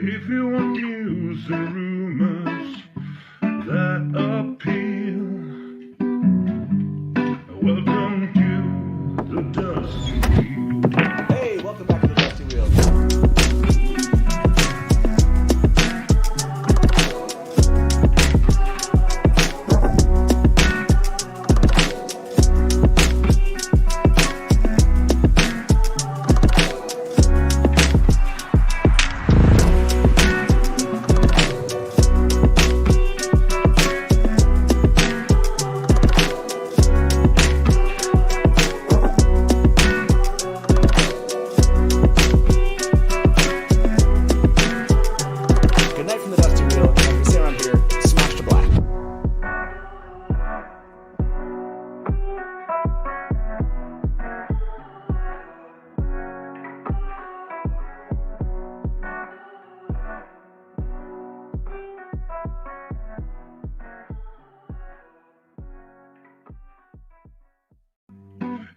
If you want news and rumors that appeal, welcome to the Dusty Wheel. Hey, welcome back to the Dusty Wheel.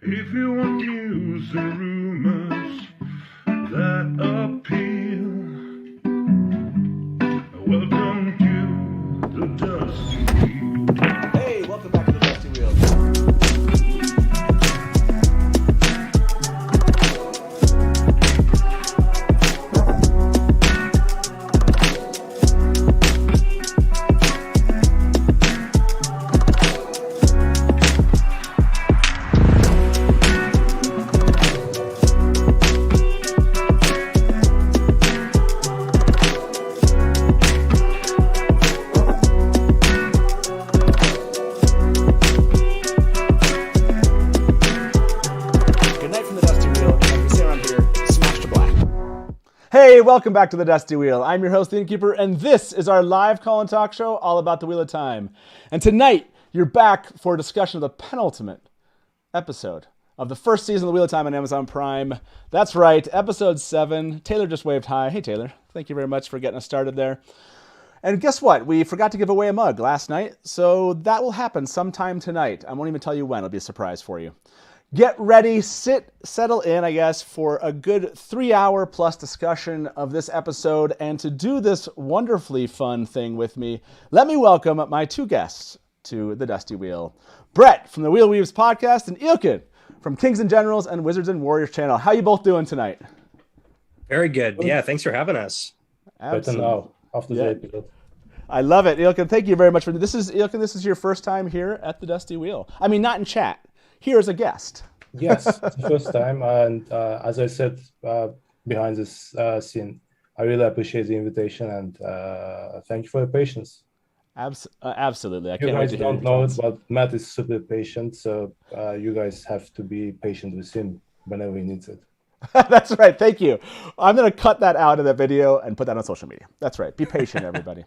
If you want news and rumors that appeal, welcome to the Dusty Wheel. Hey, welcome back to the Dusty Wheel. Hey, welcome back to the Dusty Wheel. I'm your host, the Innkeeper, and this is our live call and talk show all about the Wheel of Time. And tonight, you're back for a discussion of the penultimate episode of the first season of the Wheel of Time on Amazon Prime. That's right, episode 7. Taylor just waved hi. Hey, Taylor. Thank you very much for getting us started there. And guess what? We forgot to give away a mug last night, so that will happen sometime tonight. I won't even tell you when. It'll be a surprise for you. Get ready, settle in, I guess, for a good 3-hour plus discussion of this episode. And to do this wonderfully fun thing with me, let me welcome my two guests to the Dusty Wheel. Brett from the Wheel Weaves podcast and Ilkin from Kings and Generals and Wizards and Warriors channel. How you both doing tonight? Very good. Yeah, thanks for having us. Absolutely. Better now, after the episode. I love it. Ilkin, thank you very much for this. Ilkin, this is your first time here at the Dusty Wheel. I mean, not in chat. Here as a guest. Yes, it's the first time, and as I said behind this scene, I really appreciate the invitation and thank you for your patience. Absolutely, I You can't wait guys to hear don't know it, but Matt is super patient, so you guys have to be patient with him whenever he needs it. That's right. Thank you. I'm going to cut that out of the video and put that on social media. That's right. Be patient, everybody.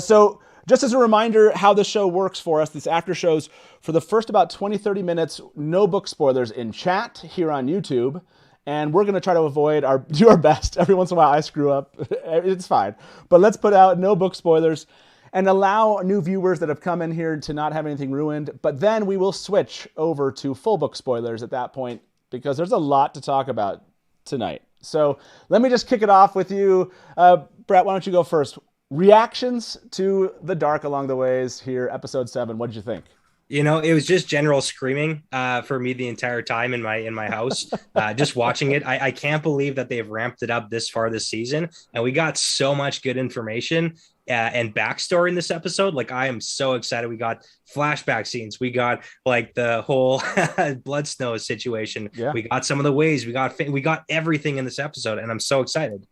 So just as a reminder how the show works for us, these after shows, for the first about 20, 30 minutes, no book spoilers in chat here on YouTube. And we're going to try to do our best. Every once in a while I screw up. It's fine. But let's put out no book spoilers and allow new viewers that have come in here to not have anything ruined. But then we will switch over to full book spoilers at that point, because there's a lot to talk about tonight. So let me just kick it off with you. Brett, why don't you go first? Reactions to the dark along the ways here, episode 7. What did you think? You know, it was just general screaming for me the entire time in my house, just watching it. I can't believe that they've ramped it up this far this season. And we got so much good information and backstory in this episode. Like, I am so excited. We got flashback scenes. We got like the whole blood snow situation. Yeah. We got some of the ways. We got everything in this episode, and I'm so excited.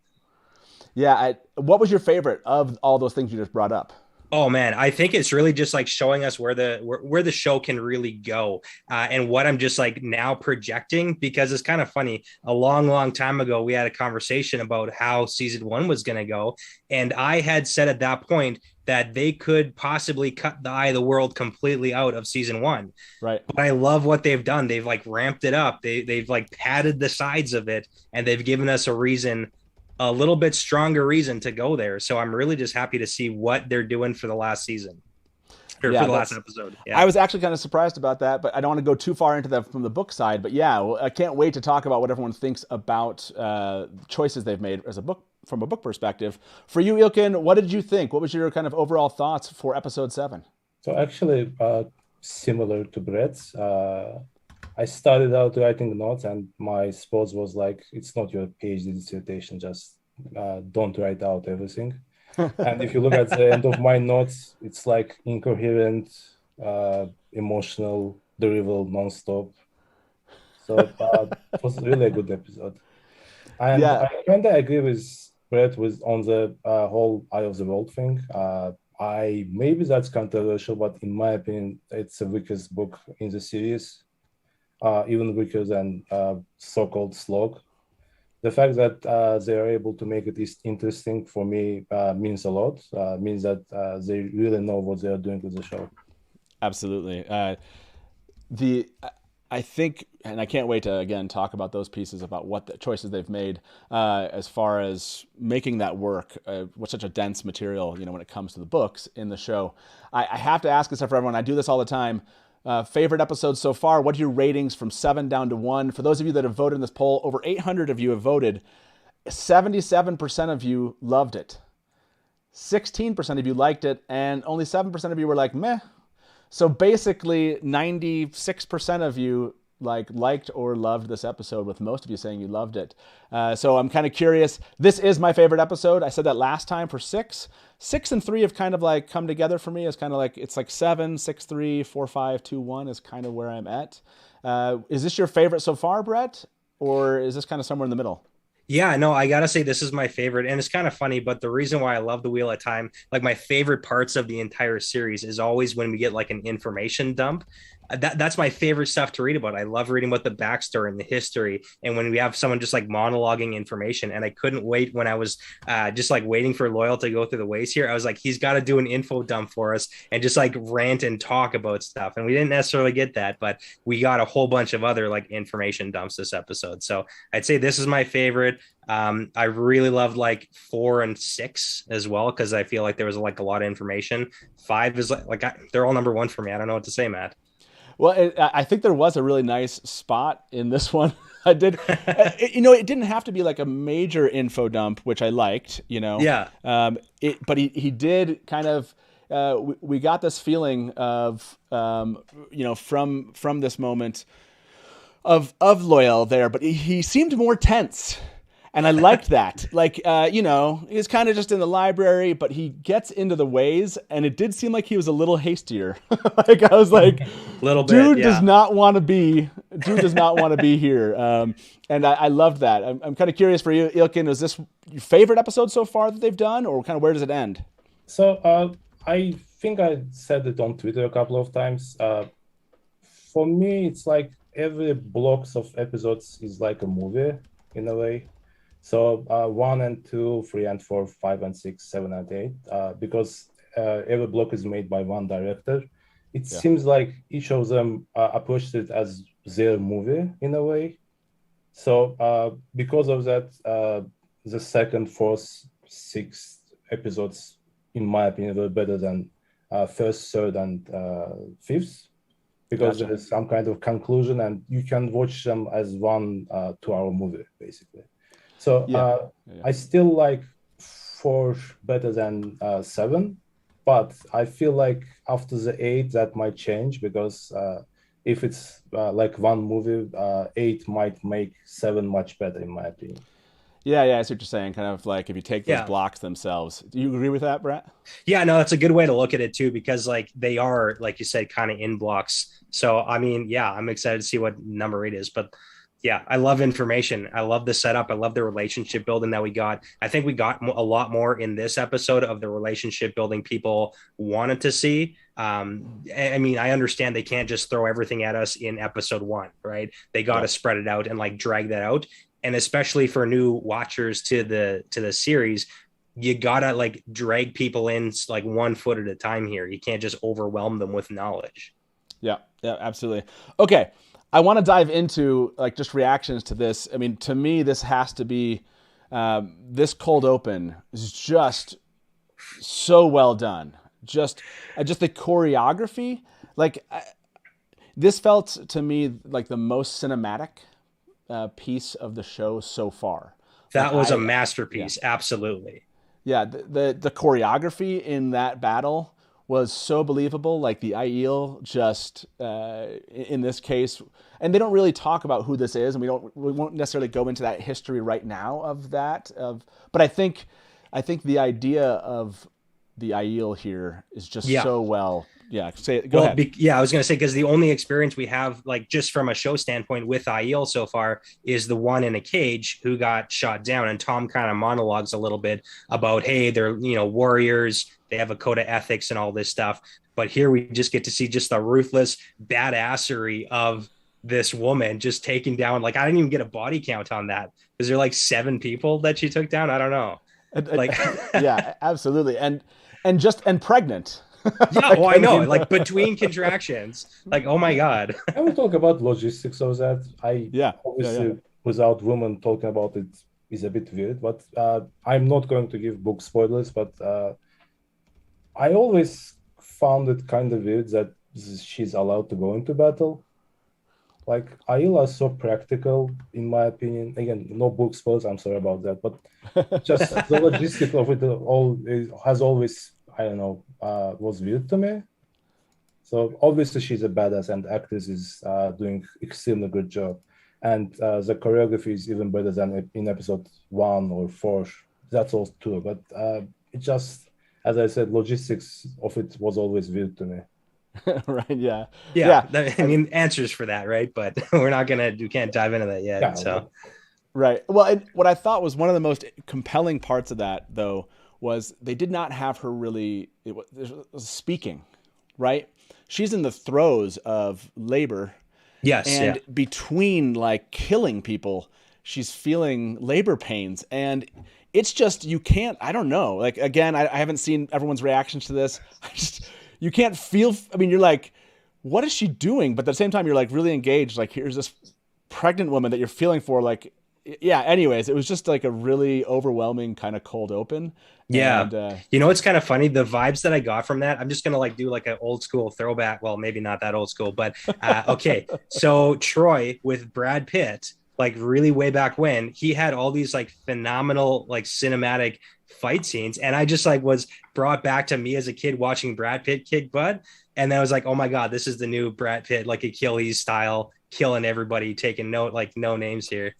Yeah. What was your favorite of all those things you just brought up? Oh man, I think it's really just like showing us where the show can really go, and what I'm just like now projecting, because it's kind of funny. A long time ago, we had a conversation about how season 1 was going to go, and I had said at that point that they could possibly cut the Eye of the World completely out of season 1. Right. But I love what they've done. They've like ramped it up. They've like padded the sides of it, and they've given us a little bit stronger reason to go there. So I'm really just happy to see what they're doing for the last season. For the last episode. Yeah. I was actually kind of surprised about that, but I don't want to go too far into that from the book side. But yeah, I can't wait to talk about what everyone thinks about choices they've made as a book from a book perspective. For you, Ilkin, what did you think? What was your kind of overall thoughts for episode 7? So actually, similar to Brett's, I started out writing notes, and my spouse was like, "It's not your PhD dissertation. Just don't write out everything." And if you look at the end of my notes, it's like incoherent, emotional, drivel, nonstop. So it was really a good episode. And Yeah. I kind of agree with Brett on the whole Eye of the World thing. I maybe that's controversial, but in my opinion, it's the weakest book in the series, even weaker than so-called Slog. The fact that they are able to make it interesting for me means a lot. Means that they really know what they are doing with the show. Absolutely. I think, and I can't wait to again talk about those pieces, about what the choices they've made as far as making that work with such a dense material. When it comes to the books in the show, I have to ask this for everyone. I do this all the time. Favorite episodes so far? What are your ratings from 7 down to 1? For those of you that have voted in this poll, over 800 of you have voted. 77% of you loved it. 16% of you liked it, and only 7% of you were like, meh. So basically, 96% of you liked or loved this episode, with most of you saying you loved it. So I'm kind of curious. This is my favorite episode. I said that last time for 6. 6 and 3 have kind of come together for me. It's kind of it's 7, 6, 3, 4, 5, 2, 1 is kind of where I'm at. Is this your favorite so far, Brett? Or is this kind of somewhere in the middle? Yeah, no, I gotta say this is my favorite, and it's kind of funny, but the reason why I love the Wheel of Time, my favorite parts of the entire series is always when we get an information dump. That's my favorite stuff to read about. I love reading about the backstory and the history, and when we have someone just monologuing information. And I couldn't wait when I was just waiting for Loyal to go through the ways here. I was like, he's got to do an info dump for us and just rant and talk about stuff. And we didn't necessarily get that, but we got a whole bunch of other information dumps this episode. So I'd say this is my favorite. I really loved 4 and 6 as well, because I feel like there was a lot of information. 5 is they're all number 1 for me. I don't know what to say, Matt. Well, I think there was a really nice spot in this one. I did, it didn't have to be a major info dump, which I liked, Yeah. But he did kind of, we got this feeling of, from this moment of Loyal there, but he seemed more tense. And I liked that. He's kind of just in the library, but he gets into the ways, and it did seem like he was a little hastier. I was like, little bit, dude yeah. does not want to be here. And I loved that. I'm kind of curious for you, Ilkin, is this your favorite episode so far that they've done, or kind of where does it end? So I think I said it on Twitter a couple of times. For me, it's every blocks of episodes is like a movie in a way. So 1 and 2, 3 and 4, 5 and 6, 7 and 8, because every block is made by one director. It seems like each of them approached it as their movie in a way. So because of that, the second, fourth, sixth episodes, in my opinion, were better than first, third, and fifth, because Gotcha. there is some kind of conclusion, and you can watch them as one 2-hour movie, basically. So I still like 4 better than 7, but I feel like after the 8 that might change, because if it's one movie, 8 might make 7 much better in my opinion. Yeah, I see what you're saying. Kind of if you take those blocks themselves. Do you agree with that, Brett? Yeah, no, that's a good way to look at it too, because they are, like you said, kind of in blocks. So I mean, I'm excited to see what number 8 is, but. Yeah, I love information. I love the setup. I love the relationship building that we got. I think we got a lot more in this episode of the relationship building people wanted to see. I mean, I understand they can't just throw everything at us in episode 1, right? They got to spread it out and drag that out. And especially for new watchers to the series, you gotta drag people in 1 foot at a time here. You can't just overwhelm them with knowledge. Yeah, absolutely. Okay. I want to dive into just reactions to this. I mean, to me, this has to be this cold open is just so well done. Just the choreography, this felt to me like the most cinematic piece of the show so far. That was a Yeah. masterpiece. Absolutely. Yeah, the choreography in that battle was so believable. Like the Aiel just in this case, and they don't really talk about who this is, and we won't necessarily go into that history right now of that. But I think the idea of the Aiel here is just so well. Yeah, go ahead. I was going to say, because the only experience we have, like just from a show standpoint with Aiel so far, is the one in a cage who got shot down. And Tom kind of monologues a little bit about, hey, they're, warriors, they have a code of ethics and all this stuff. But here we just get to see just the ruthless badassery of this woman just taking down, like, I didn't even get a body count on that. Is there like 7 people that she took down? I don't know. Like, yeah, absolutely. And pregnant. Yeah, I know. Like between contractions, like, oh my God. I will talk about logistics of that. Obviously, without women talking about it is a bit weird, but I'm not going to give book spoilers, but I always found it kind of weird that she's allowed to go into battle. Like, Aiel is so practical, in my opinion. Again, no book spoilers, I'm sorry about that, but just the logistics of it all has always, I don't know, was weird to me. So obviously she's a badass, and the actress is doing extremely good job. And the choreography is even better than in episode 1 or 4. That's all true. But it just, as I said, logistics of it was always weird to me. Right. Yeah. I mean, answers for that, right? But we can't dive into that yet. Yeah, so. Right. Well, and what I thought was one of the most compelling parts of that, though, was they did not have her really speaking, right? She's in the throes of labor. Yes. And between like killing people, she's feeling labor pains. And it's just, you can't, I don't know. Like, again, I haven't seen everyone's reactions to this. You can't feel, I mean, you're like, what is she doing? But at the same time, you're like really engaged. Like, here's this pregnant woman that you're feeling for. Like, yeah, anyways, it was just like a really overwhelming kind of cold open. Yeah. And, it's kind of funny. The vibes that I got from that, I'm just going to like do like an old school throwback. Well, maybe not that old school, but okay. So Troy with Brad Pitt, like really way back when, he had all these like phenomenal, like cinematic fight scenes. And I just like was brought back to me as a kid watching Brad Pitt kick butt. And then I was like, oh my God, this is the new Brad Pitt, like Achilles style, killing everybody, taking no names here.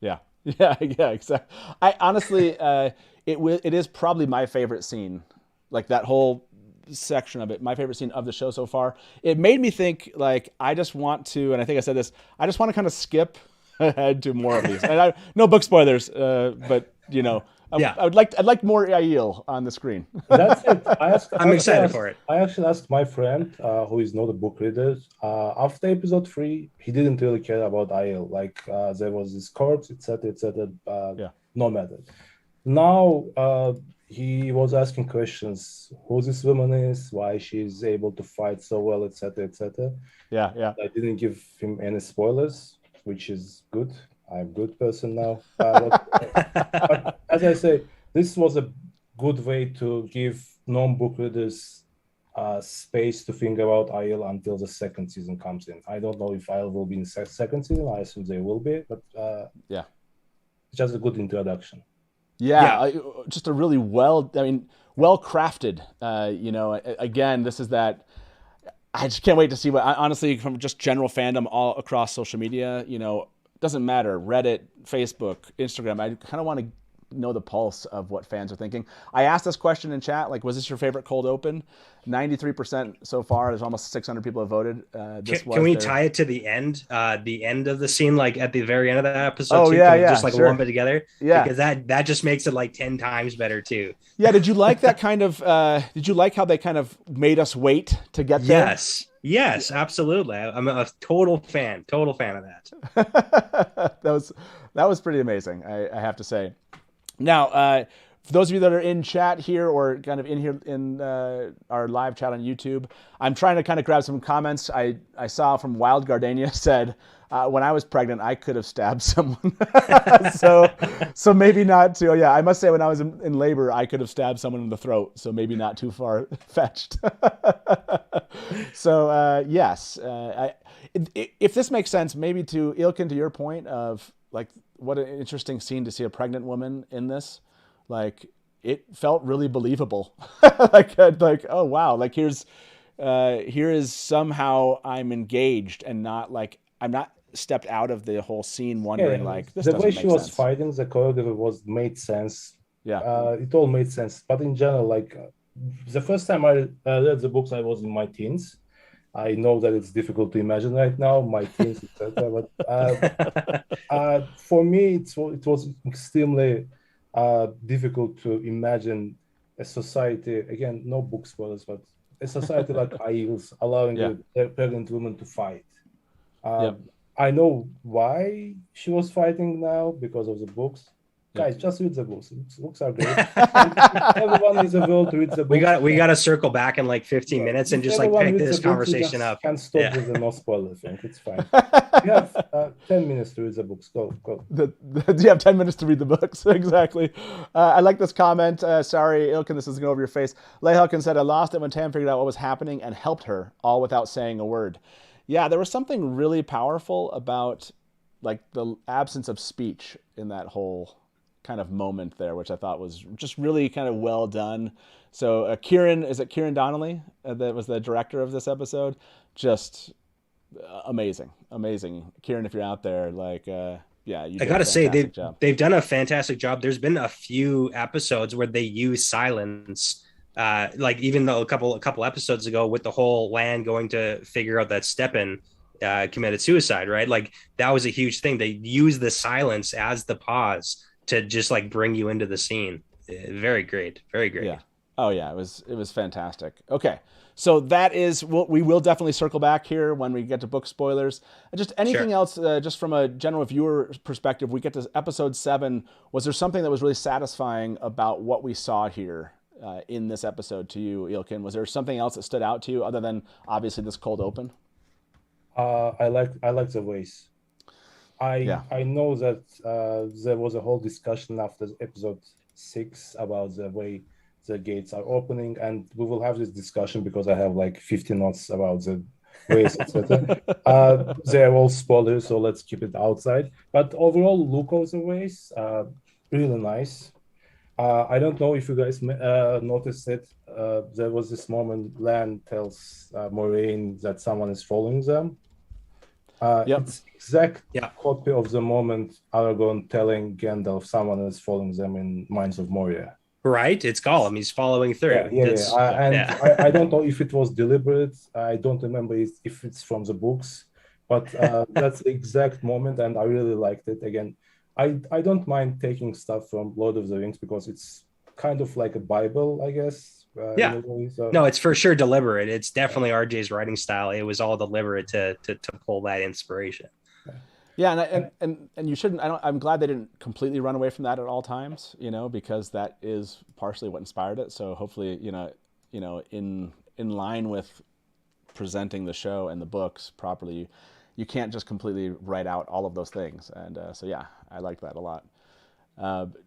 Yeah, exactly. I honestly, it is probably my favorite scene, like that whole section of it. My favorite scene of the show so far. It made me think, like, I just want to, and I think I said this, I just want to kind of skip ahead to more of these. And no book spoilers, but I'd like more Aiel on the screen. That's it. I'm excited for it. I actually asked my friend, who is not a book reader, after episode 3, he didn't really care about Aiel. Like, there was this corpse, etc. No matter. Now, he was asking questions: who this woman is, why she's able to fight so well, etc. Yeah. I didn't give him any spoilers, which is good. I'm a good person now. But as I say, this was a good way to give non-book readers space to think about Aiel until the second season comes in. I don't know if Aiel will be in the second season. I assume they will be, but just a good introduction. Just a really well crafted. Again, this is that. I just can't wait to see what. Honestly, from just general fandom all across social media, doesn't matter, Reddit, Facebook, Instagram. I kind of want to know the pulse of what fans are thinking. I asked this question in chat, like, was this your favorite cold open? 93% so far. There's almost 600 people have voted. Can we tie it to the end of the scene, like at the very end of that episode? Oh, too? Just like lump it together. Yeah, because that just makes it like 10 times better too. Yeah. Did you like that kind of? Did you like how they kind of made us wait to get there? Yes, absolutely. I'm a total fan of that. that was pretty amazing, I have to say. Now, for those of you that are in chat here or kind of in here in our live chat on YouTube, I'm trying to kind of grab some comments. I saw from Wild Gardenia said, when I was pregnant, I could have stabbed someone. so maybe not too. I must say when I was in labor, I could have stabbed someone in the throat. So maybe not too far fetched. So yes, if this makes sense, maybe to Ilkin, to your point of like what an interesting scene to see a pregnant woman in this. Like, it felt really believable. like, oh wow, like here is somehow I'm engaged and not like I'm not stepped out of the whole scene wondering like this the doesn't way make she was sense. fighting, the choreography made sense. Yeah. It all made sense. But in general, like the first time I read the books, I was in my teens. I know that it's difficult to imagine right now, my teens, etc. But for me, it was extremely difficult to imagine a society, again, no book spoilers, but a society like Isles allowing Yeah. a pregnant woman to fight. Yep. I know why she was fighting now because of the books. Yep. Guys, just read the books. Books are great. If everyone is able to read the books. We got to circle back in like 15 minutes and If just like everyone pick reads this the books, we conversation just up. can stop Yeah. with the no spoiler thing. It's fine. You have 10 minutes to read the books. Go. You have 10 minutes to read the books. Exactly. I like this comment. Sorry, Ilkin, this is going over your face. Lehulkin said, I lost it when Tam figured out what was happening and helped her, all without saying a word. Yeah, there was something really powerful about like the absence of speech in that whole kind of moment there, which I thought was just really kind of well done. So Kieran Donnelly that was the director of this episode? Just amazing. Kieran, if you're out there, like, yeah, you I did gotta a say fantastic job. they've done a fantastic job. There's been a few episodes where they use silence, like even though a couple episodes ago with the whole Lan going to figure out that Stepan committed suicide, right? Like that was a huge thing. They use the silence as the pause to just like bring you into the scene. Very great. Yeah. Oh yeah, it was fantastic. Okay. So that is what we will definitely circle back here when we get to book spoilers. Just anything else, just from a general viewer perspective, we get to episode 7. Was there something that was really satisfying about what we saw here in this episode to you, Ilkin? Was there something else that stood out to you other than obviously this cold open? I like the ways. I know that there was a whole discussion after episode 6 about the way the gates are opening, and we will have this discussion because I have like 50 notes about the ways, etc. They're all spoilers, so let's keep it outside. But overall, look of the ways, really nice. I don't know if you guys noticed it. There was this moment Lan tells Moraine that someone is following them. It's exact copy of the moment Aragorn telling Gandalf someone is following them in Mines of Moria. Right, it's Gollum. He's following through. I don't know if it was deliberate. I don't remember if it's from the books, but that's the exact moment, and I really liked it. Again, I don't mind taking stuff from Lord of the Rings because it's kind of like a Bible, I guess. Yeah. No, it's for sure deliberate. It's definitely RJ's writing style. It was all deliberate to pull that inspiration. Yeah, and you shouldn't. I'm glad they didn't completely run away from that at all times. Because that is partially what inspired it. So hopefully, in line with presenting the show and the books properly, you can't just completely write out all of those things. And so yeah, I like that a lot.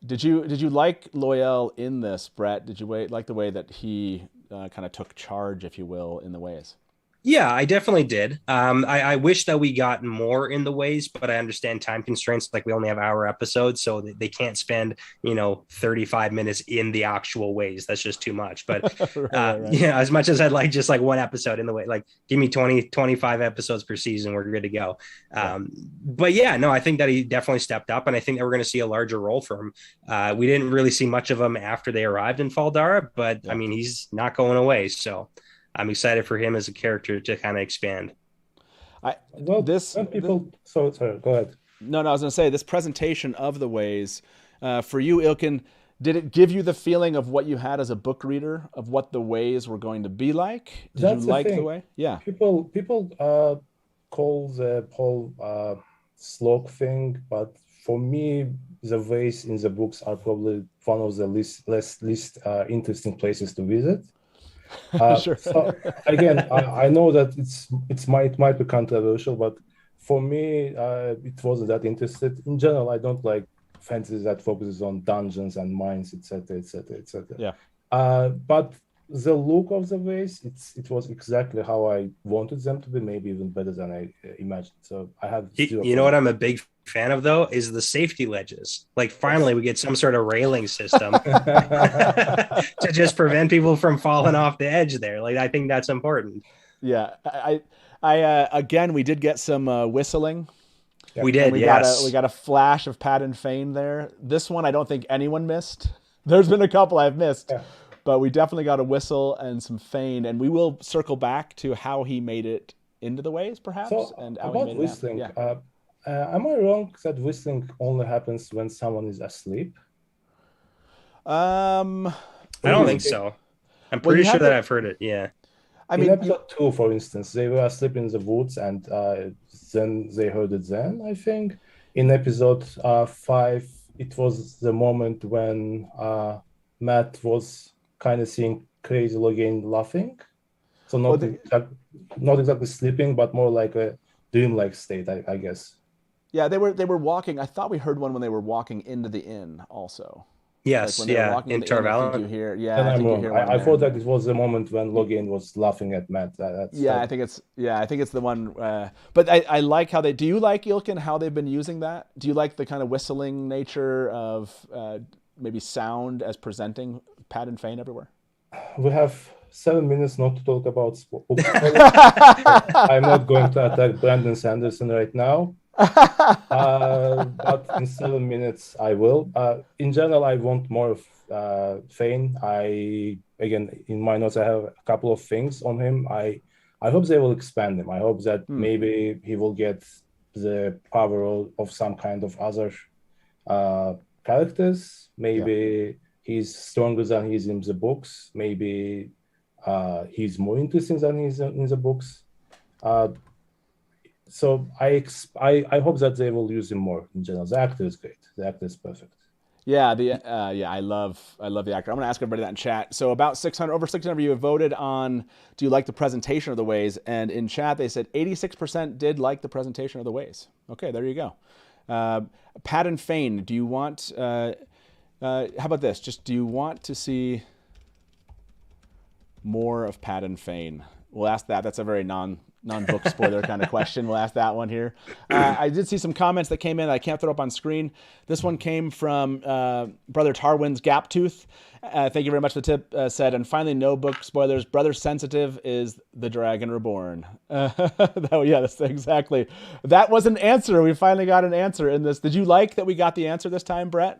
Did you like Loyal in this, Brett? Did you like the way that he kind of took charge, if you will, in the ways? Yeah, I definitely did. I wish that we got more in the ways, but I understand time constraints. Like we only have hour episodes, so they can't spend 35 minutes in the actual ways. That's just too much. But right. As much as I'd like just like one episode in the way, like give me 25 episodes per season, we're good to go. But yeah, no, I think that he definitely stepped up, and I think that we're going to see a larger role for him. We didn't really see much of him after they arrived in Faldara, but I mean, he's not going away, so I'm excited for him as a character to kind of expand. Sorry, go ahead. No, I was going to say this presentation of the ways for you, Ilkin. Did it give you the feeling of what you had as a book reader of what the ways were going to be like? Did you like the way? Yeah. People call the whole slog thing, but for me, the ways in the books are probably one of the least interesting places to visit. Sure. So again, I know that it might be controversial, but for me, it wasn't that interested. In general, I don't like fantasy that focuses on dungeons and mines, etc. Yeah. But the look of the ways, it was exactly how I wanted them to be, maybe even better than I imagined. So I have zero You know what problem. I'm a big fan of though is the safety ledges. Like finally Yes. we get some sort of railing system to just prevent people from falling off the edge there. Like I think that's important. Yeah, again, we did get some whistling, We and did, we yes. got a flash of Pat and Fane there. This one, I don't think anyone missed. There's been a couple I've missed, Yeah. but we definitely got a whistle and some Fane, and we will circle back to how he made it into the ways, perhaps, So and how he about made whistling, it out. am I wrong that whistling only happens when someone is asleep? Yeah. I don't think so. I'm Well, pretty you sure have that to- I've heard it. Yeah. I In mean, episode 2, for instance, they were asleep in the woods, and then they heard it. Then I think in episode 5, it was the moment when Matt was kind of seeing crazy Logan laughing. So Well, the- not exactly sleeping, but more like a dreamlike state, I guess. yeah, they were walking. I thought we heard one when they were walking into the inn, also. Like Yes. when they were Yeah. walking In into the inn, I think you Tarvalon. hear. Then Yeah, I I'm think you wrong. hear one I there. thought that it was the moment when Logan was laughing at Matt. Yeah, I think it's the one. But I like how they. Do you like Ilkin? How they've been using that? Do you like the kind of whistling nature of maybe sound as presenting Pat and Fane everywhere? we have 7 minutes not to talk about book spoilers. I'm not going to attack Brandon Sanderson right now. But in 7 minutes I will. In general, I want more of Fane. Again, in my notes, I have a couple of things on him. I hope they will expand him. I hope that maybe he will get the power of some kind of other characters. Maybe he's stronger than he is in the books. Maybe he's more interesting than he's in the books. So I hope that they will use him more in general. The actor is great. The actor is perfect. Yeah, I love the actor. I'm going to ask everybody that in chat. So over 600 of you have voted on, do you like the presentation of the ways? And in chat they said 86% did like the presentation of the ways. Okay, there you go. Pat and Fane, do you want? How about this? Just do you want to see more of Pat and Fane? We'll ask that. That's a very non-book spoiler kind of question. We'll ask that one here. I did see some comments that came in that I can't throw up on screen. This one came from Brother Tarwin's Gaptooth. Thank you very much for the tip. Said, and finally, no book spoilers. Brother Sensitive is the Dragon Reborn. Yeah, that's exactly. That was an answer. We finally got an answer in this. Did you like that we got the answer this time, Brett?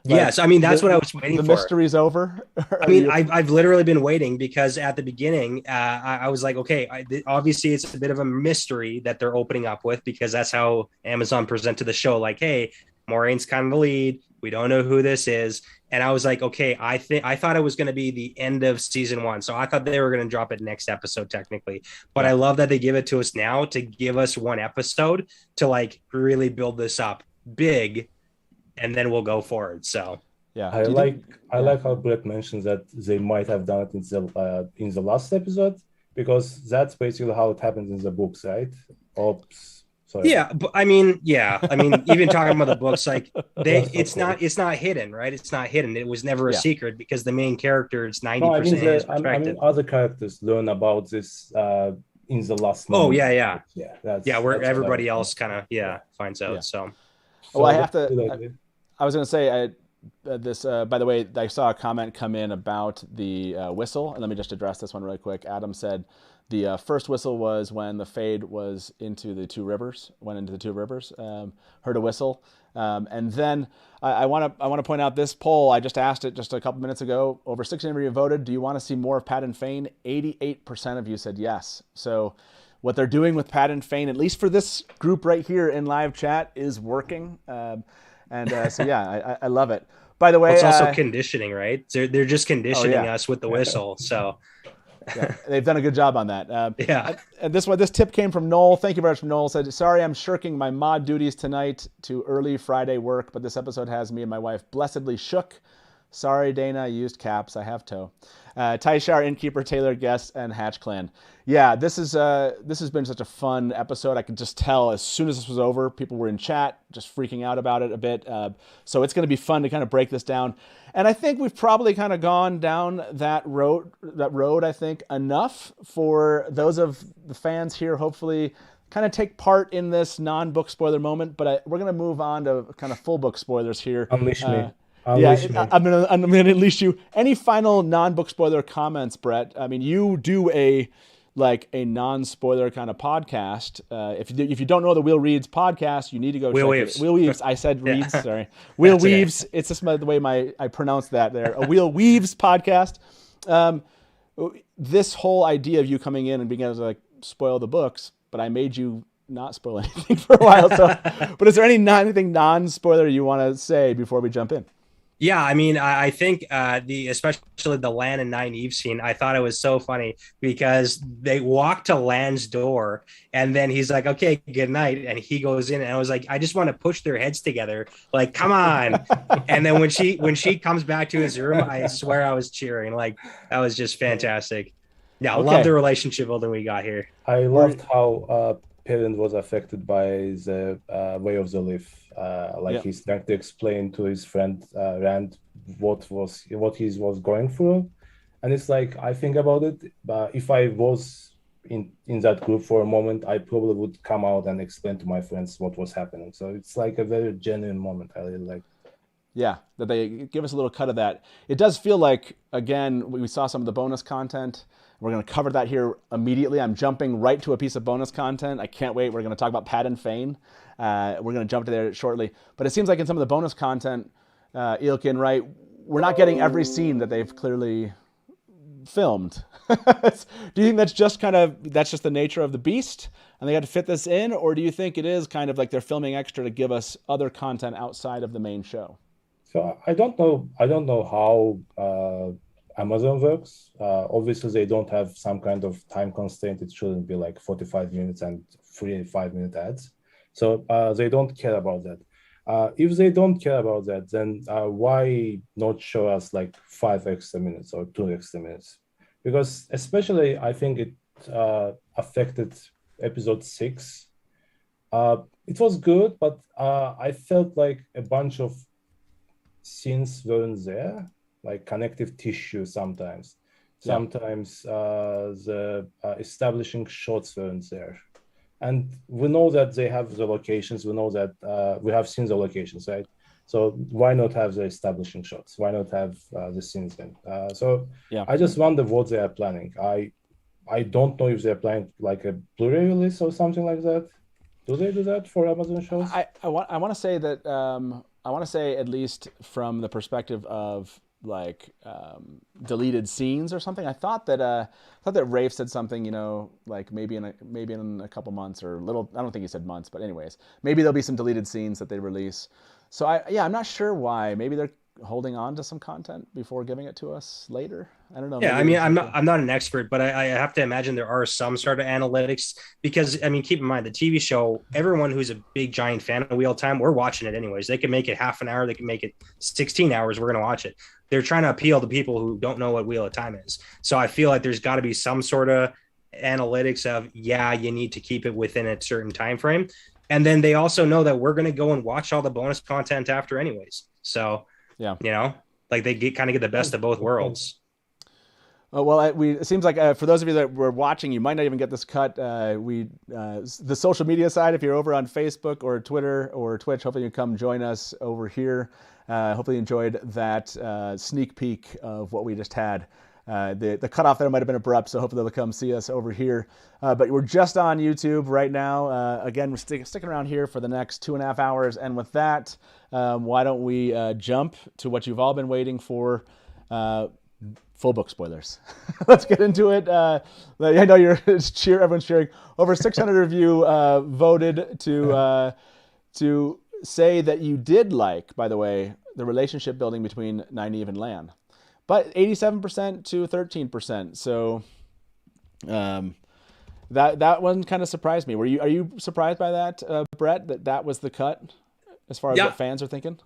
Yes, I mean that's what I was waiting the for. The mystery's over. I mean, I've literally been waiting because at the beginning, I was like, okay, obviously it's a bit of a mystery that they're opening up with because that's how Amazon presented the show. Like, hey, Maureen's kind of the lead. We don't know who this is, and I was like, okay, I thought it was going to be the end of season 1, so I thought they were going to drop it next episode technically. But I love that they give it to us now to give us one episode to like really build this up big. And then we'll go forward. So yeah, I like how Brett mentions that they might have done it in the last episode because that's basically how it happens in the books, right? Oops, sorry. Yeah, but I mean, even talking about the books, like it's not hidden, right? It's not hidden. It was never a secret because the main character is 90% his perspective. I mean, other characters learn about this in the last. Oh moment. yeah. Where everybody else kind of finds out. So well, I have to. I was going to say this. By the way, I saw a comment come in about the whistle, and let me just address this one really quick. Adam said the first whistle was when the Fade was into the two rivers. Heard a whistle, and then I want to point out this poll. I just asked it just a couple minutes ago. Over 60% of you voted. Do you want to see more of Pat and Fane? 88% of you said yes. So what they're doing with Pat and Fane, at least for this group right here in live chat, is working. So yeah, I love it. By the way, it's also conditioning, right? They're just conditioning us with the whistle. So they've done a good job on that. And this tip came from Noel. Thank you very much, Noel. Said, sorry, I'm shirking my mod duties tonight to early Friday work, but this episode has me and my wife blessedly shook. Sorry, Dana, I used caps. I have toe. Taishar, Innkeeper, Taylor, Guest, and Hatch Clan. Yeah, this has been such a fun episode. I could just tell as soon as this was over, people were in chat, just freaking out about it a bit. So it's going to be fun to kind of break this down. And I think we've probably kind of gone down that road, I think, enough for those of the fans here, hopefully, kind of take part in this non-book spoiler moment. But we're going to move on to kind of full book spoilers here. Unleash me. I'm gonna unleash you. Any final non-book spoiler comments, Brett? I mean, you do a non-spoiler kind of podcast. If you don't know the Wheel Reads podcast, you need to go Wheel check Weaves. it. Wheel Weaves. I said Reads. Sorry, Wheel Weaves. Okay. It's just the way I pronounce that. There, a Wheel Weaves podcast. This whole idea of you coming in and being able to like spoil the books, but I made you not spoil anything for a while. So, but is there anything non-spoiler you want to say before we jump in? Yeah, I mean, I think especially the Lan and Nynaeve scene, I thought it was so funny because they walk to Lan's door and then he's like, okay, good night. And he goes in and I was like, I just want to push their heads together. Like, come on. And then when she comes back to his room, I swear I was cheering. Like, that was just fantastic. Yeah, I love the relationship building we got here. I loved how Perrin was affected by the way of the leaf. He's trying to explain to his friend Rand what he was going through, and it's like I think about it. But if I was in that group for a moment, I probably would come out and explain to my friends what was happening. So it's like a very genuine moment. I really like. Yeah, that they give us a little cut of that. It does feel like, again, we saw some of the bonus content. We're going to cover that here immediately. I'm jumping right to a piece of bonus content. I can't wait. We're going to talk about Pat and Fane. We're going to jump to there shortly. But it seems like in some of the bonus content, Ilkin, right, we're not getting every scene that they've clearly filmed. Do you think that's just the nature of the beast and they had to fit this in? Or do you think it is kind of like they're filming extra to give us other content outside of the main show? So I don't know how Amazon works. Obviously, they don't have some kind of time constraint. It shouldn't be like 45 minutes and 3 5-minute ads. So they don't care about that. If they don't care about that, then why not show us like 5 extra minutes or 2 extra minutes? Because especially, I think it affected episode 6. It was good, but I felt like a bunch of scenes weren't there. Like connective tissue sometimes. Sometimes the establishing shots weren't there. And we know that they have the locations. We know that we have seen the locations, right? So why not have the establishing shots? Why not have the scenes then? I just wonder what they are planning. I don't know if they're planning like a Blu-ray release or something like that. Do they do that for Amazon shows? I want to say that I want to say at least from the perspective of like deleted scenes or something. I thought that Rafe said something, like maybe in a couple months or little. I don't think he said months, but anyways, maybe there'll be some deleted scenes that they release. So I'm not sure why. Maybe they're holding on to some content before giving it to us later. I don't know. Yeah, I mean, I'm not an expert, but I have to imagine there are some sort of analytics because, I mean, keep in mind the TV show, everyone who's a big giant fan of Wheel of Time, we're watching it anyways. They can make it half an hour. They can make it 16 hours. We're going to watch it. They're trying to appeal to people who don't know what Wheel of Time is. So I feel like there's got to be some sort of analytics of, you need to keep it within a certain time frame. And then they also know that we're going to go and watch all the bonus content after anyways. So, like they get the best of both worlds. It seems like for those of you that were watching, you might not even get this cut. The social media side, if you're over on Facebook or Twitter or Twitch, hopefully you come join us over here. Hopefully you enjoyed that sneak peek of what we just had. The cutoff there might have been abrupt, so hopefully they'll come see us over here. But we're just on YouTube right now. Again, we're sticking around here for the next 2.5 hours. And with that, why don't we jump to what you've all been waiting for, full book spoilers. Let's get into it. I know everyone's cheering. Over 600 of you voted to say that you did like, by the way, the relationship building between Nynaeve and Lan. But 87% to 13%. So that one kind of surprised me. Are you surprised by that, Brett? That was the cut as far as what fans are thinking?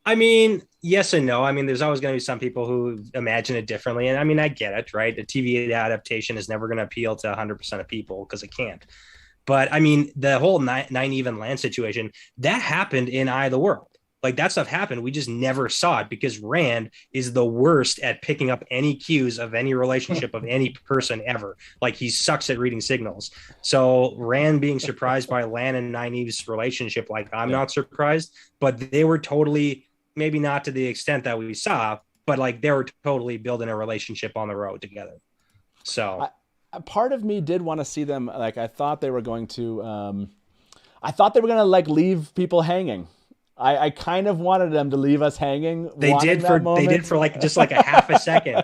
I mean, yes and no. I mean, there's always going to be some people who imagine it differently. And I mean, I get it, right? The TV adaptation is never going to appeal to 100% of people because it can't. But I mean, the whole nine even land situation that happened in Eye of the World. Like that stuff happened. We just never saw it because Rand is the worst at picking up any cues of any relationship of any person ever. Like he sucks at reading signals. So Rand being surprised by Lan and Nynaeve's relationship, like I'm not surprised, but they were totally, maybe not to the extent that we saw, but like they were totally building a relationship on the road together. So part of me did want to see them, like I thought they were going to I thought they were going to like leave people hanging. I kind of wanted them to leave us hanging. They did for like just like a half a second.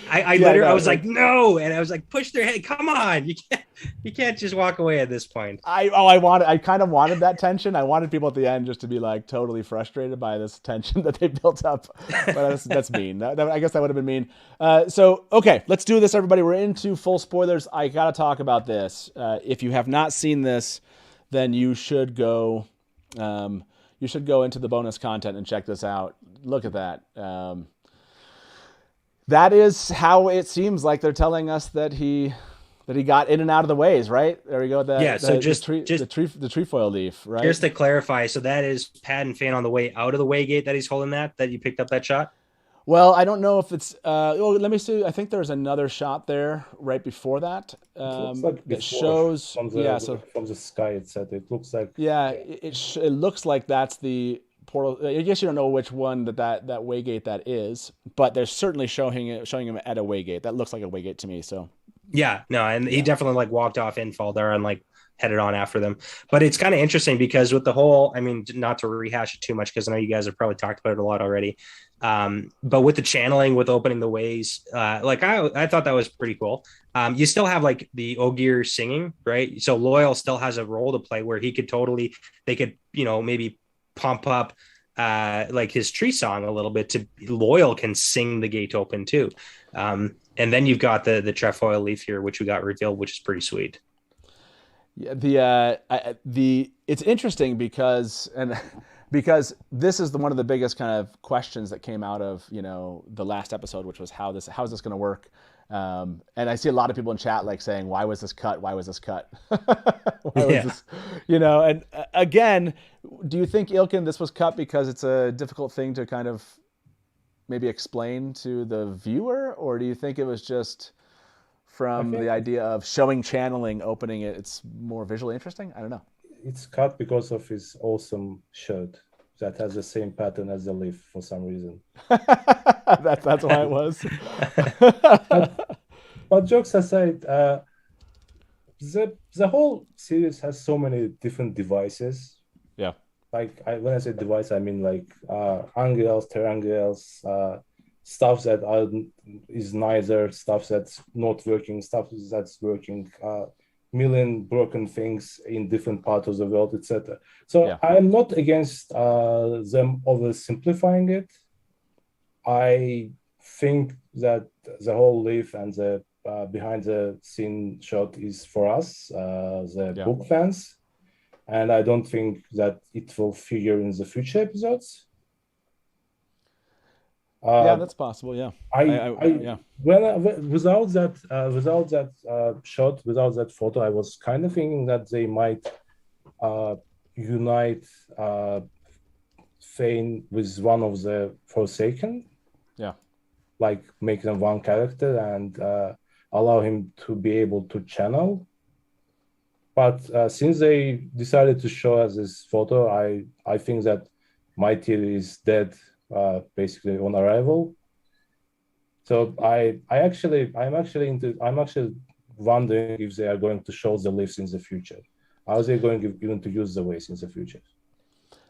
I literally I was like no, and I was like push their head. Come on, you can't just walk away at this point. I kind of wanted that tension. I wanted people at the end just to be like totally frustrated by this tension that they built up. But that's mean. I guess that would have been mean. So okay, let's do this, everybody. We're into full spoilers. I gotta talk about this. If you have not seen this, then you should go. You should go into the bonus content and check this out. Look at that. That is how it seems like they're telling us that he got in and out of the ways, right? There we go. The trefoil leaf, right? Just to clarify, so that is Pat and Fane on the way out of the Waygate that he's holding that you picked up that shot? Well, I don't know if it's. Let me see. I think there's another shot there right before that. It shows. From the sky, it looks like. Yeah, it looks like that's the portal. I guess you don't know which one that Waygate that is, but they're certainly showing him at a Waygate. That looks like a Waygate to me. So. Yeah, no, and he definitely like walked off Infall there and like headed on after them. But it's kind of interesting because with the whole, I mean, not to rehash it too much because I know you guys have probably talked about it a lot already. But with the channeling, with opening the ways, like I thought that was pretty cool. You still have like the Ogier singing, right? So Loyal still has a role to play where they could, maybe pump up like his tree song a little bit to Loyal can sing the gate open too. And then you've got the trefoil leaf here, which we got revealed, which is pretty sweet. Yeah, it's interesting because this is one of the biggest kind of questions that came out of the last episode, which was how is this going to work? And I see a lot of people in chat like saying, why was this cut? Why was this cut? Why was this? And again, do you think, Ilkin, this was cut because it's a difficult thing to kind of maybe explain to the viewer, or do you think it was just from the idea of showing channeling, opening it, it's more visually interesting? I don't know. It's cut because of his awesome shirt that has the same pattern as the leaf for some reason. That's why it was. but jokes aside, the whole series has so many different devices. Yeah. Like when I say device, I mean like angles, terangles, stuff that is neither, stuff that's not working, stuff that's working, million broken things in different parts of the world, etc. So yeah. I am not against them oversimplifying it. I think that the whole leaf and the behind the scene shot is for us, book fans. And I don't think that it will figure in the future episodes. That's possible. Yeah, without that shot, without that photo, I was kind of thinking that they might unite Fane with one of the Forsaken. Yeah, like make them one character and allow him to be able to channel. But since they decided to show us this photo, I think that my theory is dead. Basically on arrival. So I'm actually wondering if they are going to show the leaves in the future. How are they going even to use the ways in the future?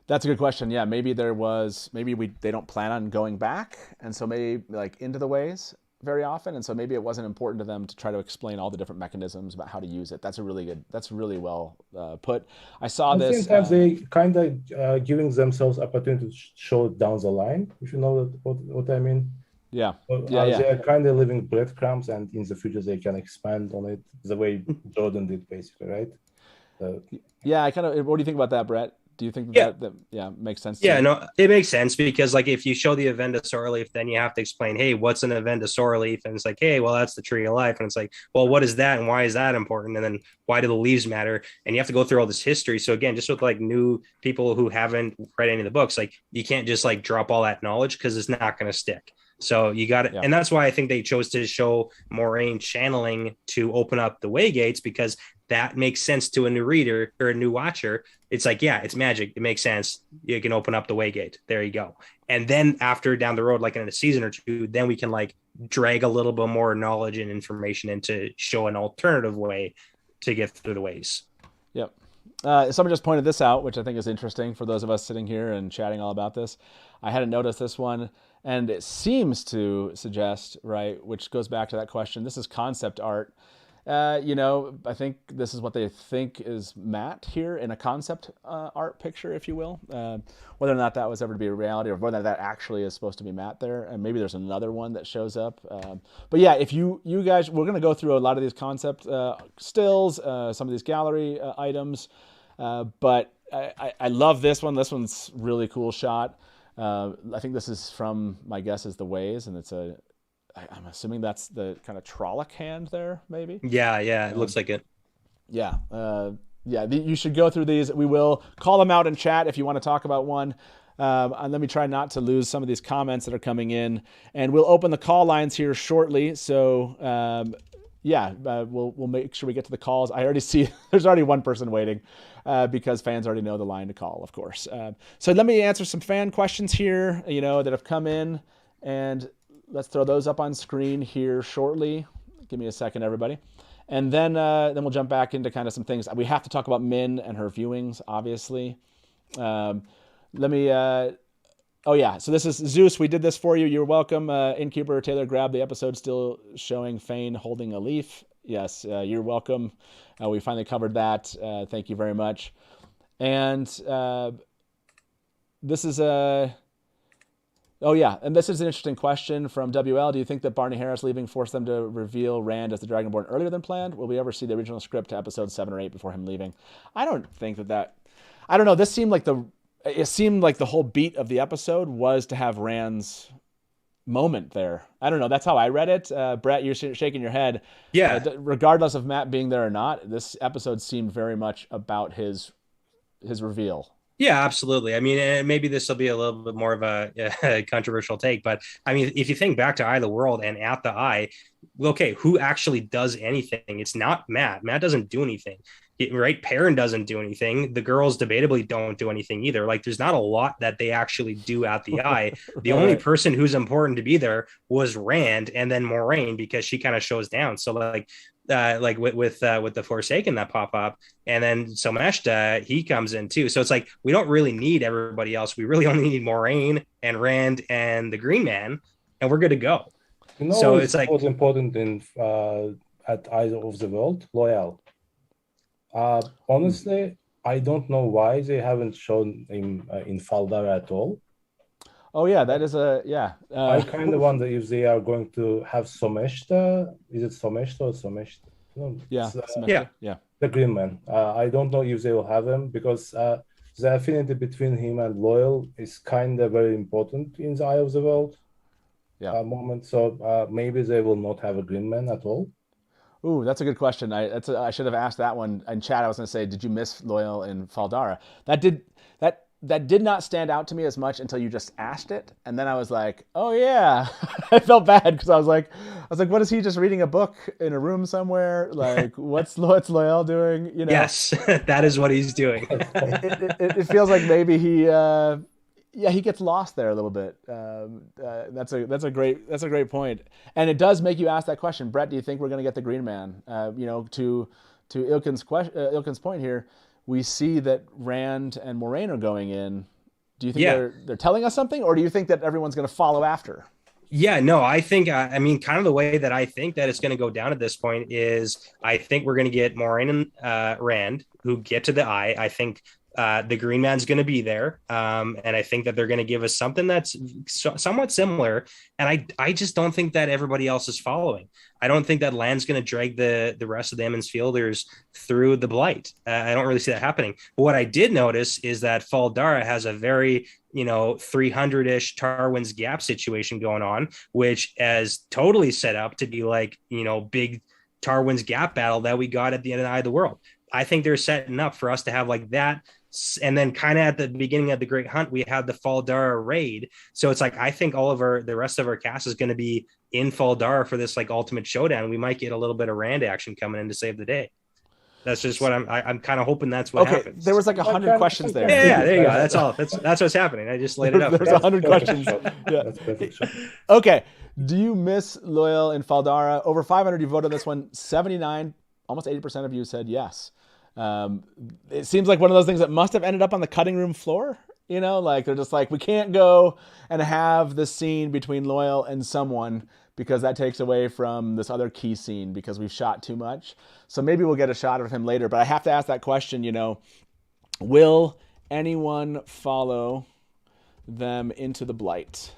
That's a good question. Yeah, maybe they don't plan on going back, and so maybe like into the ways very often, and so maybe it wasn't important to them to try to explain all the different mechanisms about how to use it. That's really well put. I saw At this. Sometimes they kind of giving themselves opportunity to show it down the line, if you know what I mean. Yeah. They are kind of leaving breadcrumbs, and in the future they can expand on it the way Jordan did, basically, right? Yeah, what do you think about that, Brett? Do you think Yeah. that makes sense? To Yeah, you? no, it makes sense because like if you show the event of Sorrel Leaf, then you have to explain, hey, what's an event of Sorrel Leaf? And it's like, hey, well, that's the tree of life. And it's like, well, what is that and why is that important? And then why do the leaves matter? And you have to go through all this history. So again, just with like new people who haven't read any of the books, like you can't just like drop all that knowledge because it's not going to stick. So you got it. Yeah. And that's why I think they chose to show Moraine channeling to open up the way gates, because that makes sense to a new reader or a new watcher. It's like, yeah, it's magic. It makes sense. You can open up the way gate. There you go. And then after down the road, like in a season or two, then we can like drag a little bit more knowledge and information in to show an alternative way to get through the ways. Yep. Someone just pointed this out, which I think is interesting for those of us sitting here and chatting all about this. I hadn't noticed this one, and it seems to suggest, right, which goes back to that question. This is concept art. I think this is what they think is Matt here in a concept art picture, if you will. Whether or not that was ever to be a reality, or whether that actually is supposed to be Matt there, and maybe there's another one that shows up. But yeah, if you guys, we're going to go through a lot of these concept stills, some of these gallery items. But I love this one. This one's really cool shot. I think this is from, my guess is The Ways, and I'm assuming that's the kind of Trolloc hand there, maybe. Yeah, it looks like it. Yeah, you should go through these. We will call them out in chat if you want to talk about one. And let me try not to lose some of these comments that are coming in. And we'll open the call lines here shortly. So, we'll make sure we get to the calls. I already see there's already one person waiting because fans already know the line to call, of course. So let me answer some fan questions here, that have come in. And let's throw those up on screen here shortly. Give me a second, everybody. And then we'll jump back into kind of some things. We have to talk about Min and her viewings, obviously. So this is Zeus. We did this for you. You're welcome. Innkeeper Taylor grabbed the episode still showing Fane holding a leaf. Yes, you're welcome. We finally covered that. Thank you very much. And this is a... and this is an interesting question from WL. Do you think that Barney Harris leaving forced them to reveal Rand as the Dragonborn earlier than planned? Will we ever see the original script to episode 7 or 8 before him leaving? I don't think that... I don't know. This seemed like the whole beat of the episode was to have Rand's moment there. I don't know. That's how I read it. Brett, you're shaking your head. Yeah. Regardless of Matt being there or not, this episode seemed very much about his reveal. Yeah, absolutely. I mean, maybe this will be a little bit more of a controversial take, but I mean, if you think back to Eye of the World and At the Eye, okay, who actually does anything? It's not Matt. Matt doesn't do anything, right? Perrin doesn't do anything. The girls debatably don't do anything either. Like, there's not a lot that they actually do at the Eye. The only person who's important to be there was Rand, and then Moraine, because she kind of shows down. So with the Forsaken that pop up, and then Someshta, he comes in too. So it's like we don't really need everybody else. We really only need Moraine and Rand and the Green Man, and we're good to go. So it's like what's important in at Eye of the World, Loyal. Honestly, I don't know why they haven't shown him in Faldara at all. Oh yeah, that is I kind of wonder if they are going to have Someshta. Is it Someshta or Someshta? No, yeah. The Green Man. I don't know if they will have him because the affinity between him and Loyal is kind of very important in the Eye of the World moment. So maybe they will not have a Green Man at all. Ooh, that's a good question. I should have asked that one in chat. I was going to say, did you miss Loyal in Faldara? That did not stand out to me as much until you just asked it, and then I was like, "Oh yeah," I felt bad because I was like, "What is he just reading a book in a room somewhere? Like, what's Loyal doing?" Yes, that is what he's doing. It feels like maybe he gets lost there a little bit. That's a great point, and it does make you ask that question, Brett. Do you think we're going to get the Green Man? To Ilkin's point here. We see that Rand and Moraine are going in. Do you think they're telling us something, or do you think that everyone's going to follow after? Yeah, no, I think, kind of the way that I think that it's going to go down at this point is I think we're going to get Moraine and Rand who get to the Eye. I think The Green Man's going to be there, and I think that they're going to give us something that's somewhat similar. And I just don't think that everybody else is following. I don't think that Land's going to drag the rest of the Emmons Fielders through the Blight. I don't really see that happening. But what I did notice is that Fall Dara has a very 300-ish Tarwin's Gap situation going on, which is totally set up to be like big Tarwin's Gap battle that we got at the end of the Eye of the World. I think they're setting up for us to have like that. And then kind of at the beginning of the Great Hunt, we had the Fall Dara raid. So it's like, I think the rest of our cast is going to be in Fall Dara for this like ultimate showdown. We might get a little bit of Rand action coming in to save the day. That's just what I'm kind of hoping that's what happens. There was like 100 questions there. Yeah, there you go. That's all. That's what's happening. I just laid it up. There's 100 questions. Yeah. That's perfect shot. Okay. Do you miss Loyal in Fall Dara? Over 500 you voted on this one. 79, almost 80% of you said yes. It seems like one of those things that must have ended up on the cutting room floor. Like they're just like, we can't go and have this scene between Loyal and someone because that takes away from this other key scene because we've shot too much. So maybe we'll get a shot of him later. But I have to ask that question, will anyone follow them into the Blight?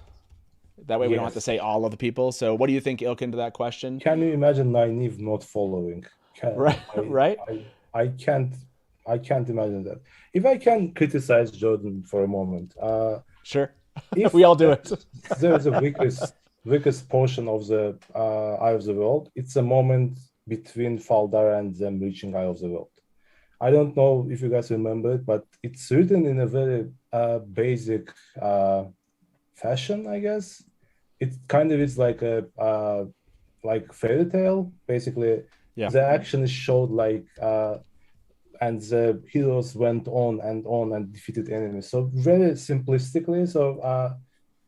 That way we don't have to say all of the people. So what do you think, Ilkin, to that question? Can you imagine Nynaeve not following? Right. I can't imagine that. If I can criticize Jordan for a moment, sure, we all do it. There is a weakest portion of the Eye of the World. It's a moment between Fall Dara and them reaching Eye of the World. I don't know if you guys remember it, but it's written in a very basic fashion, I guess. It kind of is like a like fairy tale, basically. Yeah. The action is showed like, and the heroes went on and defeated enemies. So very simplistically. So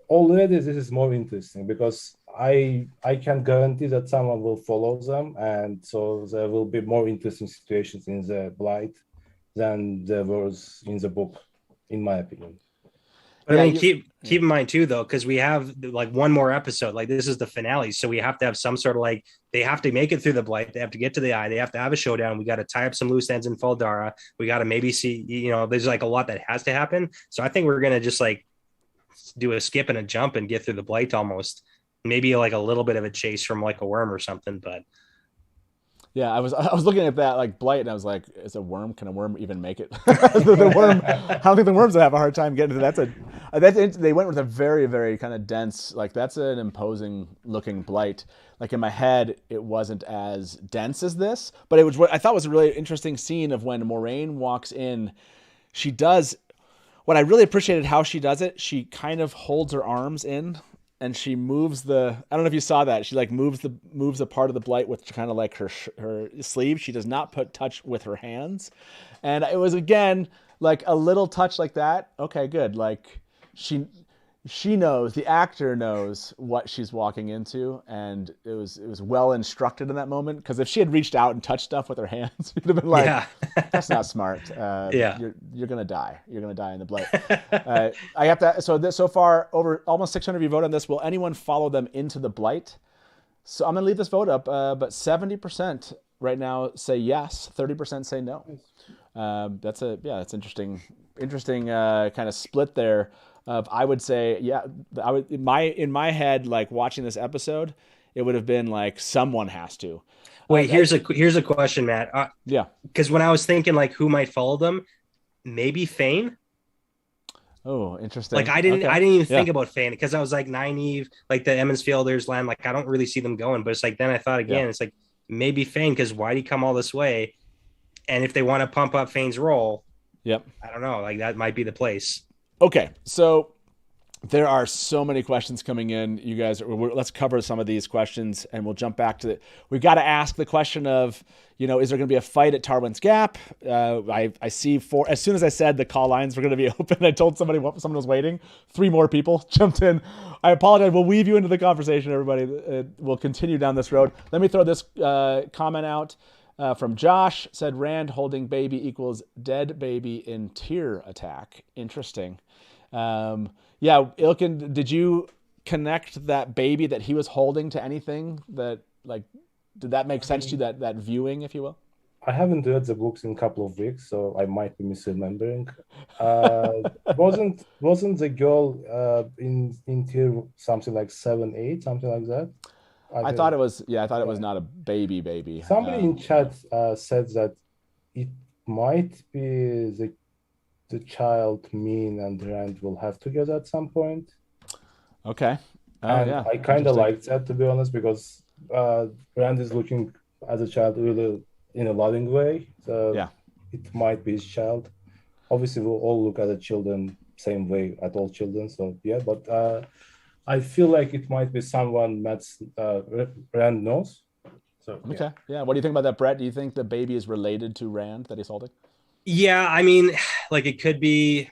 already this is more interesting because I can guarantee that someone will follow them, and so there will be more interesting situations in the Blight than there was in the book, in my opinion. But I mean, keep in mind too, though, because we have like one more episode. Like this is the finale, so we have to have some sort of like they have to make it through the Blight. They have to get to the Eye. They have to have a showdown. We got to tie up some loose ends in Fall Dara. We got to maybe see. There's like a lot that has to happen. So I think we're gonna just like do a skip and a jump and get through the Blight almost. Maybe like a little bit of a chase from like a worm or something, but. Yeah, I was looking at that like Blight, and I was like, "Is a worm? Can a worm even make it?" The worm. I don't think the worms would have a hard time getting to that. They went with a very, very kind of dense. Like that's an imposing looking Blight. Like in my head, it wasn't as dense as this, but it was what I thought was a really interesting scene of when Moiraine walks in. She does what I really appreciated how she does it. She kind of holds her arms in. And she moves I don't know if you saw that. She like moves a part of the Blight with kind of like her sleeve. She does not touch with her hands. And it was, again, like a little touch like that. Okay, good. Like she knows, the actor knows what she's walking into. And it was well instructed in that moment. Because if she had reached out and touched stuff with her hands, you'd have been like, that's not smart. You're going to die. You're going to die in the Blight. I have to, so far, over almost 600 of you voted on this. Will anyone follow them into the Blight? So I'm going to leave this vote up, but 70% right now say yes, 30% say no. That's interesting kind of split there. I would say, in my head, like watching this episode, it would have been like someone has to. Wait, here's a question, Matt. Yeah. Because when I was thinking like who might follow them, maybe Fane. Oh, interesting. Like I didn't even think about Fane because I was like Nynaeve, like the Emmons Fielders land. Like I don't really see them going, but it's like then I thought again, it's like maybe Fane because why'd he come all this way? And if they want to pump up Fane's role, I don't know. Like that might be the place. Okay, so there are so many questions coming in. You guys, let's cover some of these questions, and we'll jump back to it. We've got to ask the question of, is there going to be a fight at Tarwin's Gap? I see as soon as I said the call lines were going to be open, I told someone was waiting. 3 more people jumped in. I apologize. We'll weave you into the conversation, everybody. We'll continue down this road. Let me throw this comment out. From Josh, said Rand holding baby equals dead baby in tear attack. Interesting. Ilkin, did you connect that baby that he was holding to anything that, like, did that make sense to you, that viewing, if you will? I haven't read the books in a couple of weeks, so I might be misremembering. Wasn't the girl in tier something like 7, 8, something like that? I think thought it was, yeah, I thought it was not a baby. somebody in chat said that it might be the child Min and Rand will have together at some point. Okay. Oh, And yeah. I kind of Interesting. like that, to be honest, because Rand is looking as a child really in a loving way. So Yeah. it might be his child. Obviously, we'll all look at the children same way at all children. So yeah, but I feel like it might be someone Matt's Rand knows. So yeah. Okay. Yeah. What do you think about that, Brett? Do you think the baby is related to Rand that he's holding? Yeah, I mean, like it could be.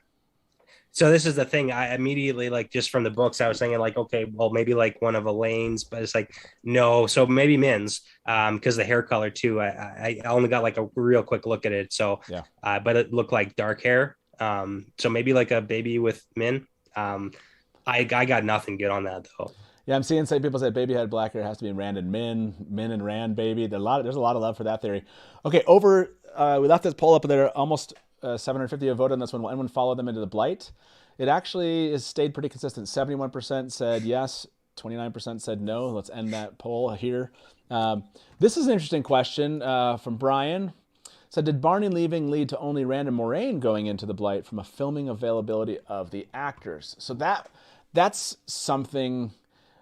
So this is the thing. I immediately, like, just from the books, I was thinking like, okay, well, maybe like one of Elaine's, but it's like, no. So maybe Min's, because the hair color too. I only got like a real quick look at it. So Yeah. But it looked like dark hair. So maybe like a baby with Min. I got nothing good on that though. Yeah, I'm seeing some people say baby had black hair, it has to be Rand and Min and Rand baby. There's a lot of love for that theory. Okay, we left this poll up there. Almost 750 have voted on this one. Will anyone follow them into the Blight? It actually has stayed pretty consistent. 71% said yes, 29% said no. Let's end that poll here. This is an interesting question from Brian. So did Barney leaving lead to only Rand and Moraine going into the Blight from a filming availability of the actors? So that's something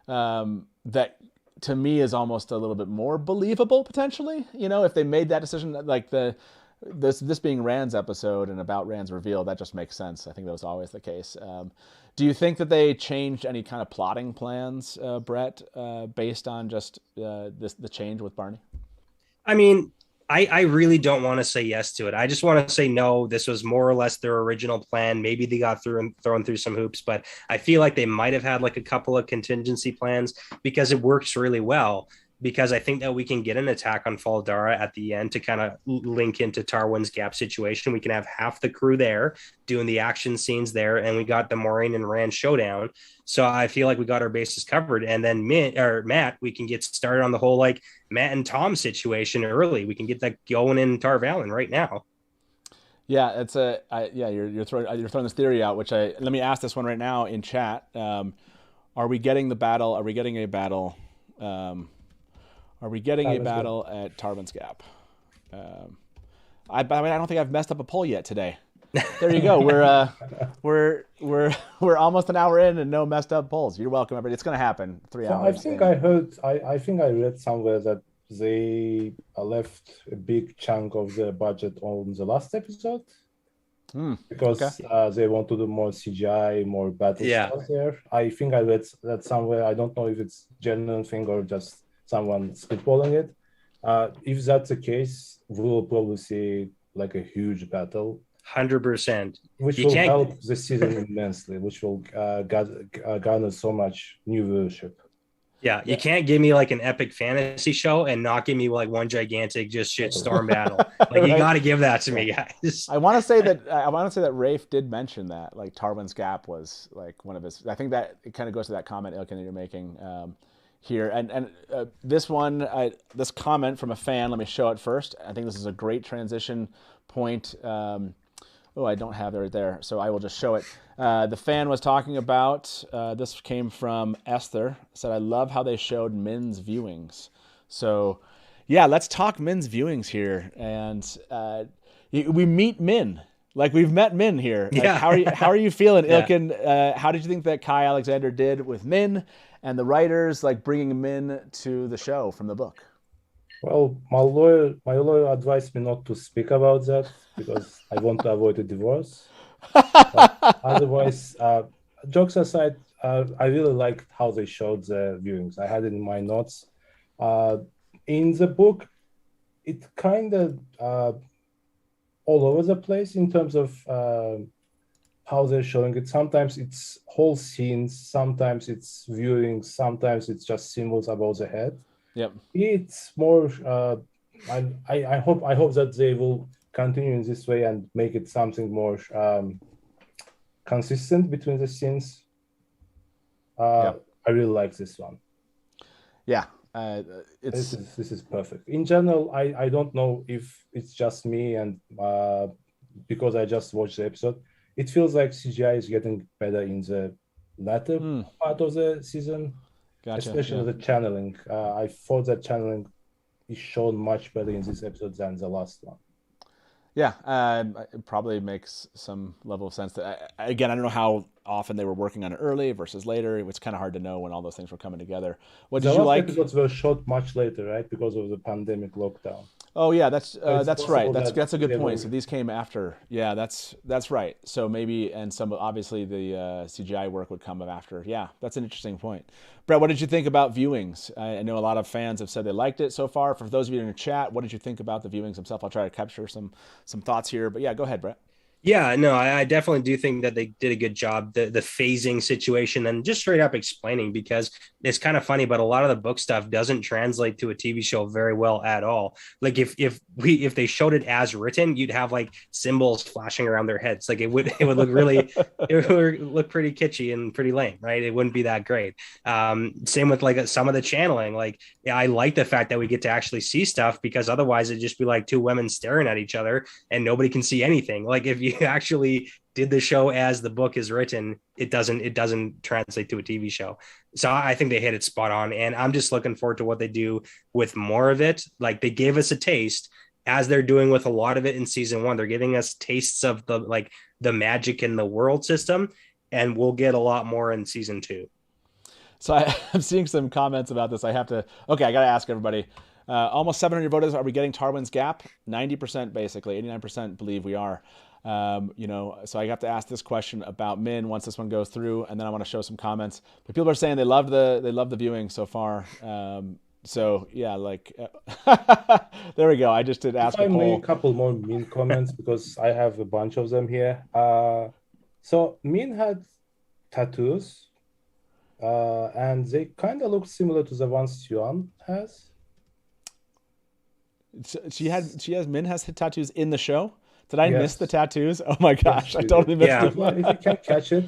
that to me is almost a little bit more believable potentially. You know, if they made that decision, like this being Rand's episode and about Rand's reveal, that just makes sense. I think that was always the case. Do you think that they changed any kind of plotting plans, Brett, based on just the change with Barney? I mean, I really don't want to say yes to it. I just want to say no. This was more or less their original plan. Maybe they got thrown through some hoops, but I feel like they might have had like a couple of contingency plans because it works really well. Because I think that we can get an attack on Faldara at the end to kind of link into Tarwin's Gap situation. We can have half the crew there doing the action scenes there, and we got the Moraine and Rand showdown. So I feel like we got our bases covered. And then Matt, we can get started on the whole like Matt and Tom situation early. We can get that going in Tar Valon right now. Yeah, you're throwing this theory out, which let me ask this one right now in chat. Are we getting a battle? Are we getting a battle at Tarwin's Gap? I don't think I've messed up a poll yet today. There you go. We're almost an hour in and no messed up polls. You're welcome, everybody. It's going to happen. 3 hours. I think I read somewhere that they left a big chunk of the budget on the last episode because they want to do more CGI, more battle stuff there. I think I read that somewhere. I don't know if it's genuine thing or just someone spitballing it. If that's the case, we will probably see like a huge battle. 100%. Which will help the season immensely, which will garner so much new viewership. Yeah, you can't give me like an epic fantasy show and not give me like one gigantic just shitstorm battle. Like you got to give that to me, guys. I want to say that Rafe did mention that like Tarwin's Gap was like one of his. I think that it kind of goes to that comment, Ilkin, that you're making here. And this comment from a fan. Let me show it first. I think this is a great transition point. I don't have it right there, so I will just show it. The fan was talking about, this came from Esther, said, I love how they showed Min's viewings. So, yeah, let's talk Min's viewings here. And we meet Min. Like, we've met Min here. Like, yeah. How are you feeling, Ilkin? How did you think that Kai Alexander did with Min and the writers, like, bringing Min to the show from the book? Well, my lawyer advised me not to speak about that because I want to avoid a divorce. But otherwise, jokes aside, I really liked how they showed the viewings. I had it in my notes. In the book, it kind of all over the place in terms of how they're showing it. Sometimes it's whole scenes, sometimes it's viewings, sometimes it's just symbols above the head. Yep. It's more. I hope that they will continue in this way and make it something more consistent between the scenes. I really like this one. Yeah, It's This is perfect. In general, I don't know if it's just me and because I just watched the episode, it feels like CGI is getting better in the latter part of the season, gotcha. especially the channeling. I thought that channeling is shown much better in this episode than the last one. Yeah, it probably makes some level of sense. Again, I don't know how often they were working on it early versus later. It was kind of hard to know when all those things were coming together. What The did you last like? episodes were shot much later, right? Because of the pandemic lockdown. Oh yeah, it's that's right. possible That's a good they point. were- So these came after. Yeah, that's right. So maybe and some obviously the CGI work would come after. Yeah, that's an interesting point. Brett, what did you think about viewings? I know a lot of fans have said they liked it so far. For those of you in the chat, what did you think about the viewings themselves? I'll try to capture some thoughts here. But yeah, go ahead, Brett. Yeah, no, I definitely do think that they did a good job, the phasing situation and just straight up explaining, because it's kind of funny, but a lot of the book stuff doesn't translate to a TV show very well at all. Like if they showed it as written, you'd have like symbols flashing around their heads. Like it would look really it would look pretty kitschy and pretty lame, right? It wouldn't be that great. Same with like some of the channeling. Like yeah, I like the fact that we get to actually see stuff, because otherwise it'd just be like two women staring at each other and nobody can see anything. Like if you actually did the show as the book is written, it doesn't translate to a TV show. So I think they hit it spot on, and I'm just looking forward to what they do with more of it. Like they gave us a taste, as they're doing with a lot of it in season 1. They're giving us tastes of the magic in the world system, and we'll get a lot more in season 2. So I'm seeing some comments about this. I got to ask everybody. Almost 700 voters. Are we getting Tarwin's Gap? 90% basically. 89% believe we are. So I have to ask this question about Min once this one goes through, and then I want to show some comments. But people are saying they love the viewing so far. So yeah, like there we go. I just did ask If I a may, poll. a couple more Min comments because I have a bunch of them here. So Min had tattoos, and they kind of look similar to the ones Yuan has. Min has tattoos in the show. Did I miss Yes. the tattoos? Oh my gosh, I you totally did. missed Yeah. them. Well, if you can catch it,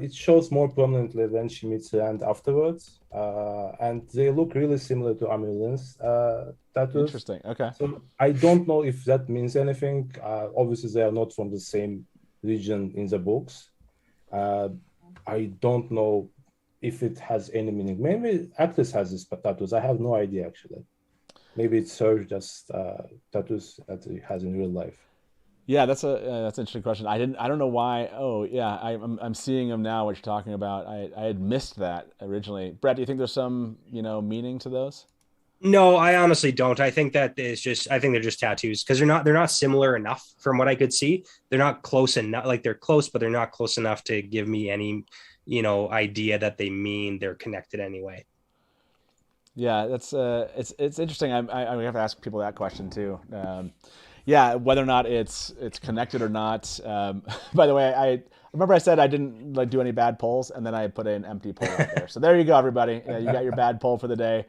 it shows more prominently when she meets her and afterwards. And they look really similar to Amelin's tattoos. Interesting. Okay. So I don't know if that means anything. Obviously, they are not from the same region in the books. I don't know if it has any meaning. Maybe actress has these tattoos. I have no idea, actually. Maybe it's her just tattoos that he has in real life. Yeah, that's an interesting question. I don't know why. Oh yeah, I'm seeing them now. What you're talking about. I had missed that originally. Brett, do you think there's some meaning to those? No, I honestly don't. I think that it's just, I think they're just tattoos, because they're not similar enough from what I could see. They're not close enough. Like they're close, but they're not close enough to give me any, idea that they mean they're connected anyway. Yeah, that's it's interesting. I have to ask people that question too. Yeah, whether or not it's connected or not. By the way, I remember I said I didn't do any bad polls, and then I put an empty poll out there. So there you go, everybody. You got your bad poll for the day.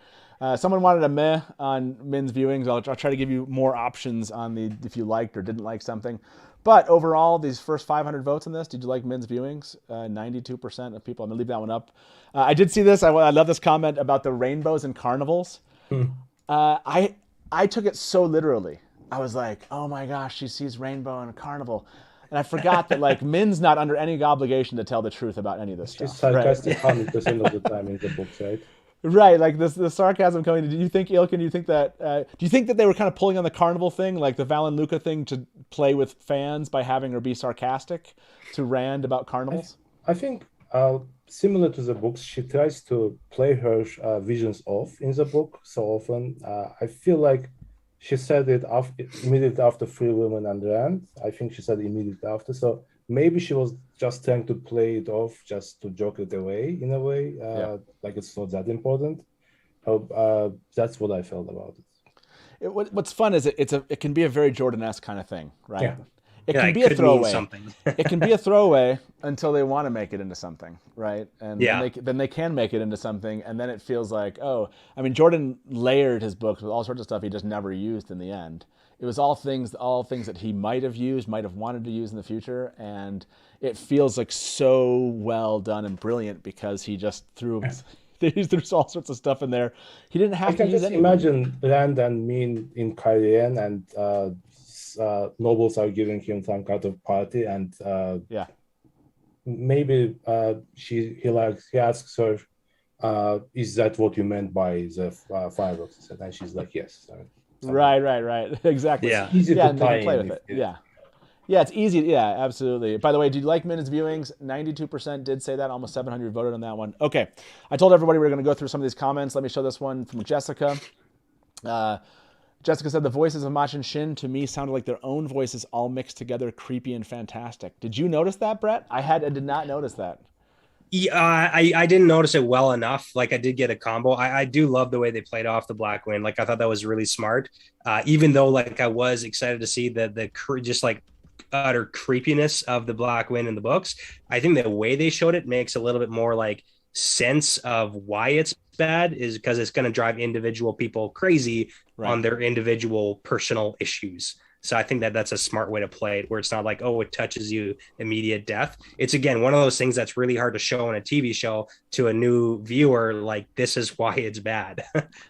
Someone wanted a meh on Min's viewings. I'll try to give you more options on if you liked or didn't like something. But overall, these first 500 votes in this, did you like Min's viewings? 92% of people. I'm gonna leave that one up. I did see this. I love this comment about the rainbows and carnivals. I took it so literally. I was like, oh my gosh, she sees rainbow and a carnival. And I forgot that Min's not under any obligation to tell the truth about any of this She's stuff. sarcastic 100% of the time in the books, right? Right, like the sarcasm coming. Do you think, Ilkin? Do you think that they were kind of pulling on the carnival thing, like the Val and Luca thing, to play with fans by having her be sarcastic to Rand about carnivals? I think similar to the books, she tries to play her visions off in the book so often. I feel like she said it immediately after Free Women and Rand. I think she said immediately after. So maybe she was just trying to play it off, just to joke it away in a way, like it's not that important. That's what I felt about it. What's fun is it can be a very Jordan-esque kind of thing, right? Yeah. It can be a could mean throwaway. something. It can be a throwaway until they want to make it into something, right? And Yeah. then they can make it into something, and then it feels like, oh, I mean, Jordan layered his books with all sorts of stuff he just never used in the end. It was all things that he might have used, might have wanted to use in the future, and it feels like so well done and brilliant because he just threw they threw all sorts of stuff in there. He didn't I have to can use just any. imagine Rand and Min in Korean, and nobles are giving him some kind of party, and Yeah. maybe he asks her, is that what you meant by the fireworks? And she's like, yes. Right. Exactly. Yeah. Easy Yeah, to and they tie can play in with if it. Yeah. Yeah, it's easy. Yeah, absolutely. By the way, did you like Minutes viewings? 92% did say that. Almost 700 voted on that one. Okay. I told everybody we were going to go through some of these comments. Let me show this one from Jessica. Jessica said the voices of Machin and Shin to me sounded like their own voices all mixed together, creepy and fantastic. Did you notice that, Brett? I did not notice that. Yeah, I didn't notice it well enough. Like I did get a combo. I do love the way they played off the Black Wind. Like I thought that was really smart. Even though like I was excited to see the just like utter creepiness of the Black Wind in the books. I think the way they showed it makes a little bit more like sense of why it's bad is because it's going to drive individual people crazy on their individual personal issues. So I think that that's a smart way to play it, where it's not like, oh, it touches you, immediate death. It's, again, one of those things that's really hard to show in a TV show to a new viewer. Like, this is why it's bad.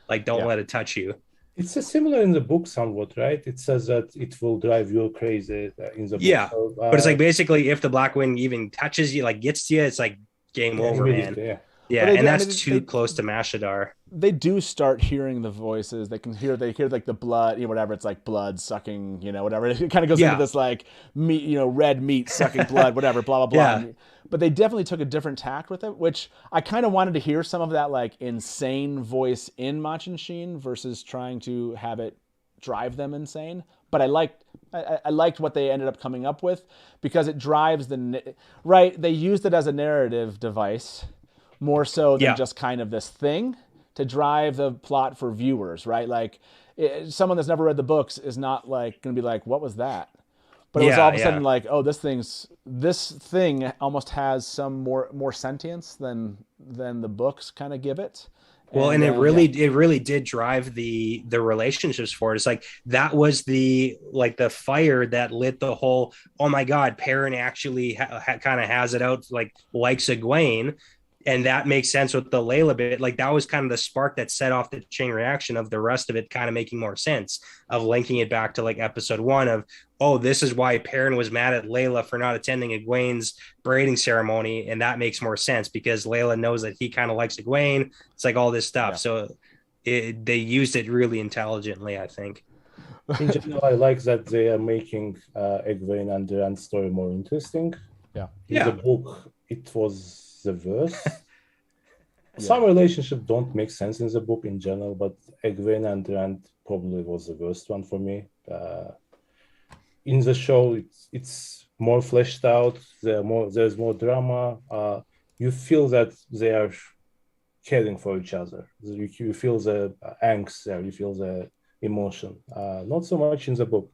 Like, don't let it touch you. It's similar in the book somewhat, right? It says that it will drive you crazy in the book. Yeah, so, but it's like basically if the Black Wind even touches you, like gets to you, it's like game over, man. Yeah, and that's too close to Mashadar. They do start hearing the voices. They hear like the blood, whatever. It's like blood sucking, whatever. It kind of goes into this like meat, red meat sucking blood, whatever, blah, blah, blah. Yeah. But they definitely took a different tact with it, which I kind of wanted to hear some of that like insane voice in Machin Shin versus trying to have it drive them insane. But I liked what they ended up coming up with because it drives they used it as a narrative device more so than just kind of this thing to drive the plot for viewers, right? Like someone that's never read the books is not like going to be like, what was that? But it was all of a sudden like, oh, this thing almost has some more sentience than the books kind of give it. Well, and it really did drive the relationships for it. It's like that was the fire that lit the whole. Oh my God, Perrin actually kind of has it out like likes Egwene. And that makes sense with the Layla bit. Like that was kind of the spark that set off the chain reaction of the rest of it kind of making more sense, of linking it back to like episode 1 of, oh, this is why Perrin was mad at Layla for not attending Egwene's braiding ceremony. And that makes more sense because Layla knows that he kind of likes Egwene. It's like all this stuff. Yeah. So they used it really intelligently, I think. In general, I like that they are making Egwene and the Rand story more interesting. Yeah. In the book, it was the verse. Some relationships don't make sense in the book in general, but Egwene and Rand probably was the worst one for me. In the show, it's more fleshed out. There's more drama. You feel that they are caring for each other. You feel the angst there. You feel the emotion. Not so much in the book.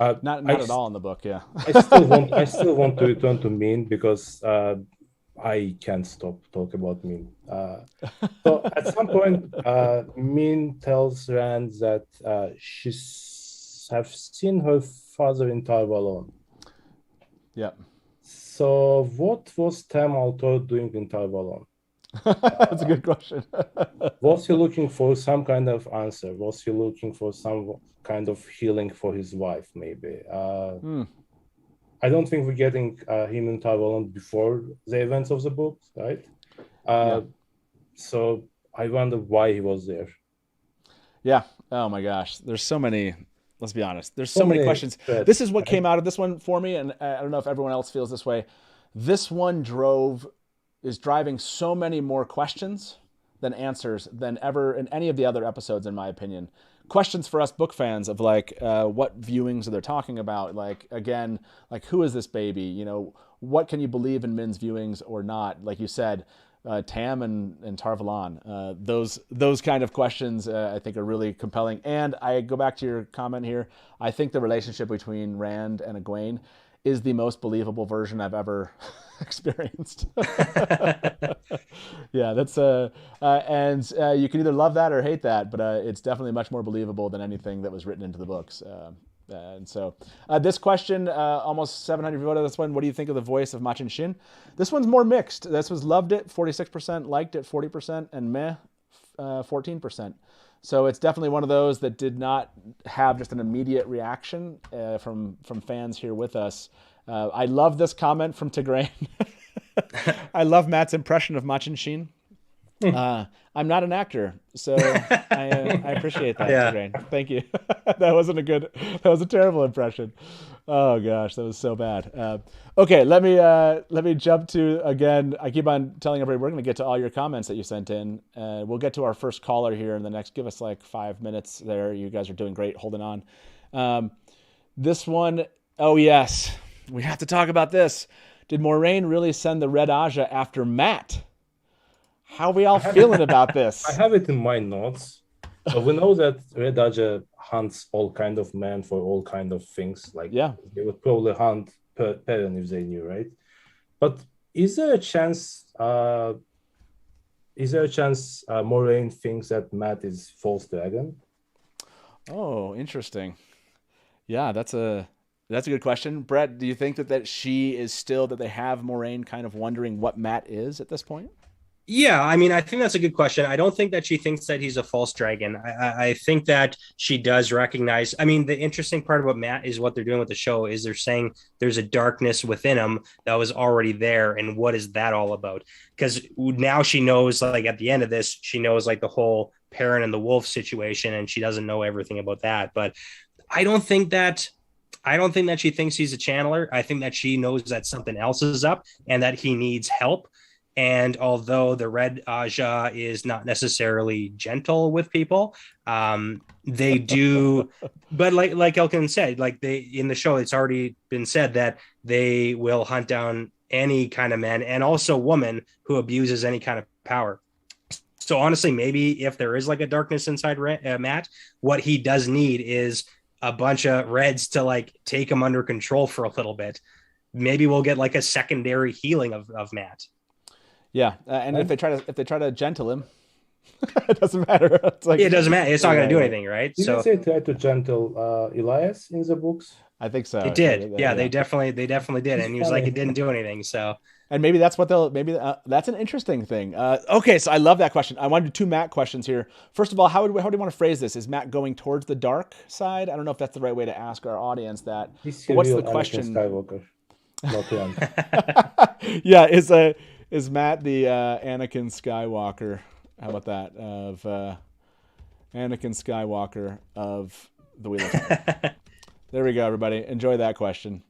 Not at all in the book. Yeah. I still want to return to Min because I can't stop talking about Min. So at some point, Min tells Rand that she have seen her father in Tar Valon. Yeah. So what was Tam Altor doing in Tar Valon? That's a good question. Was he looking for some kind of answer? Was he looking for some kind of healing for his wife, maybe? I don't think we're getting him in Tar Valon before the events of the book, right? So I wonder why he was there. Yeah. Oh my gosh. There's so many. Let's be honest. There's so many questions. This is what came out of this one for me, and I don't know if everyone else feels this way. This one is driving so many more questions than answers than ever in any of the other episodes, in my opinion. Questions for us book fans of like what viewings are they talking about? Like again, like who is this baby? What can you believe in Min's viewings or not? Like you said, Tam and Tar Valon. Those kind of questions I think are really compelling. And I go back to your comment here. I think the relationship between Rand and Egwene is the most believable version I've ever experienced. Yeah, that's and you can either love that or hate that, but it's definitely much more believable than anything that was written into the books. And so this question, almost 700 voted this one. What do you think of the voice of Machin Shin? This one's more mixed. This was loved it, 46%, liked it, 40%, and meh, 14%. So it's definitely one of those that did not have just an immediate reaction from fans here with us. I love this comment from Tigraine. I love Matt's impression of Machin Shin. I'm not an actor, so I appreciate that, Tigraine. Thank you. That was a terrible impression. Oh gosh, that was so bad. Okay, let me jump to, again, I keep on telling everybody we're going to get to all your comments that you sent in. We'll get to our first caller here in the next, give us like 5 minutes there. You guys are doing great holding on. This one, oh yes, we have to talk about this. Did Moraine really send the Red Aja after Matt? How are we all feeling about this? I have it in my notes. So we know that Red Aja hunts all kind of men for all kind of things. Like, they would probably hunt Perrin if they knew, right? But is there a chance Moraine thinks that Matt is false dragon? Oh, interesting. Yeah, that's a good question. Brett, do you think that she is still, that they have Moraine kind of wondering what Matt is at this point? Yeah, I mean, I think that's a good question. I don't think that she thinks that he's a false dragon. I think that she does recognize. I mean, the interesting part about Matt is what they're doing with the show is they're saying there's a darkness within him that was already there. And what is that all about? Because now she knows, like at the end of this, she knows like the whole Perrin and the wolf situation, and she doesn't know everything about that. But I don't think that she thinks he's a channeler. I think that she knows that something else is up and that he needs help. And although the Red Aja is not necessarily gentle with people, they do. But like Ilkin said, like in the show, it's already been said that they will hunt down any kind of man and also woman who abuses any kind of power. So honestly, maybe if there is like a darkness inside Matt, what he does need is a bunch of Reds to like take him under control for a little bit. Maybe we'll get like a secondary healing of Matt. Yeah, and if they try to gentle him, it doesn't matter. It doesn't matter. It's not going to do anything, right? Did they try to gentle Elias in the books? I think so. It did. Yeah, they definitely did, and he was like, it didn't do anything. So, and maybe that's what that's an interesting thing. Okay, so I love that question. I want to do 2 Matt questions here. First of all, how do you want to phrase this? Is Matt going towards the dark side? I don't know if that's the right way to ask our audience that. What's the question? Skywalker. Yeah, is Matt the Anakin Skywalker? How about that? Of Anakin Skywalker of the Wheel of Time. There we go, everybody. Enjoy that question.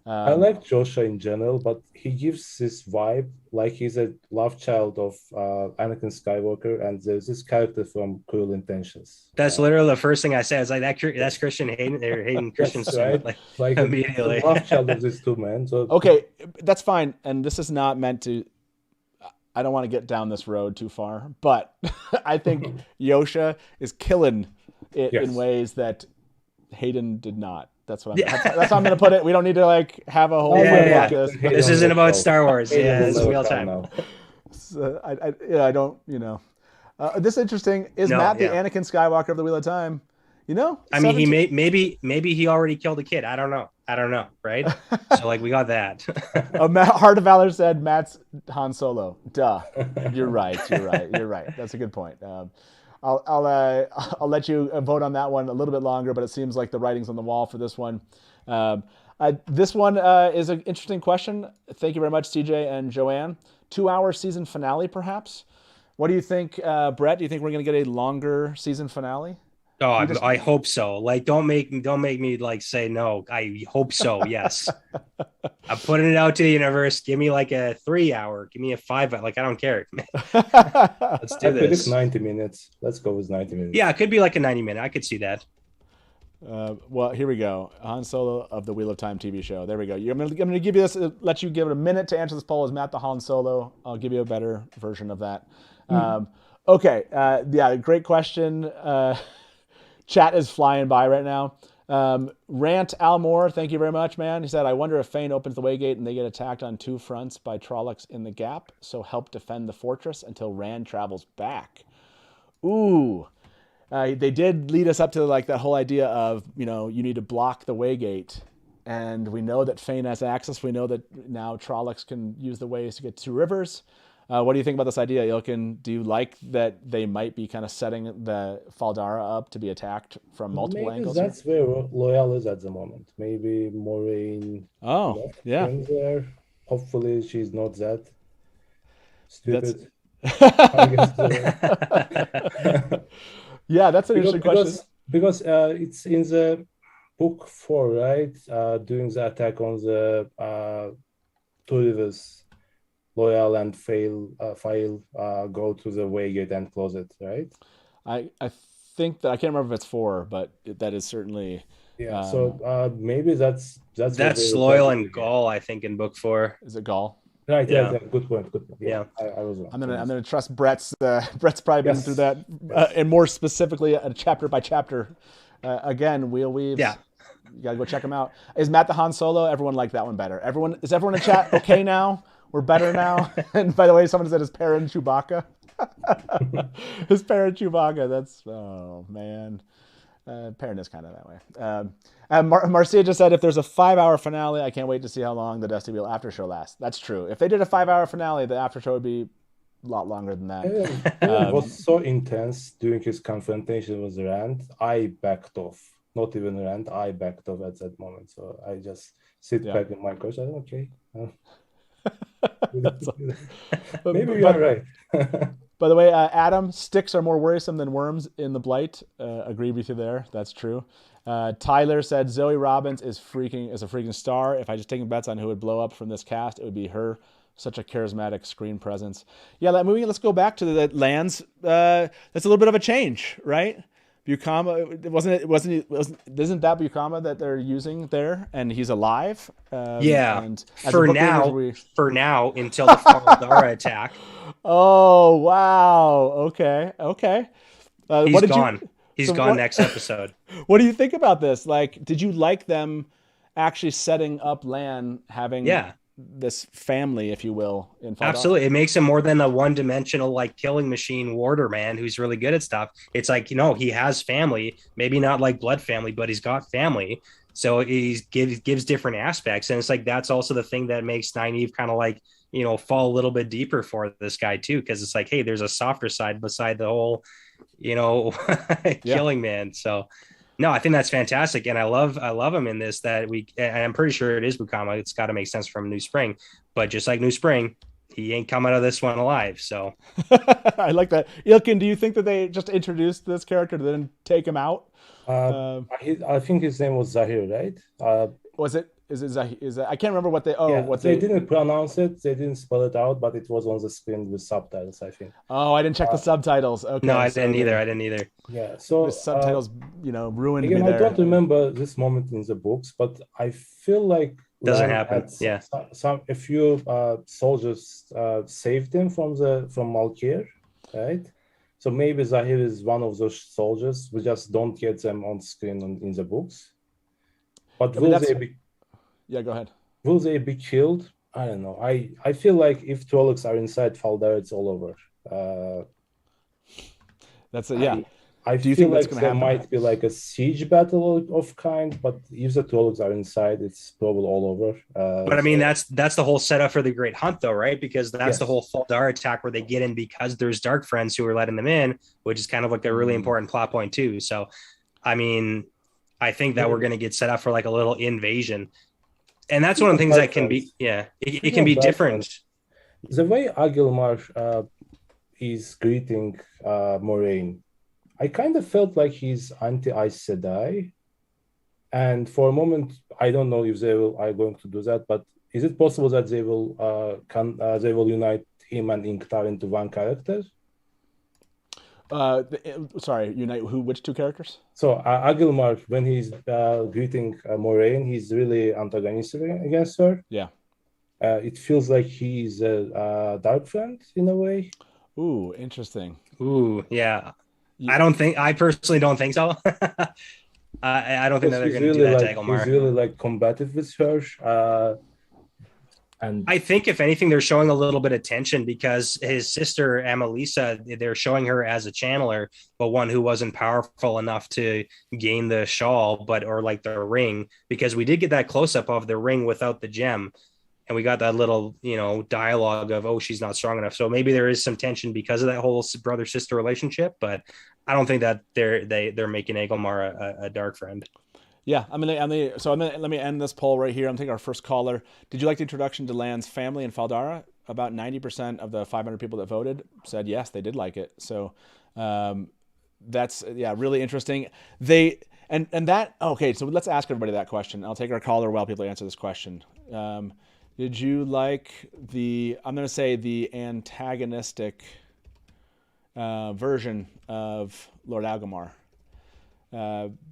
I like Joshua in general, but he gives this vibe like he's a love child of Anakin Skywalker, and there's this character from Cruel Intentions. That's literally the first thing I said. It's like that's Christian Hayden or Hayden Christensen, right? Like immediately. Love child of these 2 men. So okay, that's fine. And this is not meant to. I don't want to get down this road too far, but I think Yosha is killing it in ways that Hayden did not. That's how I'm going to put it. We don't need to like have a whole fight about this. This isn't about Star Wars. Yeah, it's real time. So, I don't. This is interesting. Is Matt the Anakin Skywalker of the Wheel of Time? I mean, he maybe he already killed a kid. I don't know, right? So like we got that. Heart of Valor said Matt's Han Solo. Duh. You're right. That's a good point. I'll let you vote on that one a little bit longer, but it seems like the writing's on the wall for this one. This one is an interesting question. Thank you very much, CJ and Joanne. 2-hour season finale, perhaps. What do you think, Brett? Do you think we're going to get a longer season finale? Oh, I hope so. Like, don't make me like say no. I hope so. Yes, I'm putting it out to the universe. Give me like a 3-hour. Give me a 5. Like, I don't care. Let's do this. 90 minutes. Let's go with 90 minutes. Yeah, it could be like a 90-minute. I could see that. Well, here we go. Han Solo of the Wheel of Time TV show. There we go. I'm going to give you this. Let you give it a minute to answer this poll. Is Matt the Han Solo? I'll give you a better version of that. Okay. Yeah, great question. Chat is flying by right now. Rant Al Moore, thank you very much, man. He said, I wonder if Fane opens the Waygate and they get attacked on 2 fronts by Trollocs in the Gap, so help defend the fortress until Rand travels back. Ooh. They did lead us up to like that whole idea of, you know, you need to block the Waygate. And we know that Fane has access. We know that now Trollocs can use the ways to get to rivers. What do you think about this idea, Ilkin? Do you like that they might be kind of setting the Faldara up to be attacked from multiple Maybe angles? that's where Loyal is at the moment. Maybe Moraine Oh, yeah. in there. Hopefully she's not that stupid. Yeah, that's an interesting question. Because it's in the book 4, right? Doing the attack on the two rivers, Loyal and File go to the Waygate and close it, right? I think that I can't remember if it's 4, but that is certainly so maybe that's Loyal and Gaul, I think, in book 4. Is it Gaul? Right, Yeah. Good point. Yeah. I was wrong. I'm gonna trust Brett's. Brett's probably been Yes. through that, and more specifically, a chapter by chapter. Again, Wheel Weaves. Yeah. You gotta go check them out. Is Matt the Han Solo? Everyone liked that one better. Is everyone in chat okay now? We're better now. And by the way, someone said his parent Chewbacca. His parent Chewbacca. That's oh man. Parent is kind of that way. Marcia just said, if there's a 5-hour finale, I can't wait to see how long the Dusty Wheel after show lasts. That's true. If they did a 5-hour finale, the after show would be a lot longer than that. It was so intense during his confrontation with Rand. I backed off. Not even Rand. I backed off at that moment. So I just sit back in my couch. I don't okay. Maybe you are right. By the way, Adam, sticks are more worrisome than worms in the Blight. Agree with you there. That's true. Tyler said Zoe Robbins is a freaking star. If I just taking bets on who would blow up from this cast, it would be her. Such a charismatic screen presence. Yeah, let's go back to the lands. That's a little bit of a change, right? Bukama, isn't that Bukama that they're using there, and he's alive? And for now, until the Faldara attack. Oh wow! Okay. He's gone next episode. What do you think about this? Like, did you like them actually setting up Lan having this family, if you will, in Faldara? Absolutely. It makes him more than a one-dimensional like killing machine warder man who's really good at stuff. It's like, you know, he has family, maybe not like blood family, but he's got family. So he gives different aspects. And it's like, that's also the thing that makes Nynaeve kind of like, you know, fall a little bit deeper for this guy too. Cause it's like, hey, there's a softer side beside the whole, you know, killing man. So no, I think that's fantastic. And I love him in this, and I'm pretty sure it is Bukama. It's got to make sense from New Spring, but just like New Spring, he ain't come out of this one alive. So I like that. Ilkin, do you think that they just introduced this character to then take him out? I think his name was Zahir, right? Was it? Is it Zahir? I can't remember what they. They didn't pronounce it. They didn't spell it out, but it was on the screen with subtitles, I think. Oh, I didn't check the subtitles. Okay. No, I didn't either. Yeah. So the subtitles, ruined again, me there. I don't remember this moment in the books, but I feel like doesn't happen. Yeah. A few soldiers saved him from Malkir, right? So maybe Zahir is one of those soldiers. We just don't get them on screen in the books. But yeah, go ahead. Will they be killed? I don't know. I feel like if Trollocs are inside Faldara, it's all over. Do you think like there might be like a siege battle of kind, but if the Trollocs are inside, it's probably all over. But I mean, that's the whole setup for the Great Hunt, though, right? Because that's the whole Faldara attack where they get in because there's Dark Friends who are letting them in, which is kind of like a really important plot point too. So, I mean, I think that we're going to get set up for like a little invasion. And that's one of the things that can be, it can be different. The way Agilmar is greeting Moraine, I kind of felt like he's anti-Aes Sedai. And for a moment, I don't know if they are going to do that, but is it possible that they will unite him and Inktar into one character? Unite who? Which two characters? So Agilmar, when he's greeting Moraine, he's really antagonistic against her. Yeah. It feels like he's a dark friend in a way. Ooh, interesting. Ooh, yeah. I personally don't think so. I don't think that they're going to do that to Agilmar. He's really like combative with her. And I think if anything, they're showing a little bit of tension because his sister Amelisa, they're showing her as a channeler, but one who wasn't powerful enough to gain the shawl, or like the ring, because we did get that close up of the ring without the gem, and we got that little dialogue of, oh, she's not strong enough. So maybe there is some tension because of that whole brother sister relationship, but I don't think that they're making Agelmar a dark friend. Yeah, let me end this poll right here. I'm taking our first caller. Did you like the introduction to Lan's family in Faldara? About 90% of the 500 people that voted said yes, they did like it. So that's really interesting. Okay, so let's ask everybody that question. I'll take our caller while people answer this question. Did you like I'm going to say the antagonistic version of Lord Agelmar?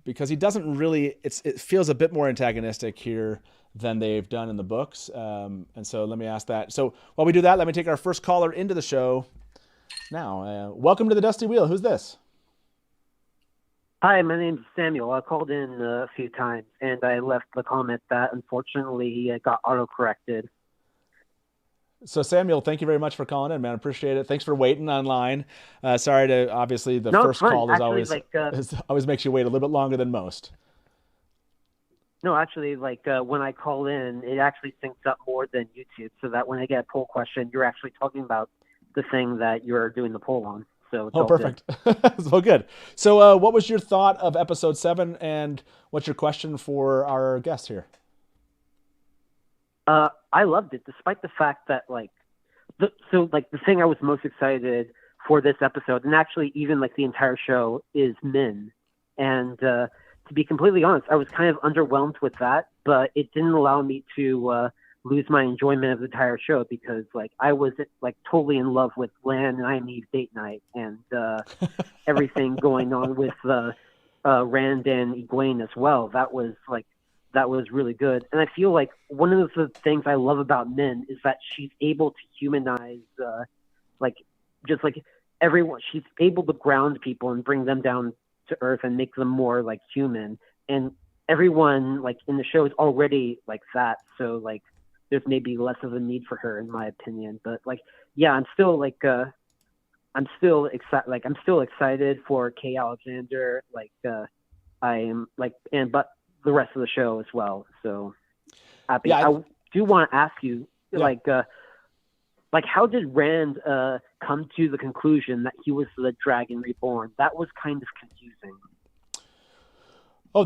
Because he doesn't really, it feels a bit more antagonistic here than they've done in the books. And so let me ask that. So while we do that, let me take our first caller into the show now. Welcome to the Dusty Wheel. Who's this? Hi, my name's Samuel. I called in a few times, and I left the comment that unfortunately got auto-corrected. So Samuel, thank you very much for calling in, man. Appreciate it. Thanks for waiting online. Sorry to, obviously, the first call is always makes you wait a little bit longer than most. No, actually, when I call in, it actually syncs up more than YouTube, so that when I get a poll question, you're actually talking about the thing that you're doing the poll on. So it's all perfect. So good. So what was your thought of episode 7, and what's your question for our guest here? I loved it, despite the fact that the thing I was most excited for this episode, and actually even the entire show, is Min. And to be completely honest, I was kind of underwhelmed with that, but it didn't allow me to lose my enjoyment of the entire show, because I was totally in love with Lan and I Need Date Night and everything going on with Rand and Egwene as well. That was really good. And I feel like one of the things I love about Min is that she's able to humanize everyone. She's able to ground people and bring them down to earth and make them more human. And everyone in the show is already like that. So there's maybe less of a need for her, in my opinion. But I'm still excited. I'm still excited for Kay Alexander. I am but the rest of the show as well. So happy. Yeah, I do want to ask you, how did Rand come to the conclusion that he was the Dragon Reborn? That was kind of confusing. Oh,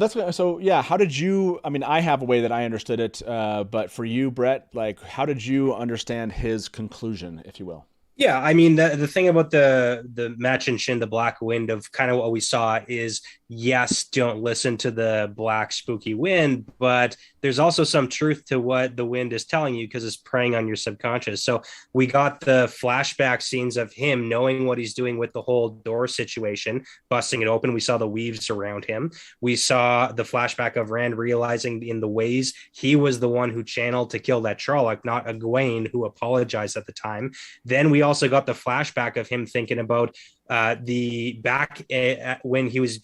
how did you, I have a way that I understood it, but for you, Brett, how did you understand his conclusion, if you will? Yeah, the thing about the Machin Shin, the Black Wind, of kind of what we saw is, yes, don't listen to the black spooky wind, but there's also some truth to what the wind is telling you, because it's preying on your subconscious. So we got the flashback scenes of him knowing what he's doing with the whole door situation, busting it open. We saw the weaves around him. We saw the flashback of Rand realizing in the ways he was the one who channeled to kill that Trolloc, not Egwene, who apologized at the time. Then we also got the flashback of him thinking about the back when he was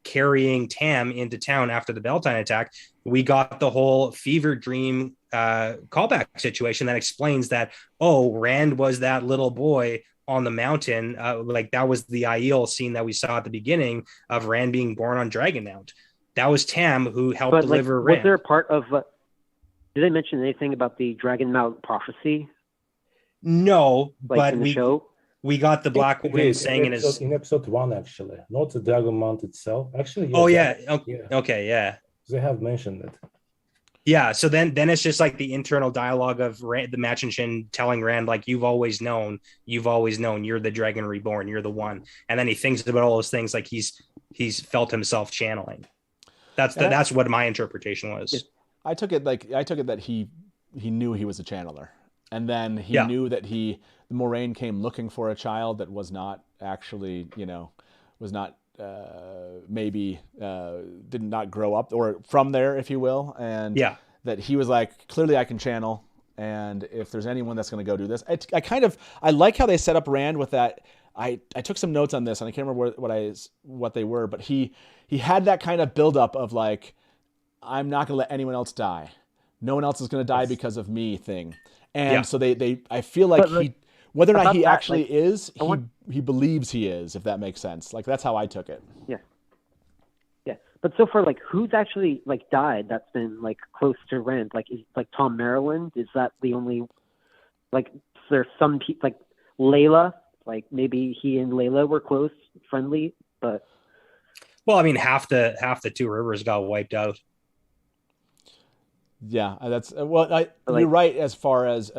carrying Tam into town after the Beltane attack. We got the whole fever dream callback situation that explains that, oh, Rand was that little boy on the mountain. That was the Aiel scene that we saw at the beginning of Rand being born on Dragonmount. That was Tam who helped deliver Rand. Was there a part of did they mention anything about the Dragonmount prophecy? No, but in the show? We got the Black Wind saying in episode 1, actually, not the Dragonmount itself. Actually, okay, yeah. They have mentioned it. Yeah, so then it's just the internal dialogue of the Machin Shin telling Rand, you've always known, you're the Dragon Reborn, you're the one. And then he thinks about all those things, he's felt himself channeling. That's what my interpretation was. I took it that he knew he was a channeler. And then he knew that Moraine came looking for a child that was not actually, was not did not grow up or from there, if you will. And that he was clearly I can channel. And if there's anyone that's going to go do this, I like how they set up Rand with that. I took some notes on this and I can't remember what they were, but he had that kind of buildup of I'm not going to let anyone else die. No one else is going to die because of me thing. And Yeah. so they I feel like But, like, whether or not about he that, actually like, is, I want- he believes he is, if that makes sense. Like that's how I took it. Yeah, but so far, like, who's actually like died that's been like close to Rand? Like, is like Tom Maryland? Is that the only? Like, there's some people like Layla. Like maybe he and Layla were close, friendly, but Well, I mean, half the Two Rivers got wiped out. Yeah, that's well. like- You're right as far as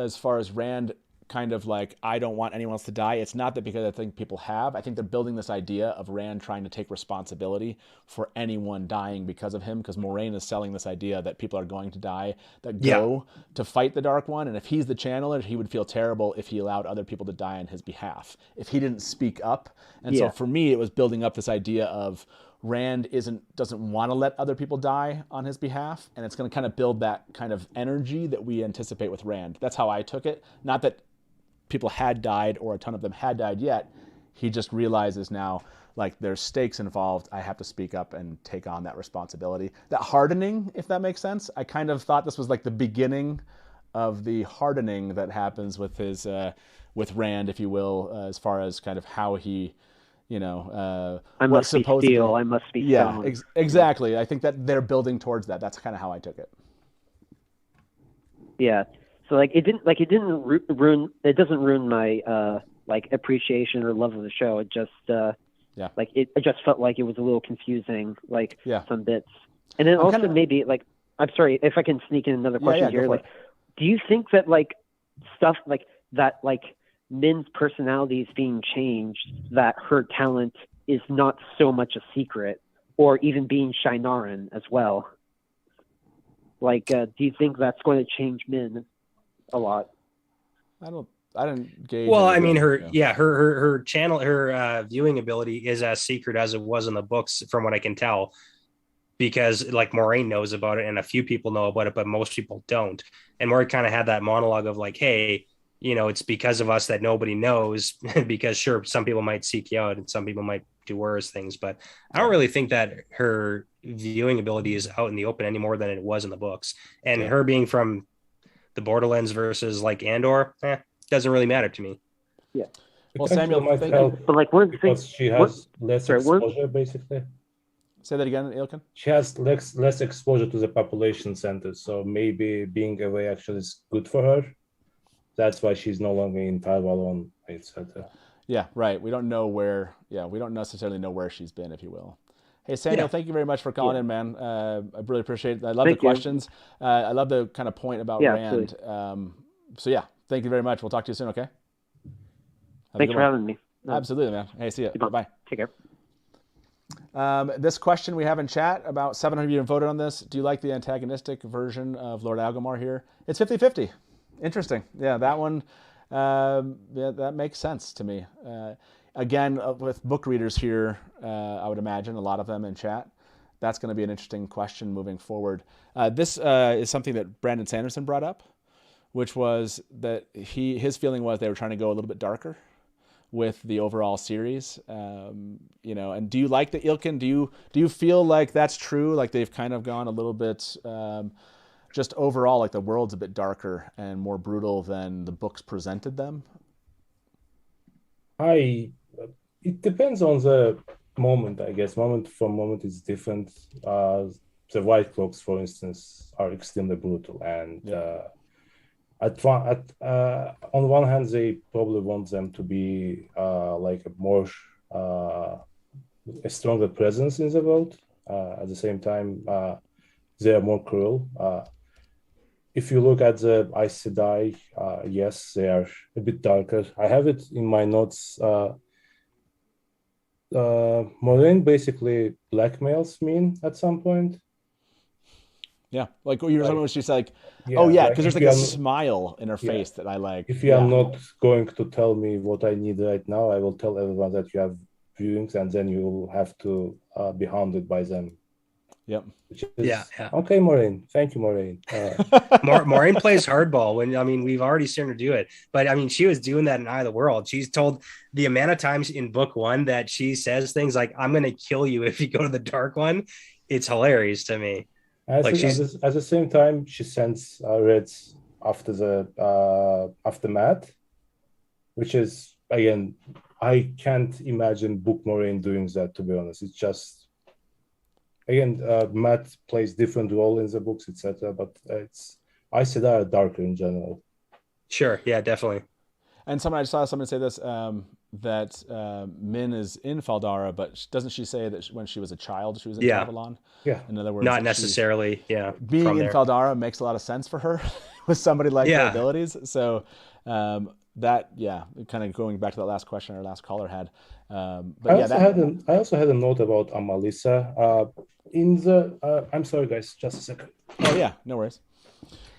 Rand kind of like I don't want anyone else to die. It's not that because I think people have. I think they're building this idea of Rand trying to take responsibility for anyone dying because of him. Because Moraine is selling this idea that people are going to die that go to fight the Dark One, and if he's the channeler, he would feel terrible if he allowed other people to die on his behalf. If he didn't speak up, and so for me, it was building up this idea of Rand doesn't want to let other people die on his behalf, and it's going to kind of build that kind of energy that we anticipate with Rand. That's how I took it. Not that people had died or a ton of them had died yet. He just realizes now, like, there's stakes involved. I have to speak up and take on that responsibility. That hardening, if that makes sense. I kind of thought this was like the beginning of the hardening that happens with his with Rand, if you will, as far as kind of how he. I must be steel. I must be stone. Yeah, exactly. I think that they're building towards that. That's kind of how I took it. Yeah. So like it didn't ruin. It doesn't ruin my like appreciation or love of the show. It just like it just felt like it was a little confusing, like some bits. And then also maybe like I'm sorry if I can sneak in another question here. Like, do you think that like stuff like that like Min's personality is being changed, that her talent is not so much a secret, or even being Shinaran as well? Like, do you think that's going to change Min a lot? I didn't gauge. Well, I mean, her channel, her viewing ability is as secret as it was in the books, from what I can tell, because like Moraine knows about it and a few people know about it, but most people don't. And Moraine kind of had that monologue of like, hey, it's because of us that nobody knows, because sure, some people might seek you out and some people might do worse things, but I don't really think that her viewing ability is out in the open any more than it was in the books. And her being from the Borderlands versus like Andor, doesn't really matter to me. Yeah. Well, Samuel, might help, but like one of the because things she has less exposure, basically. Say that again, Ilkin. She has less exposure to the population centers, so maybe being away actually is good for her. That's why she's no longer in Tarvalon, etc. Yeah, right. We don't know where. Yeah, we don't necessarily know where she's been, if you will. Hey, Samuel, thank you very much for calling in, man. I really appreciate it. I love the questions. I love the kind of point about Rand. So yeah, thank you very much. We'll talk to you soon. Okay. Thanks for having me. Absolutely, man. Hey, see you. Bye. Take care. This question we have in chat, about 700 of you have voted on this. Do you like the antagonistic version of Lord Algamar here? It's 50-50. Interesting. Yeah, that one, that makes sense to me. Again, with book readers here, I would imagine, a lot of them in chat, that's going to be an interesting question moving forward. This is something that Brandon Sanderson brought up, which was that his feeling was they were trying to go a little bit darker with the overall series. And do you like the Ilkin? Do you feel like that's true? Like they've kind of gone a little bit... just overall, like the world's a bit darker and more brutal than the books presented them? It depends on the moment, I guess. Moment from moment is different. The White Cloaks, for instance, are extremely brutal. And on one hand, they probably want them to be like a stronger presence in the world. At the same time, they are more cruel. If you look at the Aes Sedai, yes, they are a bit darker. I have it in my notes. Moraine basically blackmails Min at some point. Yeah, like you were talking about, she's like, because there's like a smile in her face that I like. If you are not going to tell me what I need right now, I will tell everyone that you have viewings, and then you will have to be hounded by them. Yep. Okay, Moraine. Thank you, Moraine. Moraine plays hardball we've already seen her do it, but she was doing that in Eye of the World. She's told the amount of times in book one that she says things like, I'm going to kill you if you go to the Dark One. It's hilarious to me. At the same time, she sends Reds after the aftermath, which is again, I can't imagine Book Moraine doing that, to be honest. It's just again, Matt plays different role in the books, etc. But it's Aes Sedai are darker in general. Sure. Yeah, definitely. And I saw someone say this, that Min is in Faldara, but doesn't she say that when she was a child, she was in Avalon? Yeah. In other words, not necessarily. Being in Faldara makes a lot of sense for her with somebody like her abilities. So that, kind of going back to that last question our last caller had. But I also had a note about Amalisa. I'm sorry, guys, just a second. Oh yeah, no worries.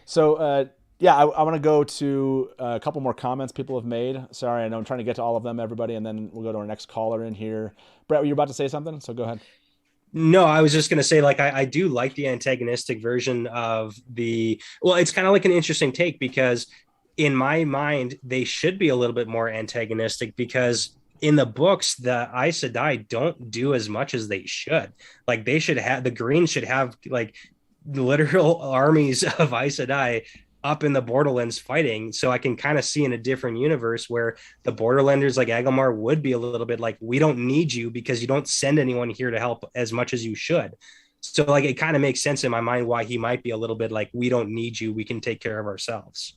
So I want to go to a couple more comments people have made. Sorry, I know I'm trying to get to all of them, everybody, and then we'll go to our next caller in here. Brett, you're about to say something, so go ahead. No, I was just going to say, like, I do like the antagonistic version of it's kind of like an interesting take, because in my mind, they should be a little bit more antagonistic, because in the books, the Aes Sedai don't do as much as they should. Like, the Greens should have, like, literal armies of Aes Sedai up in the Borderlands fighting. So I can kind of see in a different universe where the Borderlanders like Agelmar would be a little bit like, we don't need you because you don't send anyone here to help as much as you should. So like, it kind of makes sense in my mind why he might be a little bit like, we don't need you. We can take care of ourselves.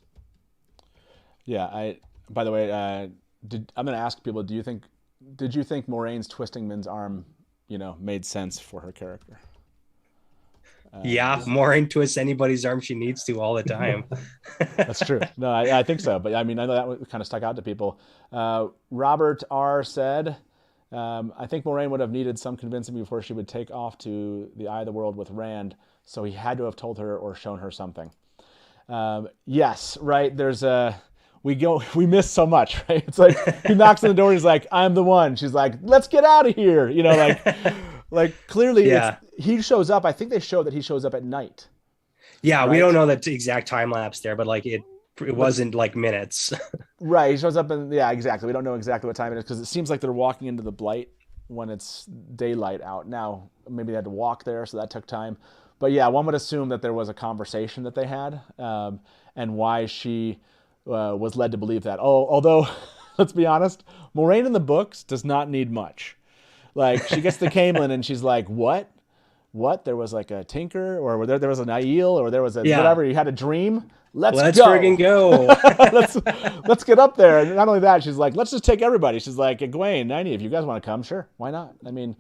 Yeah. By the way, I'm going to ask people, did you think Moraine's twisting Min's arm, made sense for her character? Moraine twists anybody's arm she needs to all the time. That's true. No, I think so. But I mean, I know that kind of stuck out to people. Robert R. said, I think Moraine would have needed some convincing before she would take off to the Eye of the World with Rand. So he had to have told her or shown her something. Yes, right. We miss so much, right? It's like he knocks on the door. He's like, I'm the one. She's like, let's get out of here. Like clearly he shows up. I think they show that he shows up at night. Yeah. Right? We don't know the exact time lapse there, but like it wasn't like minutes. Right. He shows up exactly. We don't know exactly what time it is because it seems like they're walking into the Blight when it's daylight out. Now, maybe they had to walk there, so that took time. But yeah, one would assume that there was a conversation that they had and why she was led to believe that. Although, let's be honest, Moraine in the books does not need much. Like, she gets to Caemlyn and she's like, what? There was like a tinker, or there was an Aiel, or there was whatever. You had a dream. Let's go. Friggin' go. let's get up there. And not only that, she's like, let's just take everybody. She's like, Egwene, Nynaeve, if you guys want to come, sure, why not? I mean,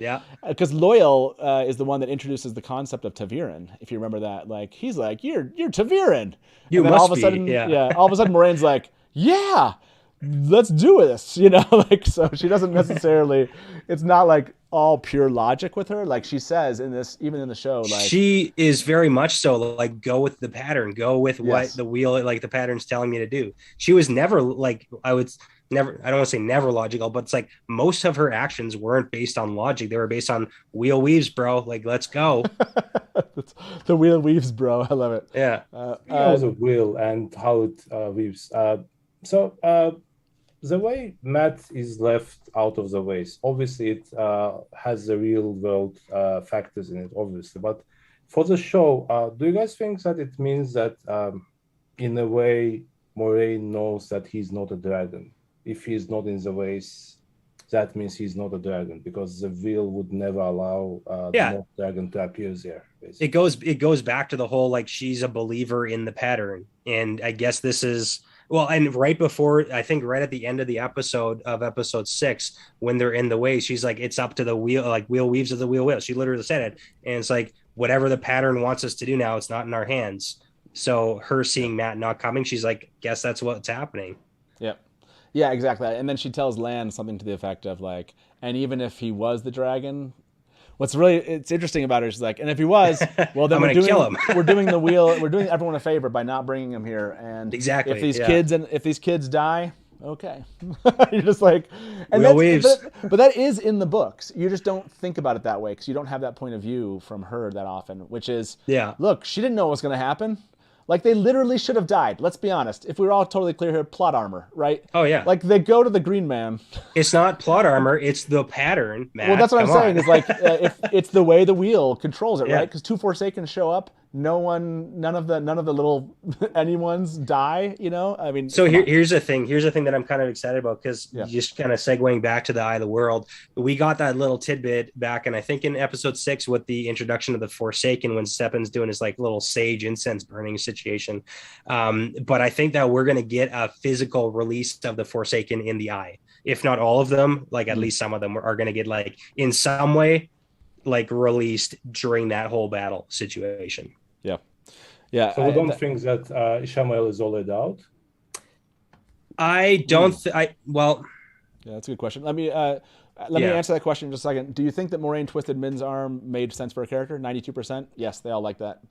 because Loyal is the one that introduces the concept of Taviran. If you remember that, like, he's like, you're Taviran. You and then must all of a sudden, all of a sudden, Moraine's like, yeah, let's do this. Like, so she doesn't necessarily. It's not like all pure logic with her. Like she says in this, even in the show, like she is very much so like, go with the pattern, go with what the wheel, like the pattern's telling me to do. She was never like, I don't want to say never logical, but it's like most of her actions weren't based on logic. They were based on wheel weaves, bro. Like, let's go. The wheel weaves, bro. I love it. Yeah. It a wheel and how it weaves. So the way Matt is left out of the ways, obviously it has the real world factors in it, obviously. But for the show, do you guys think that it means that in a way Moraine knows that he's not a dragon? If he's not in the ways, that means he's not a dragon, because the wheel would never allow the dragon to appear there. Basically. It goes back to the whole, like, she's a believer in the pattern. And I guess this is, well, and right before, I think right at the end of the episode 6, when they're in the way, she's like, it's up to the wheel, like wheel weaves of the wheel. She literally said it. And it's like, whatever the pattern wants us to do now, it's not in our hands. So her seeing Matt not coming, she's like, guess that's what's happening. Yep. Yeah, exactly. And then she tells Lan something to the effect of like, and even if he was the dragon, it's interesting about her, she's like, and if he was, well, then kill him. we're doing everyone a favor by not bringing him here. And exactly, if these kids die, okay. You're just like, and but that is in the books. You just don't think about it that way because you don't have that point of view from her that often, which is, look, she didn't know what was going to happen. Like, they literally should have died. Let's be honest. If we were all totally clear here, plot armor, right? Oh, yeah. Like, they go to the Green Man. It's not plot armor. It's the pattern, Matt. Well, that's what I'm saying. Is like, if it's the way the wheel controls it, right? Because 2 Forsakens show up. none of the little anyone's die. You know, I mean. So here's the thing. Here's the thing that I'm kind of excited about, because just kind of segueing back to the Eye of the World, we got that little tidbit back, and I think in episode 6 with the introduction of the Forsaken, when Steppen's doing his like little sage incense burning situation. But I think that we're going to get a physical release of the Forsaken in the Eye, if not all of them. Like at least some of them are going to get like in some way like released during that whole battle situation. Yeah. So we don't think that Ishamael is already out? I don't. Yeah, that's a good question. Let me answer that question in just a second. Do you think that Moraine twisted Min's arm made sense for a character? 92%. Yes, they all like that.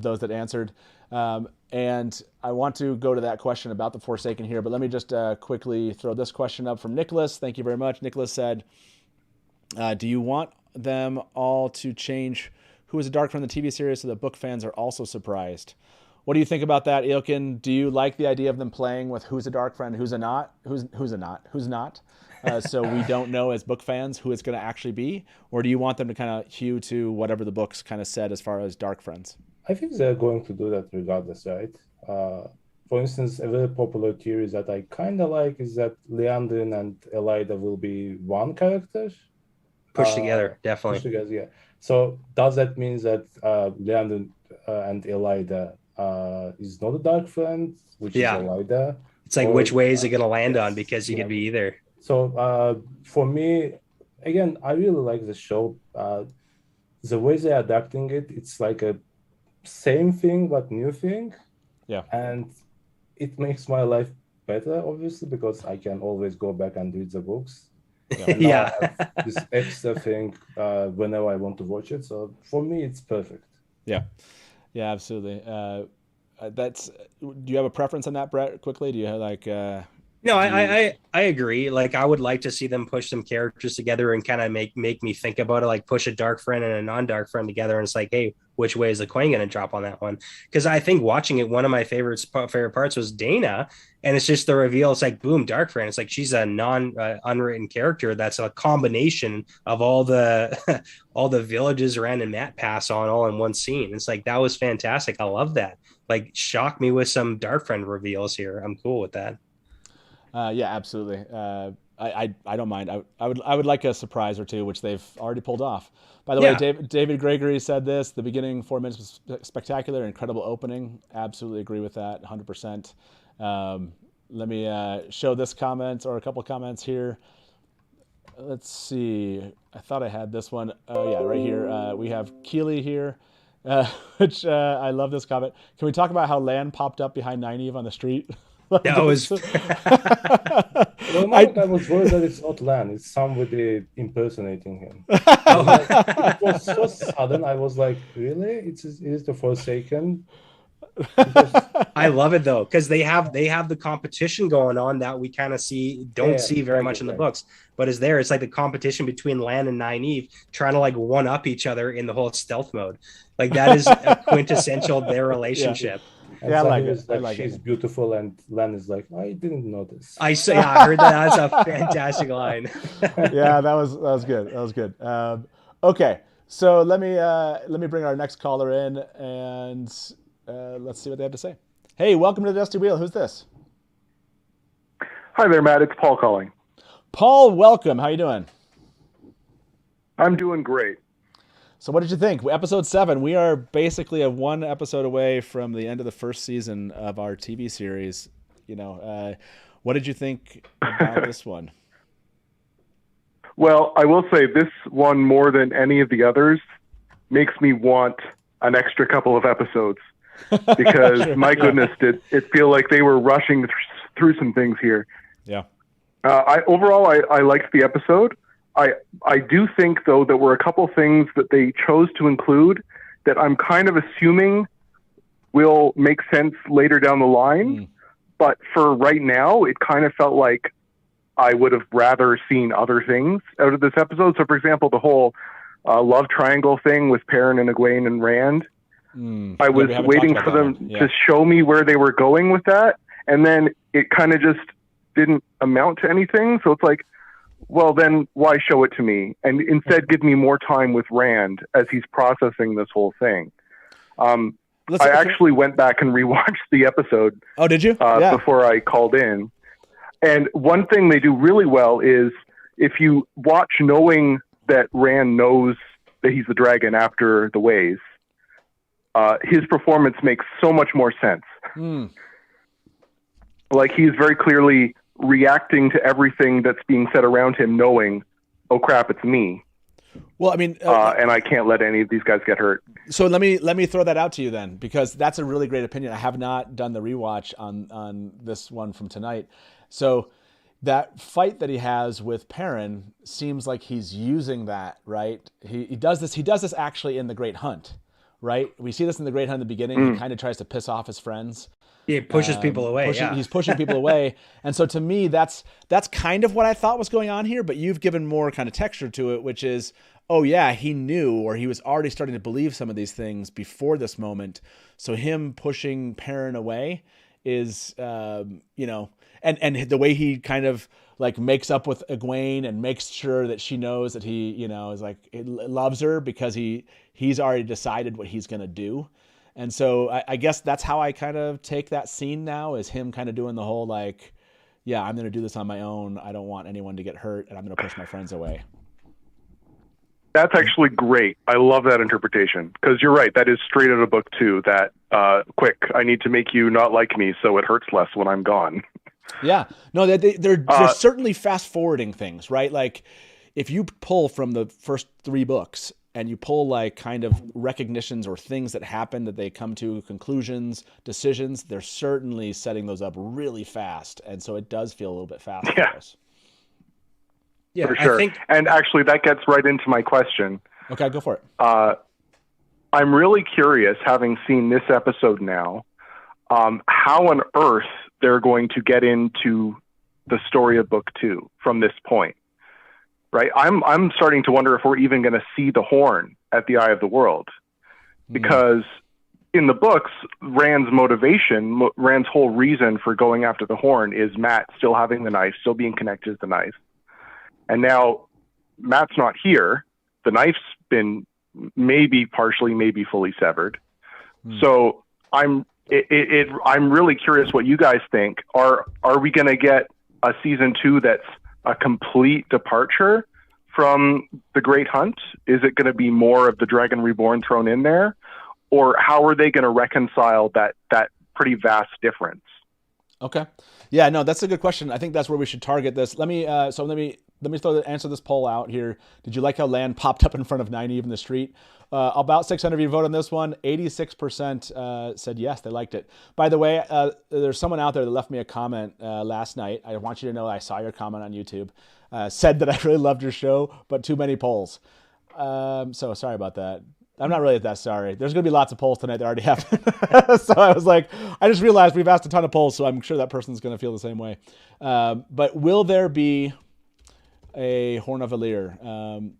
Those that answered. And I want to go to that question about the Forsaken here, but let me just quickly throw this question up from Nicholas. Thank you very much. Nicholas said, do you want them all to change who is a dark from the TV series so that book fans are also surprised? What do you think about that, Ilkin? Do you like the idea of them playing with who's a dark friend, who's not? So we don't know as book fans who it's going to actually be? Or do you want them to kind of hew to whatever the books kind of said as far as dark friends? I think they're going to do that regardless, right? For instance, a very popular theory that I kind of like is that Leandrin and Elida will be one character. Pushed together, definitely. Pushed together, yeah. So does that mean that Leandrin and Elida is not a dark friend, which is Elida? It's like, which way is it going to land on? Because you could be either. So for me, again, I really like the show. The way they're adapting it, it's like a same thing but new thing. Yeah. And it makes my life better, obviously, because I can always go back and read the books. Yeah. I have this extra thing whenever I want to watch it. So for me, it's perfect. Yeah, absolutely. Do you have a preference on that, Brett? Quickly, do you have like? No, I agree. Like, I would like to see them push some characters together and kind of make me think about it. Like, push a dark friend and a non-dark friend together, and it's like, hey, which way is the coin going to drop on that one? Because I think watching it, one of my favorite parts was Dana, and it's just the reveal. It's like, boom, dark friend. It's like she's a unwritten character that's a combination of all the all the villages Rand and Matt pass on all in one scene. It's like, that was fantastic. I love that. Like, shock me with some dark friend reveals here. I'm cool with that. Yeah, absolutely. I don't mind. I would like a surprise or two, which they've already pulled off. By the way, David Gregory said this: the beginning 4 minutes was spectacular, incredible opening. Absolutely agree with that, 100%. Let me show this comment or a couple comments here. Let's see. I thought I had this one. Oh yeah, right here. We have Keely here, which I love this comment. Can we talk about how Lan popped up behind Nynaeve on the street? That was. I was worried that it's not Lan, it's somebody impersonating him. It was so sudden. I was like, really? It is the Forsaken? I love it though, because they have the competition going on that we kind of don't see very much in the books, but is there. It's like the competition between Lan and Nynaeve trying to like one up each other in the whole stealth mode. Like, that is a quintessential their relationship. And I like it. I like she's it. beautiful, and Lan is like, I didn't notice. I heard that. That's a fantastic line. Yeah, that was good. That was good. Okay, so let me bring our next caller in, and let's see what they have to say. Hey, welcome to the Dusty Wheel. Who's this? Hi there, Matt. It's Paul calling. Paul, welcome. How you doing? I'm doing great. So what did you think? Episode 7, we are basically one episode away from the end of the first season of our TV series. What did you think about this one? Well, I will say this one, more than any of the others, makes me want an extra couple of episodes because Sure, my goodness, did it feel like they were rushing through some things here. Yeah. I liked the episode. I do think, though, that were a couple things that they chose to include that I'm kind of assuming will make sense later down the line. But for right now, it kind of felt like I would have rather seen other things out of this episode. So, for example, the whole love triangle thing with Perrin and Egwene and Rand. I was waiting for them to show me where they were going with that. And then it kind of just didn't amount to anything. So it's like, well, then why show it to me? And instead give me more time with Rand as he's processing this whole thing. I actually went back and rewatched the episode. Oh, did you? Before I called in. And one thing they do really well is if you watch knowing that Rand knows that he's the dragon after the ways, his performance makes so much more sense. Like he's very clearly reacting to everything that's being said around him, knowing, oh crap, it's me. Well, I mean, and I can't let any of these guys get hurt. So let me throw that out to you then, because that's a really great opinion. I have not done the rewatch on this one from tonight. So that fight that he has with Perrin seems like he's using that, right? He does this actually in The Great Hunt, right? We see this in The Great Hunt in the beginning. He kind of tries to piss off his friends. He pushes people away. He's pushing people away. And so to me, that's kind of what I thought was going on here, but you've given more kind of texture to it, which is, oh yeah, he knew, or he was already starting to believe some of these things before this moment. So him pushing Perrin away is, and the way he kind of like makes up with Egwene and makes sure that she knows that he, is like, loves her because he's already decided what he's going to do. And so I guess that's how I kind of take that scene now, is him kind of doing the whole like, yeah, I'm going to do this on my own. I don't want anyone to get hurt, and I'm going to push my friends away. That's actually great. I love that interpretation, because you're right. That is straight out of book 2, that quick, I need to make you not like me so it hurts less when I'm gone. Yeah. No, they're certainly fast forwarding things, right? Like if you pull from the first 3 books, and you pull like kind of recognitions or things that happen that they come to conclusions, decisions, they're certainly setting those up really fast. And so it does feel a little bit fast for us. Yeah, for sure. And actually that gets right into my question. Okay, go for it. I'm really curious, having seen this episode now, how on earth they're going to get into the story of book 2 from this point. Right, I'm starting to wonder if we're even going to see the horn at the Eye of the World, because in the books, Rand's motivation, Rand's whole reason for going after the horn is Matt still having the knife, still being connected to the knife, and now Matt's not here. The knife's been maybe partially, maybe fully severed. So I'm really curious what you guys think. Are we going to get a season 2 that's a complete departure from the Great Hunt? Is it going to be more of the Dragon Reborn thrown in there, or how are they going to reconcile that pretty vast difference? Okay, yeah, no, that's a good question. I think that's where we should target this. Let me answer this poll out here. Did you like how Land popped up in front of Nynaeve in the street? About 600 of you vote on this one. 86% said yes, they liked it. By the way, there's someone out there that left me a comment last night. I want you to know I saw your comment on YouTube. Said that I really loved your show, but too many polls. So sorry about that. I'm not really that sorry. There's going to be lots of polls tonight that already happened. So I was like, I just realized we've asked a ton of polls, so I'm sure that person's going to feel the same way. But will there be a Horn of Valyr?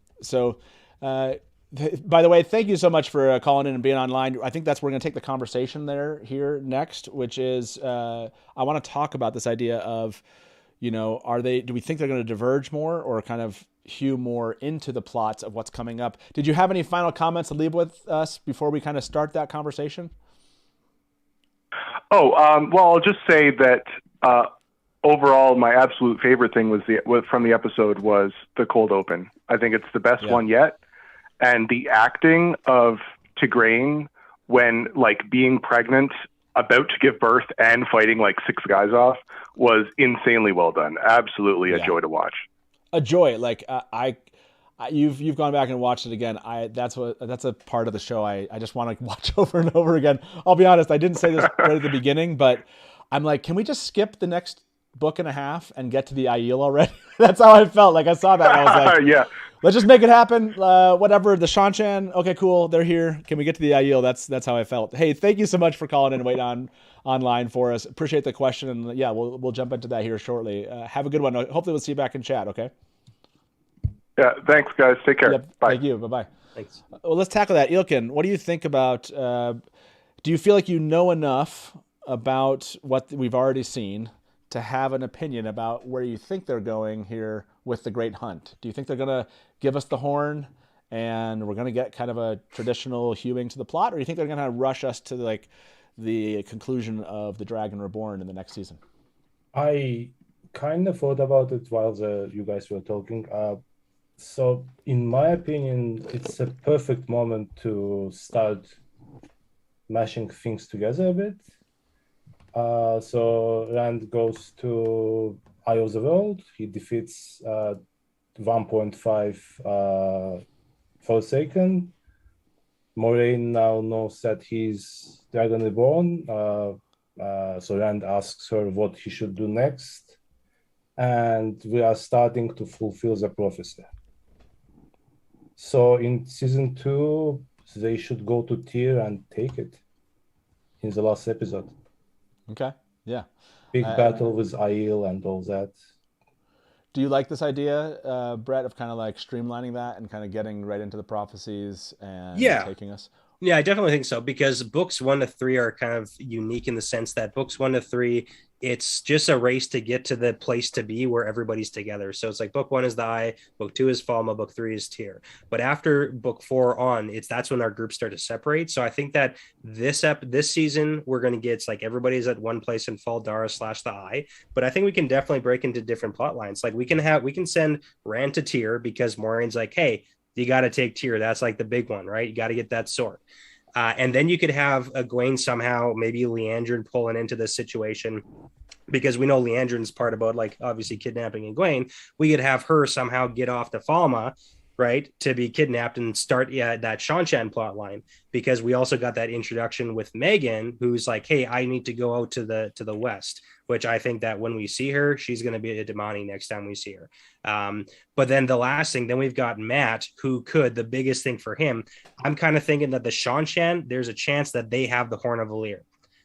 By the way, thank you so much for calling in and being online. I think that's where we're going to take the conversation here next, which is I want to talk about this idea of, do we think they're going to diverge more or kind of hew more into the plots of what's coming up? Did you have any final comments to leave with us before we kind of start that conversation? Well, I'll just say that overall, my absolute favorite thing from the episode was the cold open. I think it's the best one yet. And the acting of Tigraine when like being pregnant, about to give birth, and fighting like 6 guys off was insanely well done. Absolutely a joy to watch. A joy. Like you've gone back and watched it again. That's a part of the show I just want to watch over and over again. I'll be honest, I didn't say this right at the beginning, but I'm like, can we just skip the next book and a half and get to the Aiel already? That's how I felt. Like I saw that and I was like, yeah. Let's just make it happen. Whatever. The Shanshan. Okay, cool. They're here. Can we get to the Aiel? That's how I felt. Hey, thank you so much for calling in and waiting online for us. Appreciate the question. And yeah, we'll jump into that here shortly. Have a good one. Hopefully we'll see you back in chat. Okay. Yeah. Thanks, guys. Take care. Yep, bye. Thank you. Bye-bye. Thanks. Well, let's tackle that. Ilkin, what do you think about, do you feel like you know enough about what we've already seen to have an opinion about where you think they're going here with the Great Hunt? Do you think they're going to give us the horn and we're going to get kind of a traditional hewing to the plot, or do you think they're going to rush us to like the conclusion of the Dragon Reborn in the next season? I kind of thought about it while you guys were talking. So in my opinion, it's a perfect moment to start mashing things together a bit. So Rand goes to Eye of the World. He defeats 1.5 Forsaken. Moraine now knows that he's Dragon Reborn. So Rand asks her what he should do next. And we are starting to fulfill the prophecy. So in season 2, they should go to Tyr and take it in the last episode. Okay, yeah. Big battle with Aiel and all that. Do you like this idea, Brett, of kind of like streamlining that and kind of getting right into the prophecies and taking us? Yeah, I definitely think so, because books 1 to 3 are kind of unique in the sense that books 1 to 3, it's just a race to get to the place to be where everybody's together. So it's like book 1 is the Eye, book 2 is Falma, book 3 is Tyr. But after book 4 on, that's when our groups start to separate. So I think that this season we're going to get, it's like everybody's at one place in Faldara / the Eye. But I think we can definitely break into different plot lines. Like we can send Rand to Tyr because Moraine's like, hey, you got to take Tyr. That's like the big one, right? You got to get that sword. And then you could have Egwene somehow, maybe Leandrin pulling into this situation, because we know Leandrin's part about like obviously kidnapping Egwene. We could have her somehow get off to Falma, right, to be kidnapped and start that Shan plot line, because we also got that introduction with Megan, who's like, hey, I need to go out to the west, which I think that when we see her, she's going to be a Damani next time we see her. But then the last thing, then we've got Matt, who the biggest thing for him, I'm kind of thinking that the Shan, there's a chance that they have the Horn of Valyr.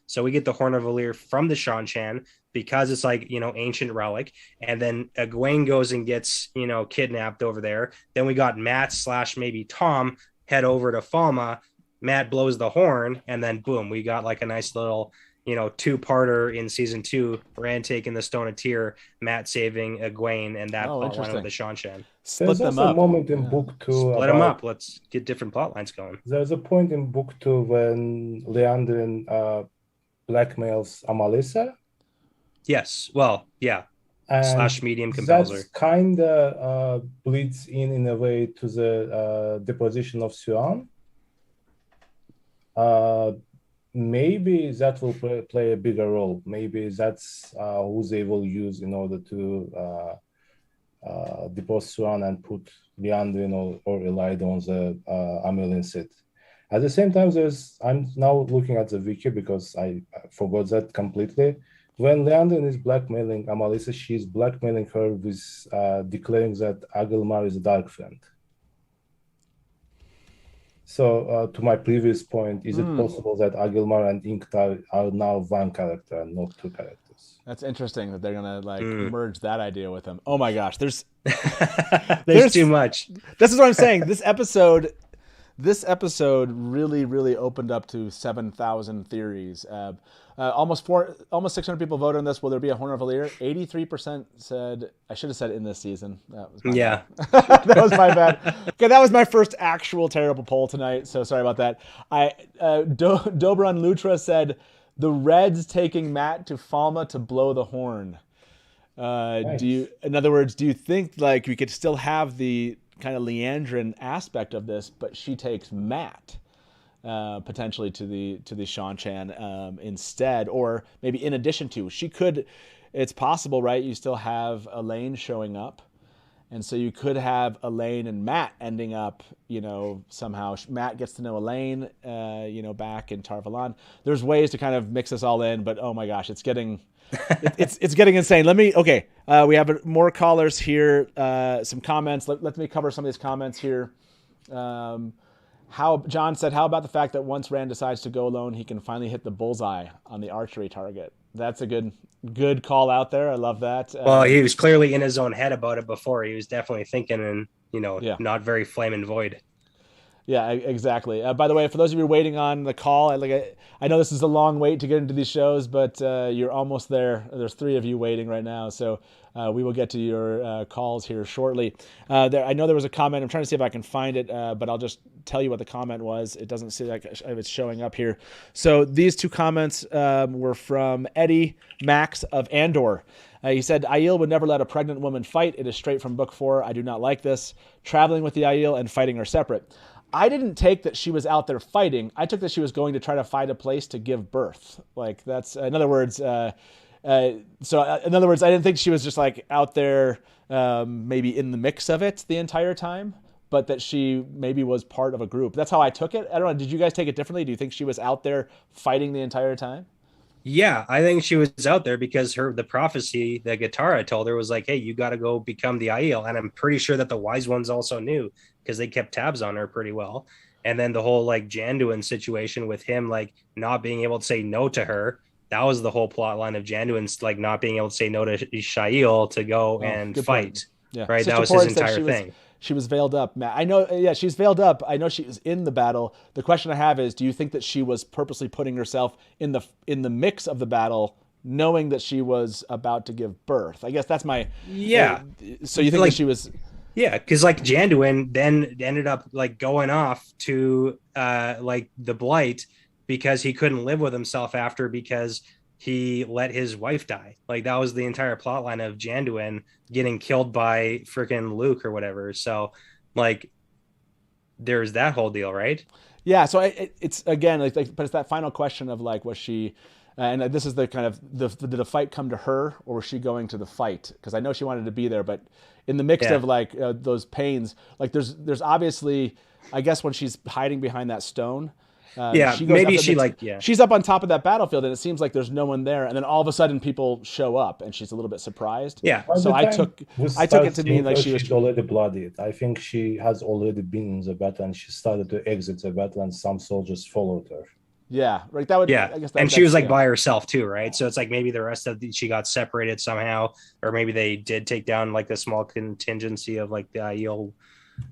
So we get the Horn of Valyr from the Shan because it's like, ancient relic. And then Egwene goes and gets, kidnapped over there. Then we got Matt / maybe Tom head over to Falma. Matt blows the horn, and then boom, we got like a nice little, two-parter in season 2, Rand taking the Stone of Tyr, Matt saving Egwene, and that plot line with the Shan. Split them up. A moment in book 2. Split them up. Let's get different plot lines going. There's a point in book 2 when Leandrin blackmails Amalisa. Yes. Well, yeah. / medium compels her. That kind of bleeds in a way to the deposition of Suan. Maybe that will play a bigger role. Maybe that's who they will use in order to depose Suan and put Leandrin or Elida on the Amelin seat. At the same time, I'm now looking at the wiki because I forgot that completely. When Leandrin is blackmailing Amalisa, she's blackmailing her with declaring that Agelmar is a dark friend. So to my previous point, is it possible that Agelmar and Inktar are now one character and not two characters? That's interesting that they're gonna merge that idea with them. Oh my gosh, there's too much. This is what I'm saying. This episode really opened up to 7,000 theories. Almost 600 people voted on this. Will there be a Horn of Valyr? 83% said. I should have said in this season. That was my bad. That was my bad. Okay, that was my first actual terrible poll tonight. So sorry about that. Dobran Lutra said the Reds taking Matt to Falma to blow the horn. Nice. In other words, do you think like we could still have the kind of Leandrin aspect of this, but she takes Matt potentially to the Shan instead, or maybe in addition to? She could. It's possible, right? You still have Elaine showing up, and so you could have Elaine and Matt ending up, somehow Matt gets to know Elaine, back in Tar Valon. There's ways to kind of mix this all in, but oh my gosh, it's getting it's getting insane. We have more callers here, some comments. Let me cover some of these comments here. John said, how about the fact that once Rand decides to go alone, he can finally hit the bullseye on the archery target? That's a good call out there. I love that. Well, he was clearly in his own head about it before. He was definitely thinking and, not very flame and void. Yeah, exactly. By the way, for those of you waiting on the call, I know this is a long wait to get into these shows, but you're almost there. There's 3 of you waiting right now, so we will get to your calls here shortly. I know there was a comment. I'm trying to see if I can find it, but I'll just tell you what the comment was. It doesn't seem like it's showing up here. So these 2 comments were from Eddie Max of Andor. He said, Aiel would never let a pregnant woman fight. It is straight from book 4. I do not like this. Traveling with the Aiel and fighting are separate. I didn't take that she was out there fighting. I took that she was going to try to find a place to give birth. Like that's, in other words, I didn't think she was just like out there, maybe in the mix of it the entire time, but that she maybe was part of a group. That's how I took it. I don't know. Did you guys take it differently? Do you think she was out there fighting the entire time? Yeah, I think she was out there because the prophecy that Guitarra told her was like, hey, you got to go become the Aiel. And I'm pretty sure that the wise ones also knew because they kept tabs on her pretty well. And then the whole like Janduin situation with him like not being able to say no to her. That was the whole plot line of Janduin's like not being able to say no to Shail to go and fight. Point. Yeah. Right. Sister that was Porn his said entire thing. She was veiled up, Matt. I know, yeah, she's veiled up. I know she was in the battle. The question I have is, do you think that she was purposely putting herself in the mix of the battle, knowing that she was about to give birth? I guess that's my... Yeah. So you think like, that she was... Yeah, because like Janduin then ended up like going off to like the Blight because he couldn't live with himself after because he let his wife die. Like that was the entire plot line of Janduin getting killed by freaking Luke or whatever. So like there's that whole deal, right? Yeah. So it's again, but it's that final question of like, was she, and this is the kind of, did the fight come to her or was she going to the fight? Because I know she wanted to be there, but in the mix of like those pains, like there's obviously, I guess when she's hiding behind that stone, she's up on top of that battlefield and it seems like there's no one there, and then all of a sudden people show up and she's a little bit surprised. Yeah. So I took it to mean like she's already bloodied. I think she has already been in the battle and she started to exit the battle and some soldiers followed her. Yeah, right. That would. Yeah, I guess and she was like by herself too, right? So it's like maybe the rest of she got separated somehow, or maybe they did take down like the small contingency of like the Aiel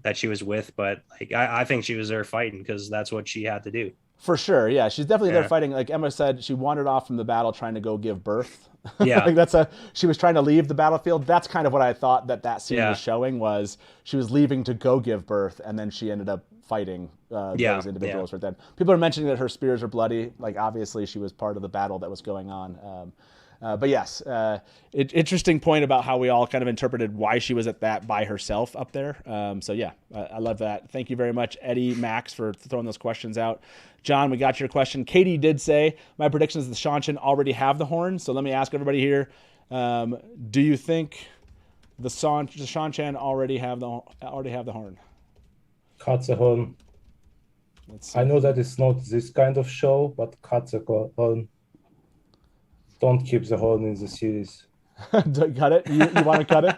that she was with, but like I think she was there fighting because that's what she had to do. For sure, yeah, she's definitely there fighting. Like Emma said, she wandered off from the battle trying to go give birth. Yeah, like she was trying to leave the battlefield. That's kind of what I thought that scene was showing, was she was leaving to go give birth, and then she ended up fighting those individuals right then. People are mentioning that her spears are bloody. Like obviously she was part of the battle that was going on. But yes, interesting point about how we all kind of interpreted why she was at that by herself up there. So yeah, I love that. Thank you very much, Eddie Max, for throwing those questions out. John, we got your question. Katie did say, my prediction is the Shan already have the horn. So let me ask everybody here. Do you think the Shan already have the horn? Cut the horn. I know that it's not this kind of show, but cut the horn. Don't keep the horn in the series. Cut it? You want to cut it?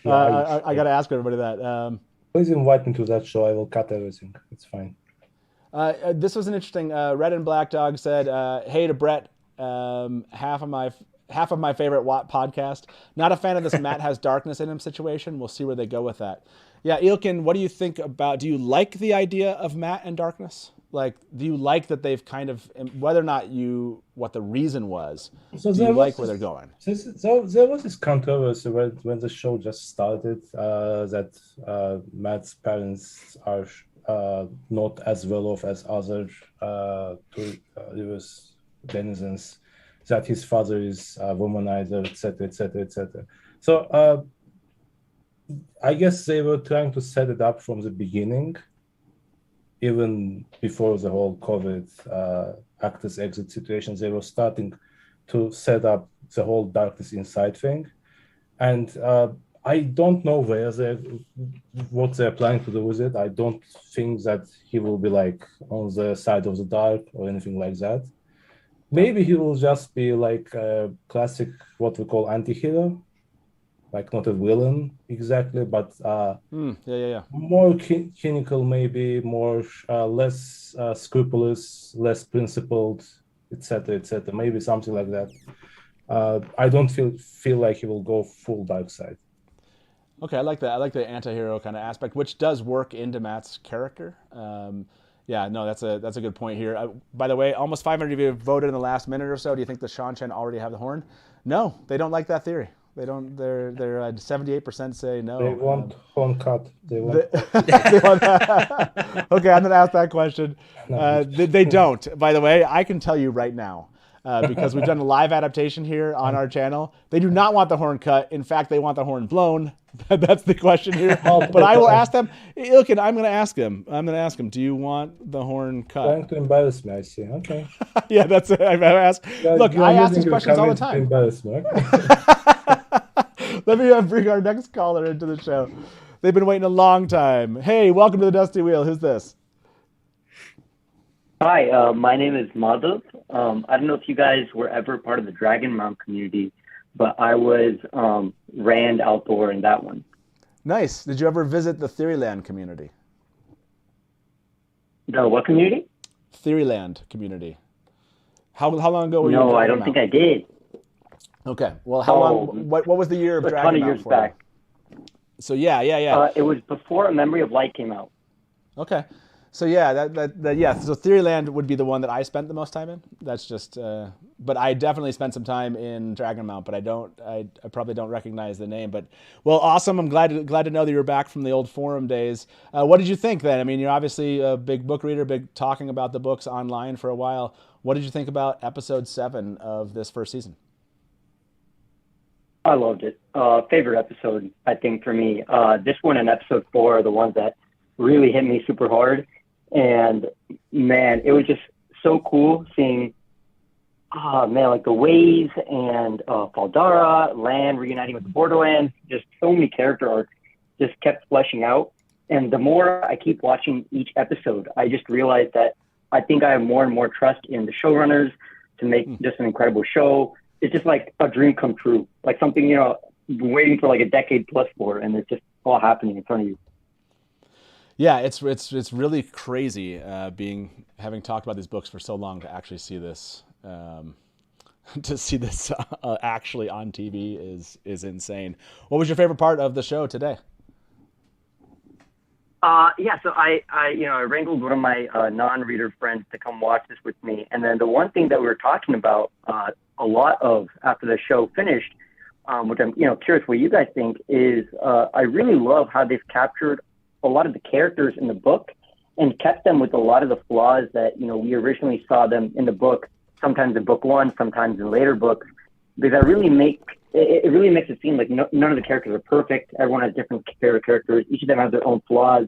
Yeah, I got to ask everybody that. Please invite me to that show. I will cut everything. It's fine. This was an interesting. Red and Black Dog said, "Hey to Brett, half of my favorite Watt podcast. Not a fan of this Matt has darkness in him situation. We'll see where they go with that." Yeah, Ilkin, what do you think about? Do you like the idea of Matt and darkness? Like, do you like that they've kind of, whether or not what the reason was, do you like where they're going? There was this controversy when the show just started that Matt's parents are not as well off as other US denizens, that his father is a womanizer, etc., etc., etc. So I guess they were trying to set it up from the beginning, even before the whole COVID actors exit situation. They were starting to set up the whole darkness inside thing, and I don't know what they're planning to do with it. I don't think that he will be like on the side of the dark or anything like that. Maybe he will just be like a classic, what we call anti-hero, like not a villain exactly, but more cynical, maybe more less scrupulous, less principled, etc., etc. Maybe something like that. I don't feel like he will go full dark side. Okay, I like that. I like the anti-hero kind of aspect, which does work into Matt's character. Yeah, no, that's a good point here. By the way, almost 500 of you have voted in the last minute or so. Do you think the Shan already have the horn? No, they don't like that theory. They don't. They're 78% say no. They want horn cut. They want. They want that. Okay, I'm gonna ask that question. They don't. By the way, I can tell you right now. Because we've done a live adaptation here on our channel. They do not want the horn cut. In fact, they want the horn blown. That's the question here. But I will ask them. Ilkin, I'm going to ask him. Do you want the horn cut? Trying to embarrass me, I see. Okay. Yeah, that's it. I've asked. Look, I ask these questions all the time. Embarrass me. Okay. Let me bring our next caller into the show. They've been waiting a long time. Hey, welcome to the Dusty Wheel. Who's this? Hi, my name is Madhav. I don't know if you guys were ever part of the Dragon Mount community, but I was Rand Outdoor in that one. Nice. Did you ever visit the Theoryland community? The what community? Theoryland community. How long ago were you? No, I don't think I did. Okay. Well, how long? What was the year of Dragon Mount? A ton of years back. So yeah. It was before A Memory of Light came out. Okay. So yeah, yeah. So Theoryland would be the one that I spent the most time in. That's just, but I definitely spent some time in Dragonmount, but I probably don't recognize the name. But well, awesome. I'm glad to know that you're back from the old forum days. What did you think then? I mean, you're obviously a big book reader, big talking about the books online for a while. What did you think about episode 7 of this first season? I loved it. Favorite episode, I think, for me. This one and episode 4 are the ones that really hit me super hard. And man, it was just so cool seeing, like the Waves and Faldara, Lan reuniting with the Borderlands. Just so many character arcs just kept fleshing out. And the more I keep watching each episode, I just realize that I think I have more and more trust in the showrunners to make just an incredible show. It's just like a dream come true, like something, waiting for like a decade plus for, and it's just all happening in front of you. Yeah, it's really crazy having talked about these books for so long to actually see this actually on TV is insane. What was your favorite part of the show today? So I wrangled one of my non-reader friends to come watch this with me, and then the one thing that we were talking about a lot of after the show finished, which I'm curious what you guys think, is I really love how they've captured a lot of the characters in the book and kept them with a lot of the flaws that, we originally saw them in the book, sometimes in book 1, sometimes in later books, because it really makes it seem like none of the characters are perfect. Everyone has different characters. Each of them has their own flaws.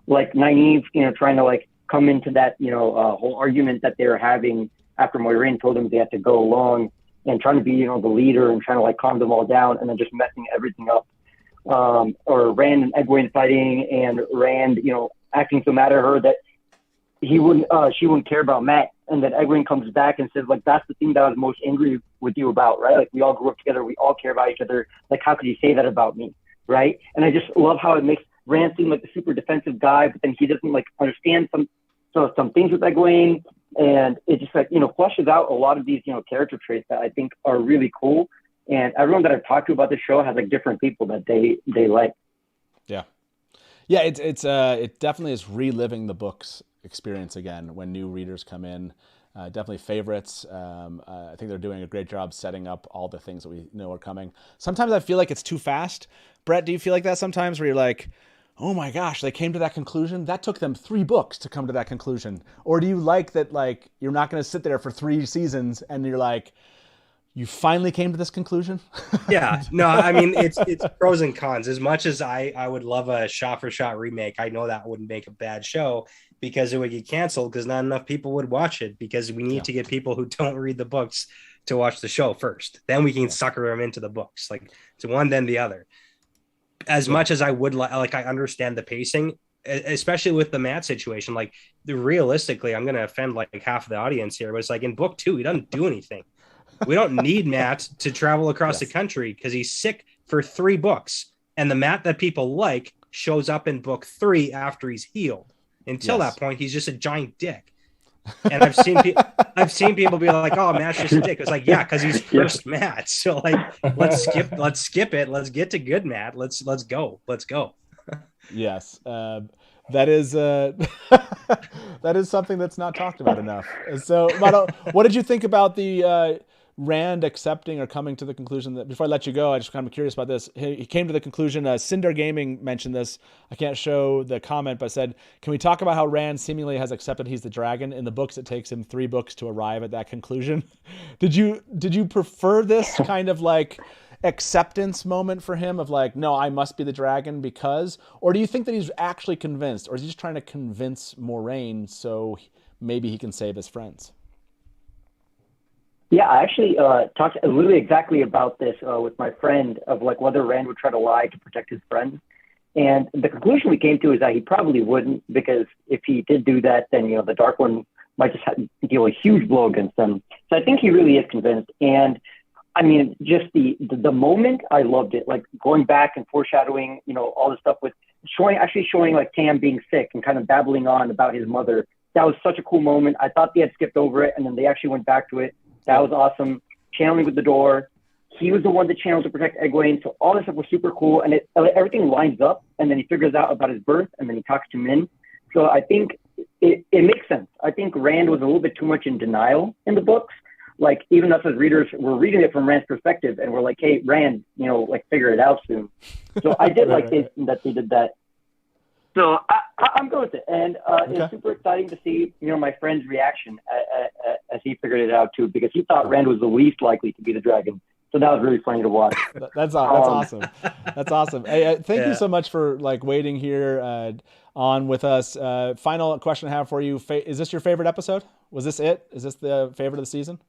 Like Nynaeve, trying to like come into that, whole argument that they were having after Moiraine told them they had to go along, and trying to be, the leader and trying to like calm them all down, and then just messing everything up. Or Rand and Egwene fighting, and Rand, acting so mad at her that she wouldn't care about Matt. And then Egwene comes back and says, like, that's the thing that I was most angry with you about, right? Like, we all grew up together. We all care about each other. Like, how could you say that about me, right? And I just love how it makes Rand seem like a super defensive guy, but then he doesn't, like, understand some things with Egwene. And it just, like, flushes out a lot of these, character traits that I think are really cool. And everyone that I've talked to about the show has like different people that they like. Yeah. It definitely is reliving the book's experience again when new readers come in. Definitely favorites. I think they're doing a great job setting up all the things that we know are coming. Sometimes I feel like it's too fast. Brett, do you feel like that sometimes where you're like, oh my gosh, they came to that conclusion? That took them 3 books to come to that conclusion. Or do you like that, like, you're not going to sit there for 3 seasons and you're like, you finally came to this conclusion? Yeah, no, I mean, it's pros and cons. As much as I would love a shot-for-shot remake, I know that wouldn't make a bad show because it would get canceled because not enough people would watch it, because we need to get people who don't read the books to watch the show first. Then we can sucker them into the books. Like, it's one, then the other. As much as I would like, I understand the pacing, especially with the Matt situation. Like, realistically, I'm going to offend like half the audience here, but it's like in book 2, he doesn't do anything. We don't need Matt to travel across the country because he's sick for 3 books. And the Matt that people like shows up in book 3 after he's healed. Until that point, he's just a giant dick. And I've seen people be like, "Oh, Matt's just a dick." It's like, yeah, because he's cursed Matt. So like, let's skip it. Let's get to good Matt. Let's go. Yes, that is that is something that's not talked about enough. So, Mado, what did you think about the Rand accepting or coming to the conclusion that? Before I let you go, I just kind of curious about this. He came to the conclusion. Cinder Gaming mentioned this. I can't show the comment, but said, "Can we talk about how Rand seemingly has accepted he's the dragon? In the books, it takes him 3 books to arrive at that conclusion." Did you prefer this kind of like acceptance moment for him of like, no, I must be the dragon because, or do you think that he's actually convinced, or is he just trying to convince Moraine so maybe he can save his friends? Yeah, I actually talked literally exactly about this with my friend of like whether Rand would try to lie to protect his friends. And the conclusion we came to is that he probably wouldn't, because if he did do that, then, you know, the Dark One might just have to deal a huge blow against them. So I think he really is convinced. And I mean, just the moment, I loved it. Like going back and foreshadowing, you know, all the stuff with showing like Tam being sick and kind of babbling on about his mother. That was such a cool moment. I thought they had skipped over it, and then they actually went back to it. That was awesome. Channeling with the door. He was the one that channeled to protect Egwene. So all this stuff was super cool, and everything lines up. And then he figures out about his birth, and then he talks to Min. So I think it makes sense. I think Rand was a little bit too much in denial in the books. Like, even us as readers, we're reading it from Rand's perspective, and we're like, hey, Rand, you know, like, figure it out soon. So I did like that they did that. So I'm good with it. And It's super exciting to see, you know, my friend's reaction as he figured it out, too, because he thought Rand was the least likely to be the dragon. So that was really funny to watch. That's awesome. That's awesome. Hey, thank you so much for like waiting here on with us. Final question I have for you. Is this your favorite episode? Was this it? Is this the favorite of the season?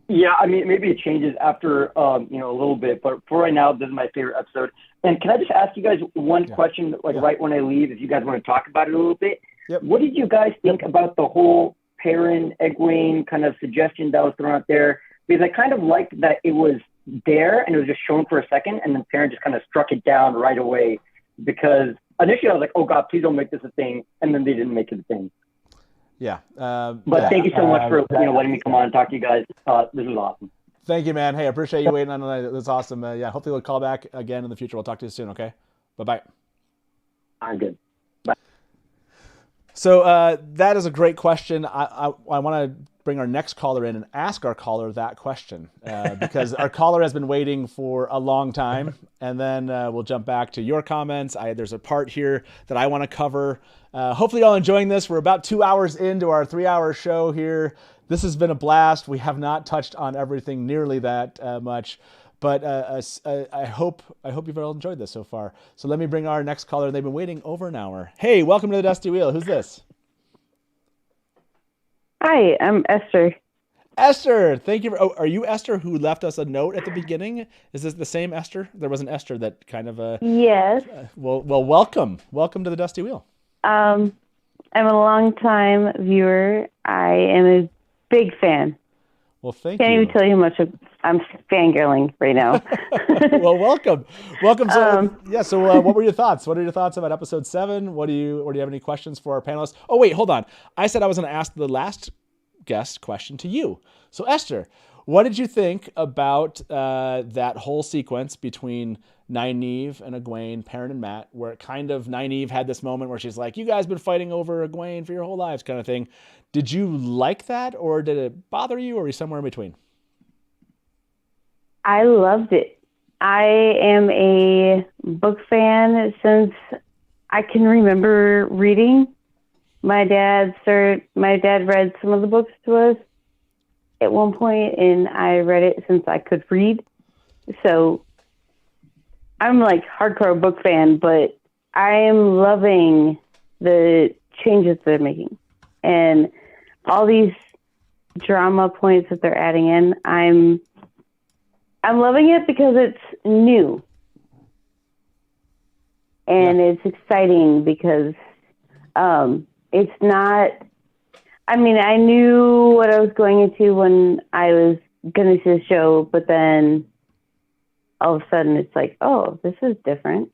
Yeah, I mean, maybe it changes after, you know, a little bit, but for right now, this is my favorite episode. And can I just ask you guys one question, like right when I leave, if you guys want to talk about it a little bit? Yep. What did you guys think about the whole Perrin, Egwene kind of suggestion that was thrown out there? Because I kind of liked that it was there and it was just shown for a second, and then Perrin just kind of struck it down right away. Because initially I was like, oh God, please don't make this a thing, and then they didn't make it a thing. Yeah. But thank you so much for letting me come on and talk to you guys. This was awesome. Thank you, man. Hey, I appreciate you waiting on tonight. That's awesome. Yeah, hopefully we'll call back again in the future. We'll talk to you soon, okay? Bye-bye. I'm good. Bye. So that is a great question. I want to bring our next caller in and ask our caller that question because our caller has been waiting for a long time. And then we'll jump back to your comments. There's a part here that I want to cover. Hopefully you're all enjoying this. We're about 2 hours into our 3-hour show here. This has been a blast. We have not touched on everything nearly that much, but I hope you've all enjoyed this so far. So let me bring our next caller. They've been waiting over an hour. Hey, welcome to the Dusty Wheel. Who's this? Hi, I'm Esther. Esther, thank you. Are you Esther who left us a note at the beginning? Is this the same Esther? There was an Esther that kind of... Yes. Well, welcome. Welcome to the Dusty Wheel. I'm a long-time viewer. I am a big fan. Well, thank you. Can't even tell you how much I'm fangirling right now. Well, welcome. So what were your thoughts? What are your thoughts about episode 7? Do you have any questions for our panelists? Oh, wait, hold on. I said I was going to ask the last guest question to you. So Esther, what did you think about that whole sequence between Nynaeve and Egwene, Perrin and Matt, where Nynaeve had this moment where she's like, you guys been fighting over Egwene for your whole lives kind of thing. Did you like that, or did it bother you, or were you somewhere in between? I loved it. I am a book fan since I can remember reading. My dad read some of the books to us at one point, and I read it since I could read. So I'm like hardcore book fan, but I am loving the changes they're making and all these drama points that they're adding in. I'm loving it because it's new and it's exciting because it's not. I mean, I knew what I was going into when I was going to see the show, but then all of a sudden it's like, oh, this is different.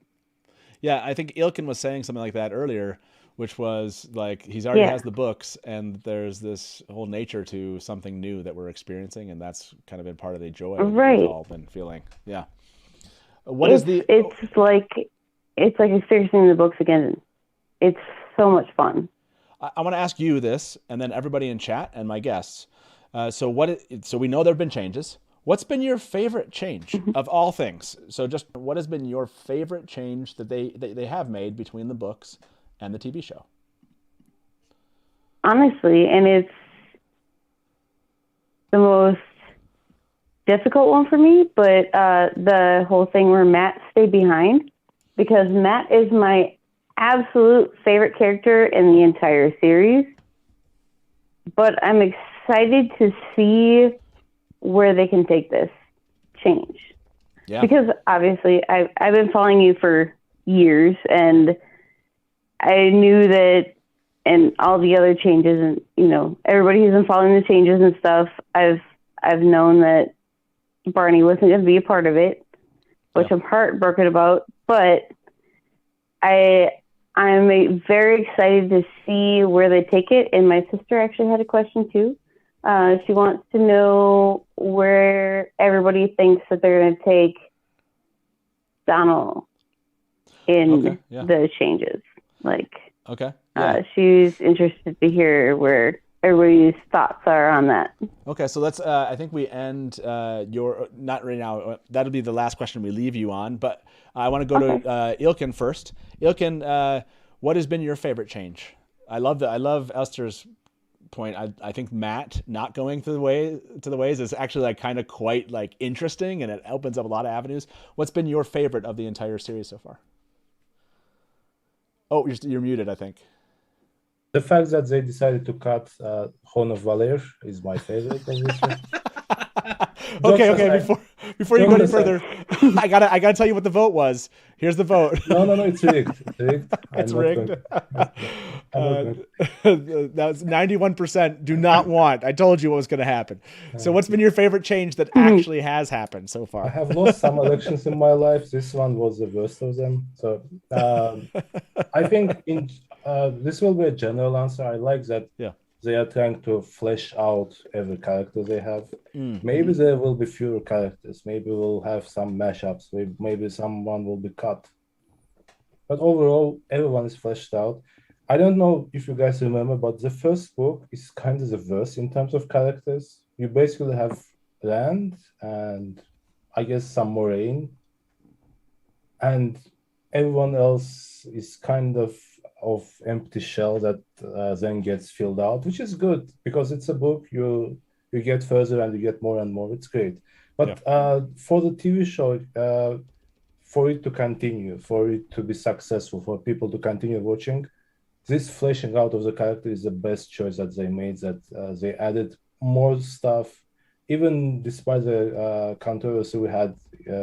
Yeah, I think Ilkin was saying something like that earlier, which was like he's already Yeah. has the books, and there's this whole nature to something new that we're experiencing, and that's kind of been part of the joy Right. we've all been feeling. Yeah. What is the? It's like experiencing the books again. It's so much fun. I want to ask you this, and then everybody in chat and my guests. So we know there have been changes. What's been your favorite change of all things? So just what has been your favorite change that they have made between the books and the TV show? Honestly, and it's the most difficult one for me, but the whole thing where Matt stayed behind, because Matt is my absolute favorite character in the entire series. But I'm excited to see where they can take this change. Yeah. Because obviously I've been following you for years, and I knew that, and all the other changes, and everybody who's been following the changes and stuff, I've known that Barney wasn't going to be a part of it, which I'm heartbroken about. But I'm very excited to see where they take it. And my sister actually had a question too. She wants to know where everybody thinks that they're going to take Donald in the changes. She's interested to hear where everybody's thoughts are on that. Okay, so let's. I think we end your not right now. That'll be the last question we leave you on. But I want to go to Ilkin first. Ilkin, what has been your favorite change? I love Esther's point. I think Matt not going to the ways is actually like kind of quite like interesting, and it opens up a lot of avenues. What's been your favorite of the entire series so far? Oh, you're muted, I think. The fact that they decided to cut Horn of Valor is my favorite. Okay. Before you go any further, I gotta tell you what the vote was. Here's the vote. No, it's rigged. It's rigged. That's 91% do not want. I told you what was going to happen. So what's been your favorite change that actually has happened so far? I have lost some elections in my life. This one was the worst of them. So I think this will be a general answer. I like that they are trying to flesh out every character they have. Maybe there will be fewer characters. Maybe we'll have some mashups. Maybe someone will be cut. But overall, everyone is fleshed out. I don't know if you guys remember, but the first book is kind of the worst in terms of characters. You basically have Rand and I guess some Moraine. And everyone else is kind of empty shell that then gets filled out, which is good because it's a book. You get further and you get more and more. It's great. But for the TV show, for it to continue, for it to be successful, for people to continue watching, this fleshing out of the character is the best choice that they made, that they added more stuff, even despite the controversy we had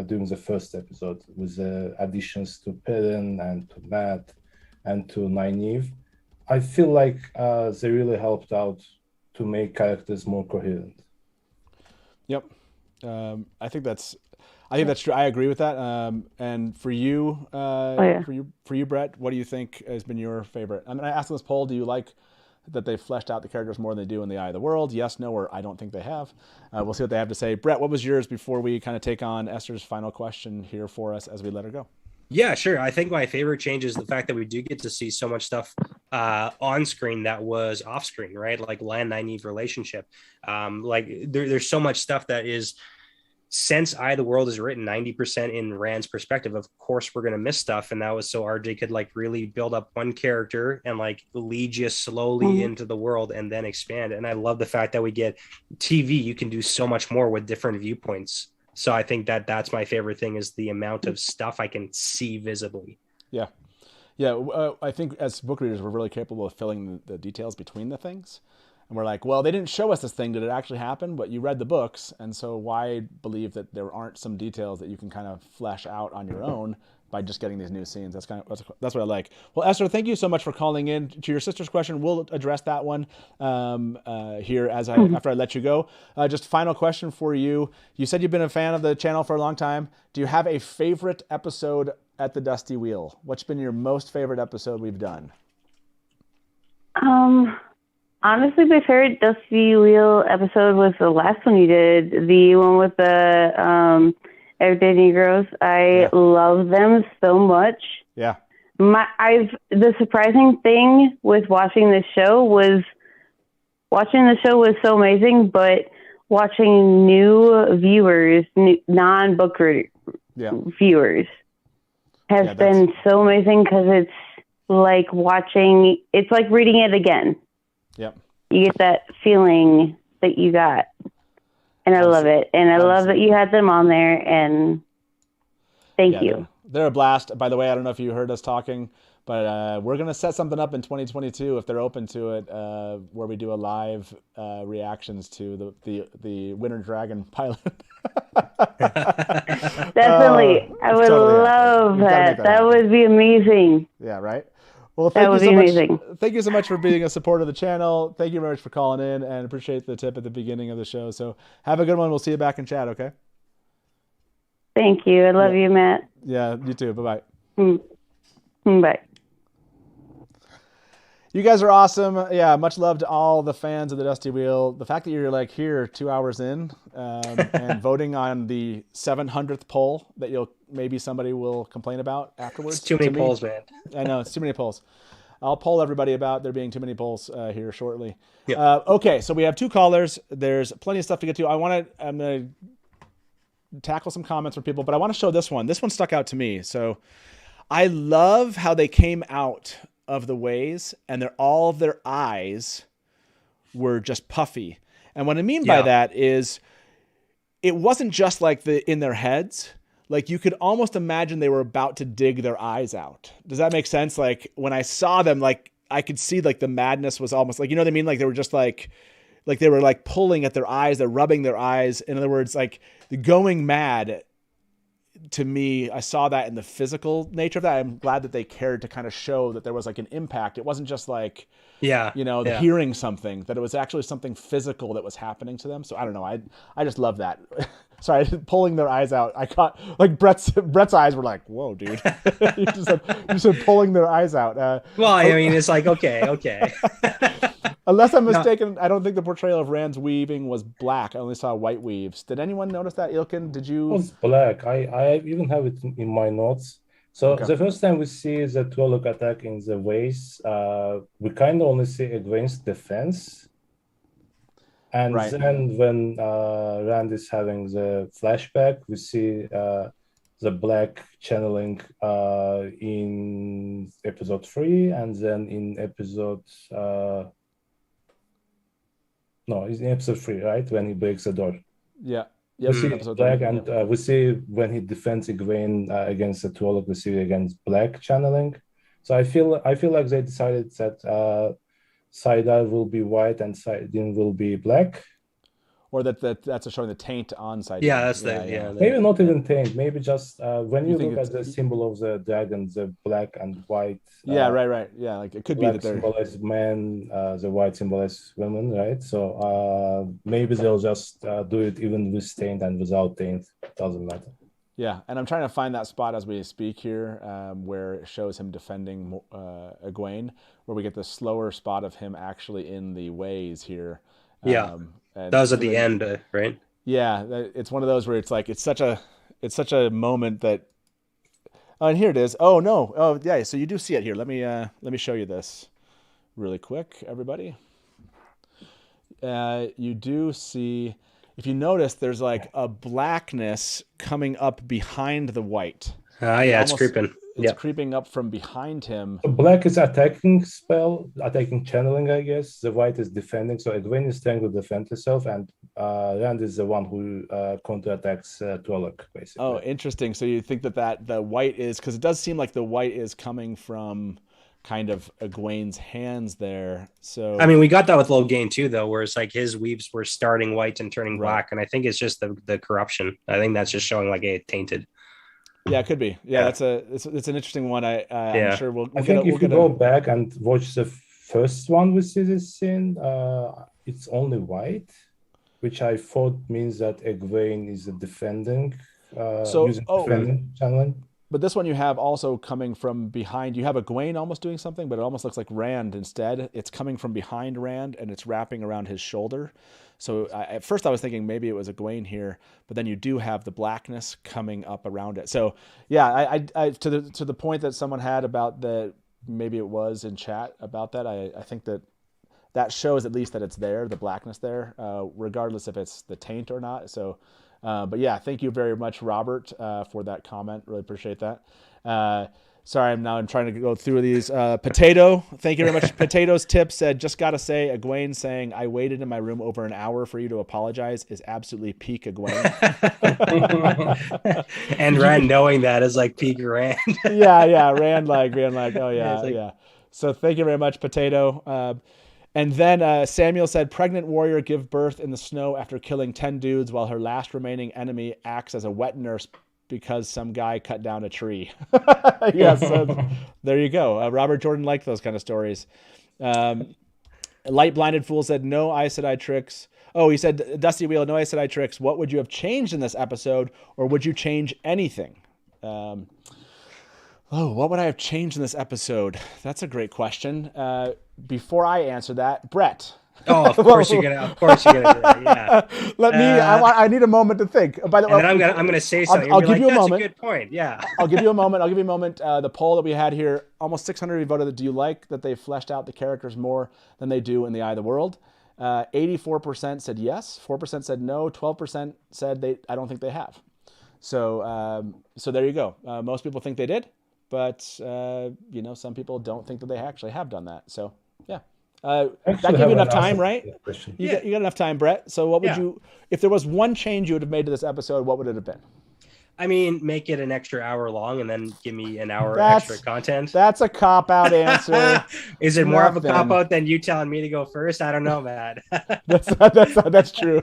during the first episode with the additions to Perrin and to Matt and to Nynaeve. I feel like they really helped out to make characters more coherent. Yep. I think that's true. I agree with that. And for you, for you, Brett, what do you think has been your favorite? I mean, I asked this poll, do you like that they've fleshed out the characters more than they do in The Eye of the World? Yes, no, or I don't think they have. We'll see what they have to say. Brett, what was yours before we kind of take on Esther's final question here for us as we let her go? Yeah, sure. I think my favorite change is the fact that we do get to see so much stuff on screen that was off screen, right? Like Lan Nynaeve relationship. There's so much stuff that is, since Eye of the World is written 90% in Rand's perspective, of course we're going to miss stuff. And that was so RJ could like really build up one character and like lead you slowly into the world and then expand. And I love the fact that we get TV. You can do so much more with different viewpoints. So I think that's my favorite thing, is the amount of stuff I can see visibly. Yeah. I think as book readers, we're really capable of filling the details between the things. And we're like, well, they didn't show us this thing. Did it actually happen? But you read the books. And so why believe that there aren't some details that you can kind of flesh out on your own by just getting these new scenes? That's what I like. Well, Esther, thank you so much for calling in. To your sister's question, we'll address that one here after I let you go. Just final question for you. You said you've been a fan of the channel for a long time. Do you have a favorite episode at the Dusty Wheel? What's been your most favorite episode we've done? Honestly, my favorite Dusty Wheel episode was the last one you did, the one with the Everyday Negroes. I love them so much. Yeah. The surprising thing with watching the show was so amazing, but watching new viewers, non-book viewers, has been so amazing because it's like reading it again. Yep. You get that feeling that you got, and I love it. And I love that you had them on there. And thank you. They're a blast. By the way, I don't know if you heard us talking, but we're going to set something up in 2022 if they're open to it, where we do a live reactions to the Winter Dragon pilot. Definitely. I would love that. That would be amazing. Yeah, right? Well, thank you so much. Thank you so much for being a supporter of the channel. Thank you very much for calling in, and appreciate the tip at the beginning of the show. So have a good one. We'll see you back in chat, okay? Thank you. I love you, Matt. Yeah, you too. Bye-bye. Bye. You guys are awesome. Yeah, much love to all the fans of the Dusty Wheel. The fact that you're like here 2 hours in and voting on the 700th poll that maybe somebody will complain about afterwards. It's too many polls, man. I know, it's too many polls. I'll poll everybody about there being too many polls here shortly. Yep. Okay, so we have 2 callers. There's plenty of stuff to get to. I'm going to tackle some comments from people, but I want to show this one. This one stuck out to me. So I love how they came out of the ways and all of their eyes were just puffy. And what I mean by that is it wasn't just like in their heads. Like you could almost imagine they were about to dig their eyes out. Does that make sense? Like when I saw them, like I could see like the madness was almost like, you know what I mean? Like they were just like they were like pulling at their eyes, they're rubbing their eyes. In other words, like going mad. To me, I saw that in the physical nature of that. I'm glad that they cared to kind of show that there was like an impact. It wasn't just like, hearing something, that it was actually something physical that was happening to them. So I don't know. I just love that. Sorry, pulling their eyes out. I caught like Brett's eyes were like, whoa, dude. you just said pulling their eyes out. Well, I mean, it's like, okay. Unless I'm mistaken, I don't think the portrayal of Rand's weaving was black. I only saw white weaves. Did anyone notice that, Ilkin? Did you? It was black. I even have it in my notes. So the first time we see the Twi'lek attacking the ways, we kind of only see Egwene's defense. And then when Rand is having the flashback, we see the black channeling in episode 3, and then in episode... it's in episode 3, right? When he breaks the door. Yeah. We see black, and we see when he defends Egwene against the Twi'lek, we see against black channeling. So I feel like they decided that Saidar will be white and Saidin will be black. Or that's showing the taint on Saidin. Yeah, that's maybe not even taint. Maybe just when you look at the symbol of the dragon, the black and white. Right. Yeah, like it could be that they're symbolize men, the white symbolize women, right? So maybe they'll just do it even with taint and without taint. It doesn't matter. Yeah, and I'm trying to find that spot as we speak here, where it shows him defending Egwene, where we get the slower spot of him actually in the ways here. That was at the end, right? Yeah, it's one of those where it's like it's such a moment that. Oh, and here it is. Oh no! Oh yeah. So you do see it here. Let me show you this really quick, everybody. You do see. If you notice, there's like a blackness coming up behind the white. It's creeping. It's creeping up from behind him. The black is attacking channeling, I guess. The white is defending. So Egwene is trying to defend herself, and Rand is the one who counterattacks Twi'lek, basically. Oh, interesting. So you think that the white is, because it does seem like the white is coming from kind of Egwene's hands there. So I mean, we got that with Logain too, though, where it's like his weaves were starting white and turning black, and I think it's just the corruption. I think that's just showing like it tainted. Yeah, it could be. Yeah, it's an interesting one. I'm sure we'll if you go back and watch the first one we see this scene, it's only white, which I thought means that Egwene is defending, using defending channeling. But this one you have also coming from behind. You have Egwene almost doing something, but it almost looks like Rand instead. It's coming from behind Rand, and it's wrapping around his shoulder. So at first I was thinking maybe it was Egwene here, but then you do have the blackness coming up around it. So yeah, I to the point that someone had about the maybe it was in chat about that. I think that shows at least that it's there, the blackness there, regardless if it's the taint or not. So. But yeah, thank you very much, Robert, for that comment. Really appreciate that. Sorry, I'm trying to go through these. Potato, thank you very much. Potato's tip said, just got to say, Egwene saying, I waited in my room over an hour for you to apologize is absolutely peak Egwene. And Rand knowing that is like peak Rand. yeah. Rand like, oh yeah, yeah. So thank you very much, Potato. And then Samuel said, pregnant warrior give birth in the snow after killing 10 dudes while her last remaining enemy acts as a wet nurse because some guy cut down a tree. Yeah, so there you go. Robert Jordan liked those kind of stories. Light Blinded Fool said, no Aes Sedai tricks. Oh, he said, Dusty Wheel, no Aes Sedai tricks. What would you have changed in this episode, or would you change anything? What would I have changed in this episode? That's a great question. Before I answer that, Brett. Oh, of course you're gonna do that. Yeah. I need a moment to think. By the way, and then I'm gonna say something. I'll give you a moment. That's a good point. Yeah. I'll give you a moment. The poll that we had here, almost 600 of you voted. Do you like that they fleshed out the characters more than they do in The Eye of the World? 84% said yes. 4% said no. 12% said I don't think they have. So there you go. Most people think they did. But, some people don't think that they actually have done that. So, yeah. That gave you enough time, right? You got enough time, Brett. So what would you, if there was one change you would have made to this episode, what would it have been? I mean, make it an extra hour long and then give me an hour extra content. That's a cop-out answer. Is it more of a cop-out than you telling me to go first? I don't know, Matt. That's true.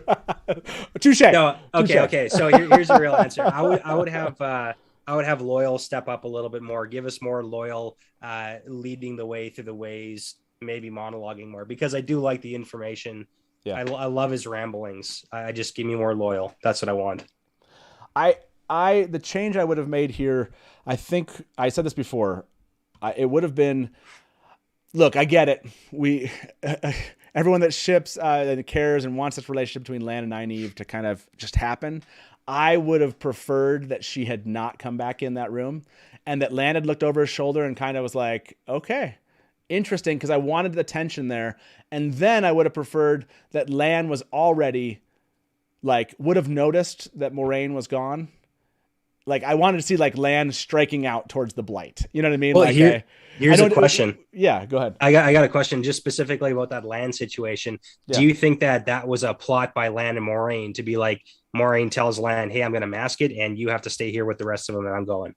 Touche. No, okay. So here's the real answer. I would have Loyal step up a little bit more, give us more Loyal leading the way through the ways, maybe monologuing more, because I do like the information. Yeah. I love his ramblings. I just give me more Loyal. That's what I want. The change I would have made here, I think I said this before, it would have been, look, I get it. Everyone that ships and cares and wants this relationship between Lan and Nynaeve to kind of just happen. I would have preferred that she had not come back in that room and that Lan had looked over his shoulder and kind of was like, okay, interesting, because I wanted the tension there. And then I would have preferred that Lan was already, would have noticed that Moraine was gone. I wanted to see, Lan striking out towards the Blight. You know what I mean? Well, here's a question. Yeah, go ahead. I got a question just specifically about that Lan situation. Yeah. Do you think that was a plot by Lan and Moraine to be like, Moraine tells Lan, hey, I'm going to mask it and you have to stay here with the rest of them and I'm going.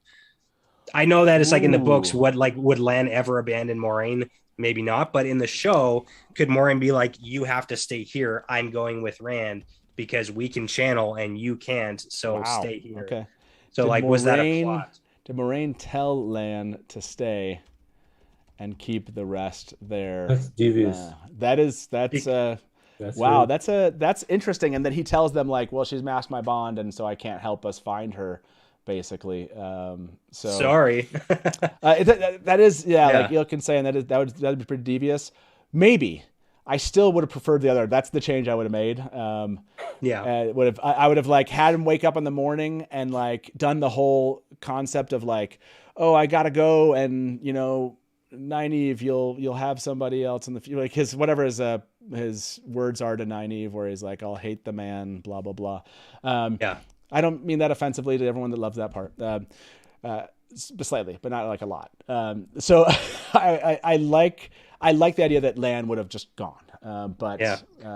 I know that it's in the books, would Lan ever abandon Moraine? Maybe not, but in the show, could Moraine be like, you have to stay here. I'm going with Rand because we can channel and you can't. So stay here. Okay. So was that a plot? Did Moraine tell Lan to stay and keep the rest there? That's devious. Wow, that's interesting. And then he tells them well, she's masked my bond, and so I can't help us find her, basically. Sorry. That is, like Ilkin saying, that would be pretty devious. Maybe I still would have preferred the other. That's the change I would have made. I would have had him wake up in the morning and done the whole concept of I gotta go and Nynaeve, you'll have somebody else in the future, his whatever his words are to Nynaeve, where he's like, I'll hate the man, blah blah blah. I don't mean that offensively to everyone that loves that part, slightly, but not a lot. So I like the idea that Lan would have just gone.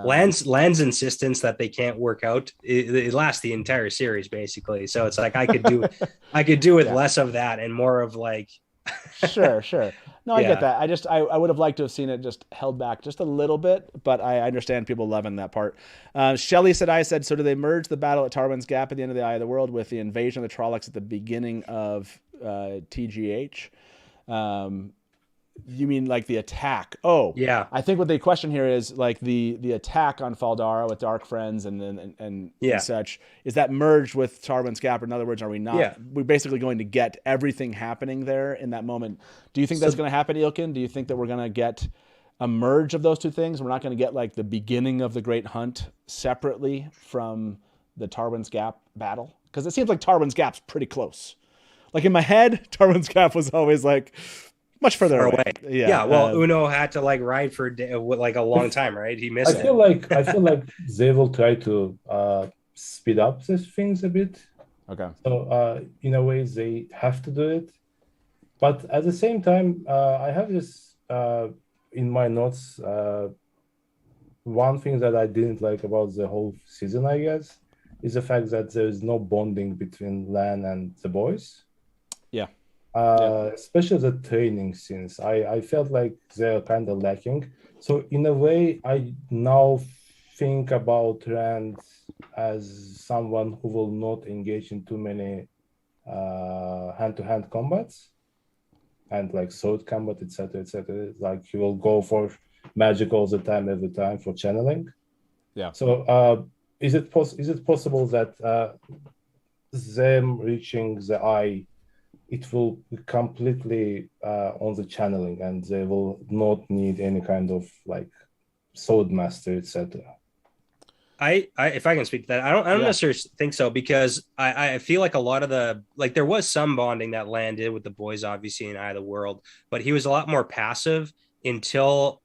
Lan's insistence that they can't work out it lasts the entire series basically. So it's I could do with less of that and more of Sure. No, I get that. I would have liked to have seen it just held back just a little bit, but I understand people loving that part. Shelley said, so do they merge the battle at Tarwin's Gap at the end of the Eye of the World with the invasion of the Trollocs at the beginning of TGH? You mean like the attack? Oh, Yeah. I think what the question here is like the attack on Faldara with Dark Friends and such. Is that merged with Tarwin's Gap? In other words, are we not? Yeah. We're basically going to get everything happening there in that moment. Do you think that's going to happen, Ilkin? Do you think that we're going to get a merge of those two things? We're not going to get like the beginning of the Great Hunt separately from the Tarwin's Gap battle? Because it seems like Tarwin's Gap's pretty close. Like in my head, Tarwin's Gap was always like much further away. Yeah. Well, Uno had to like ride for like a long time, right? He missed I feel like they will try to speed up these things a bit. Okay. So in a way, they have to do it, but at the same time, I have this in my notes. One thing that I didn't like about the whole season, I guess, is the fact that there is no bonding between Lan and the boys. Yeah. Especially the training scenes. I felt like they're kind of lacking. So in a way, I now think about Rand as someone who will not engage in too many hand-to-hand combats and like sword combat, etc., etc. Like he will go for magic all the time, every time for channeling. Yeah. So is it possible that them reaching the eye, it will be completely on the channeling, and they will not need any kind of like sword master, etc. I if I can speak to that, I don't necessarily think so, because I feel like a lot of the, like, there was some bonding that Lan did with the boys, obviously in Eye of the World, but he was a lot more passive until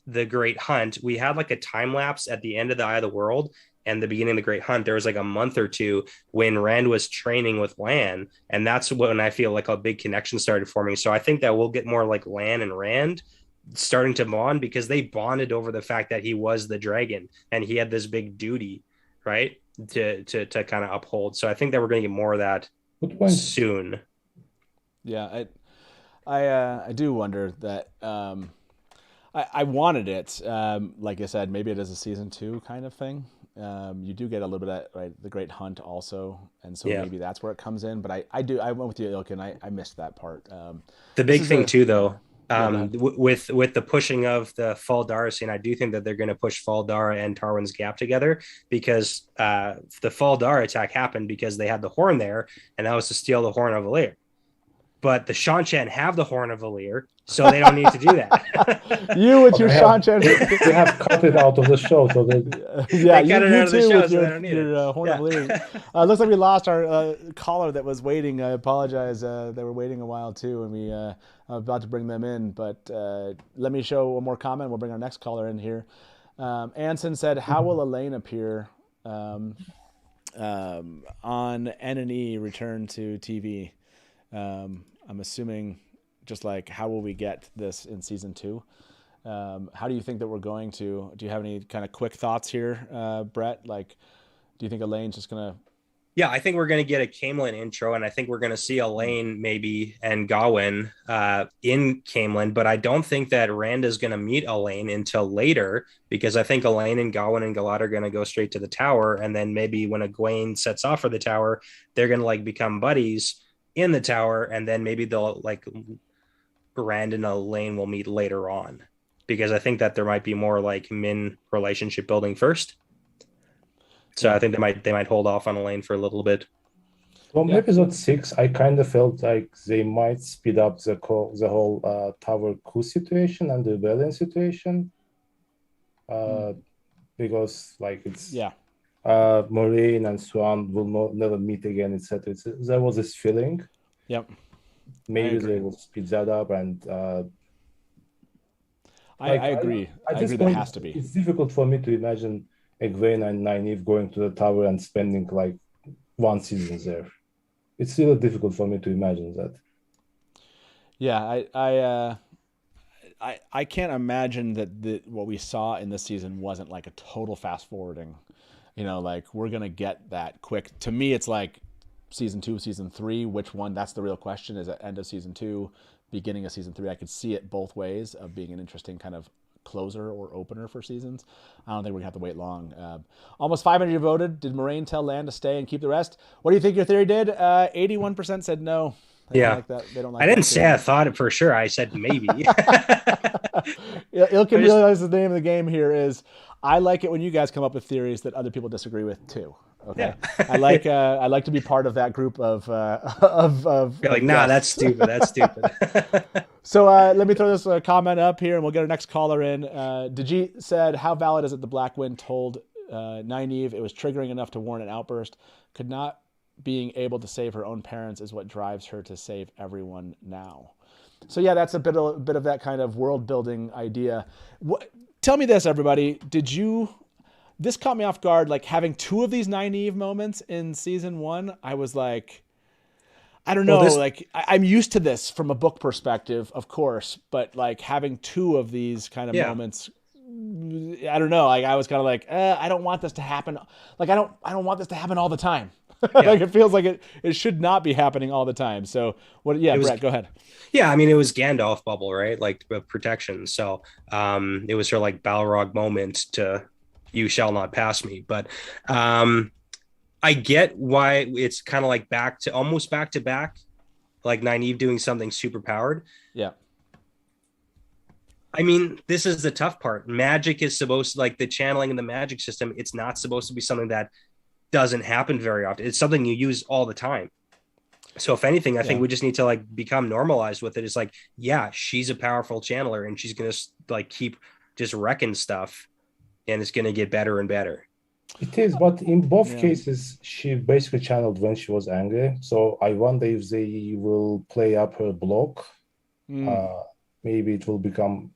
the Great Hunt. We had like a time lapse at the end of the Eye of the World and the beginning of the Great Hunt. There was like a month or two when Rand was training with Lan, and that's when I feel like a big connection started forming. So I think that we'll get more like Lan and Rand starting to bond, because they bonded over the fact that he was the dragon and he had this big duty, right, to kind of uphold. So I think that we're going to get more of that soon. Yeah, I do wonder that. I wanted it, like I said, maybe it is a season 2 kind of thing. You do get a little bit of that, right, the Great Hunt also, and so maybe that's where it comes in. But I went with you, Ilkin. I missed that part. The big thing too, though, with the pushing of the Faldara scene, I do think that they're going to push Faldara and Tarwin's Gap together, because the Faldara attack happened because they had the horn there, and that was to steal the horn of Valir. But the Shan have the horn of Valir, so they don't need to do that. You with your Shan. They have cut it out of the show, so they cut it out of the show, so your, they don't need your horn of Valir. Looks like we lost our caller that was waiting. I apologize. They were waiting a while too, and we are about to bring them in. But let me show one more comment. We'll bring our next caller in here. Anson said, "How will Elaine appear on N&E return to TV?" I'm assuming, just like, how will we get this in season 2? How do you think that we're going to? Do you have any kind of quick thoughts here, Brett? Like, do you think Elaine's just gonna? Yeah, I think we're going to get a Camelin intro, and I think we're going to see Elaine maybe and Gawain in Camelin, but I don't think that Rand is going to meet Elaine until later, because I think Elaine and Gawain and Galad are going to go straight to the tower, and then maybe when Egwene sets off for the tower, they're going to like become buddies in the tower, and then maybe they'll like Rand and Elaine will meet later on, because I think that there might be more like Min relationship building first. So I think they might hold off on Elaine for a little bit. From episode 6, I kind of felt like they might speed up the whole Tower coup situation and the rebellion situation, because like it's Moraine and Swan will never meet again, etc. There was this feeling. Yep. Maybe they will speed that up, and I agree. I agree that has to be. It's difficult for me to imagine Egwene and Nynaeve going to the tower and spending like one season there. It's really difficult for me to imagine that. Yeah, I can't imagine that what we saw in this season wasn't like a total fast forwarding. You know, like we're gonna get that quick. To me, it's like season 2, season 3. Which one? That's the real question. Is it end of season 2, beginning of season 3? I could see it both ways of being an interesting kind of closer or opener for seasons. I don't think we're gonna have to wait long. Almost 500 voted. Did Moraine tell Lan to stay and keep the rest? What do you think your theory did? 81% said no. They Yeah. don't like that. They don't like I didn't that say too. I thought it for sure. I said maybe. Yeah, Ilkin I just- realizes the name of the game here is I like it when you guys come up with theories that other people disagree with too. Okay, Yeah. I like to be part of that group of You're like, of nah, guests. that's stupid. That's stupid. So let me throw this comment up here, and we'll get our next caller in. Dajit said, "How valid is it the Black Wind told Nynaeve it was triggering enough to warrant an outburst? Could not being able to save her own parents is what drives her to save everyone now." So yeah, that's a bit of that kind of world building idea. Tell me this, everybody. This caught me off guard. Like having two of these Nynaeve moments in season 1, I was like, I don't know. I'm used to this from a book perspective, of course, but like having two of these kind of moments, I don't know. Like I was kind of like, I don't want this to happen. Like I don't want this to happen all the time. Like it feels like it should not be happening all the time. So what? Yeah, Brett, go ahead. Yeah, I mean, it was Gandalf bubble, right? Like protection. So it was her like Balrog moment to "you shall not pass me." But I get why it's kind of like almost back to back, like Nynaeve doing something super powered. Yeah. I mean, this is the tough part. Magic is supposed to, like the channeling in the magic system, it's not supposed to be something that doesn't happen very often. It's something you use all the time. So if anything, I think we just need to like become normalized with it. It's like, yeah, she's a powerful channeler and she's going to like keep just wrecking stuff and it's going to get better and better. It is, but in both cases, she basically channeled when she was angry. So I wonder if they will play up her block. Maybe it will become.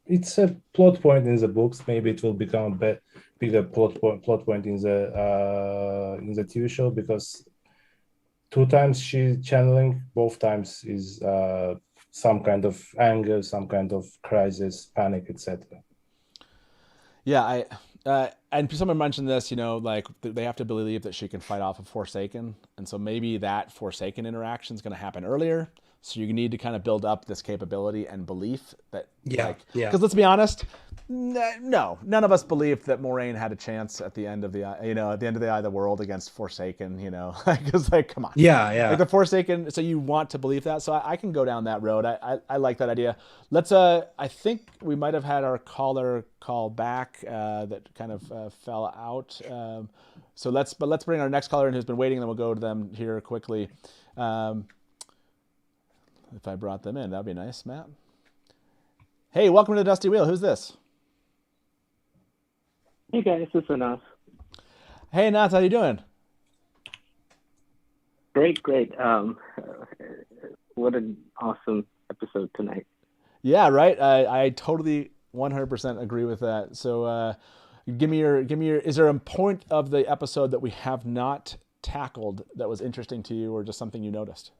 It's a plot point in the books. Maybe it will become a bigger plot point in the TV show, because 2 times she's channeling, both times is some kind of anger, some kind of crisis, panic, etc. Yeah, and someone mentioned this, like they have to believe that she can fight off a Forsaken, and so maybe that Forsaken interaction is going to happen earlier. So you need to kind of build up this capability and belief that, because let's be honest, no, none of us believed that Moraine had a chance at the end of the, at the end of the Eye of the World against Forsaken, because come on. Yeah. Like the Forsaken, so you want to believe that. So I can go down that road. I like that idea. Let's, I think we might have had our caller call back that kind of fell out. So let's bring our next caller in who's been waiting, and then we'll go to them here quickly. If I brought them in, that'd be nice, Matt. Hey, welcome to the Dusty Wheel. Who's this? Hey guys, this is Nas. Hey Nas, how you doing? Great. What an awesome episode tonight. Yeah, right. I totally 100% agree with that. So, give me your. Is there a point of the episode that we have not tackled that was interesting to you, or just something you noticed?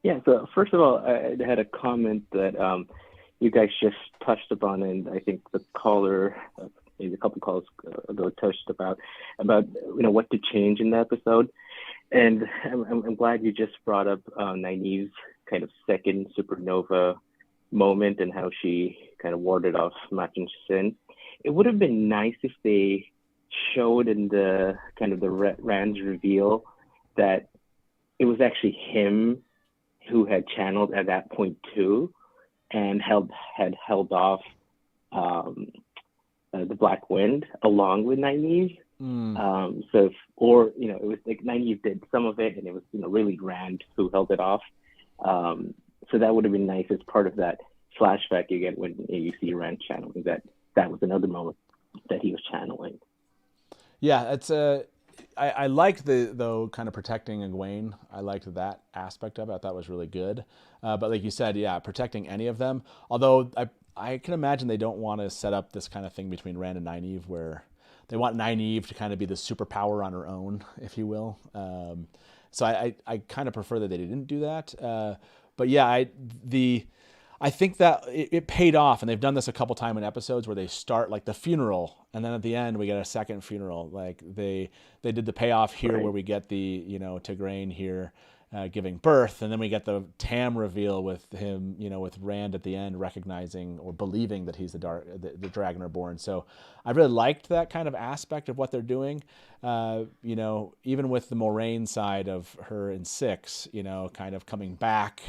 Yeah, so first of all, I had a comment that you guys just touched upon, and I think the caller, maybe a couple calls ago, touched about what to change in the episode. And I'm glad you just brought up Nynaeve's kind of second supernova moment and how she kind of warded off Machin Shin. It would have been nice if they showed in the kind of the Rand's reveal that it was actually him who had channeled at that point too, and had held off the Black Wind along with Nynaeve. It was like Nynaeve did some of it, and it was really Rand who held it off. So that would have been nice as part of that flashback you get when you see Rand channeling. That was another moment that he was channeling. Yeah, it's I liked the kind of protecting Egwene. I liked that aspect of it. I thought was really good. But like you said, protecting any of them. Although I can imagine they don't want to set up this kind of thing between Rand and Nynaeve where they want Nynaeve to kind of be the superpower on her own, if you will. So I kind of prefer that they didn't do that. But yeah, I think that it paid off, and they've done this a couple times in episodes where they start like the funeral, and then at the end we get a second funeral. Like they did the payoff here where we get the Tigraine here, giving birth, and then we get the Tam reveal with him, with Rand at the end recognizing or believing that he's the Dragon Reborn. So I really liked that kind of aspect of what they're doing. Even with the Moraine side of her in 6, kind of coming back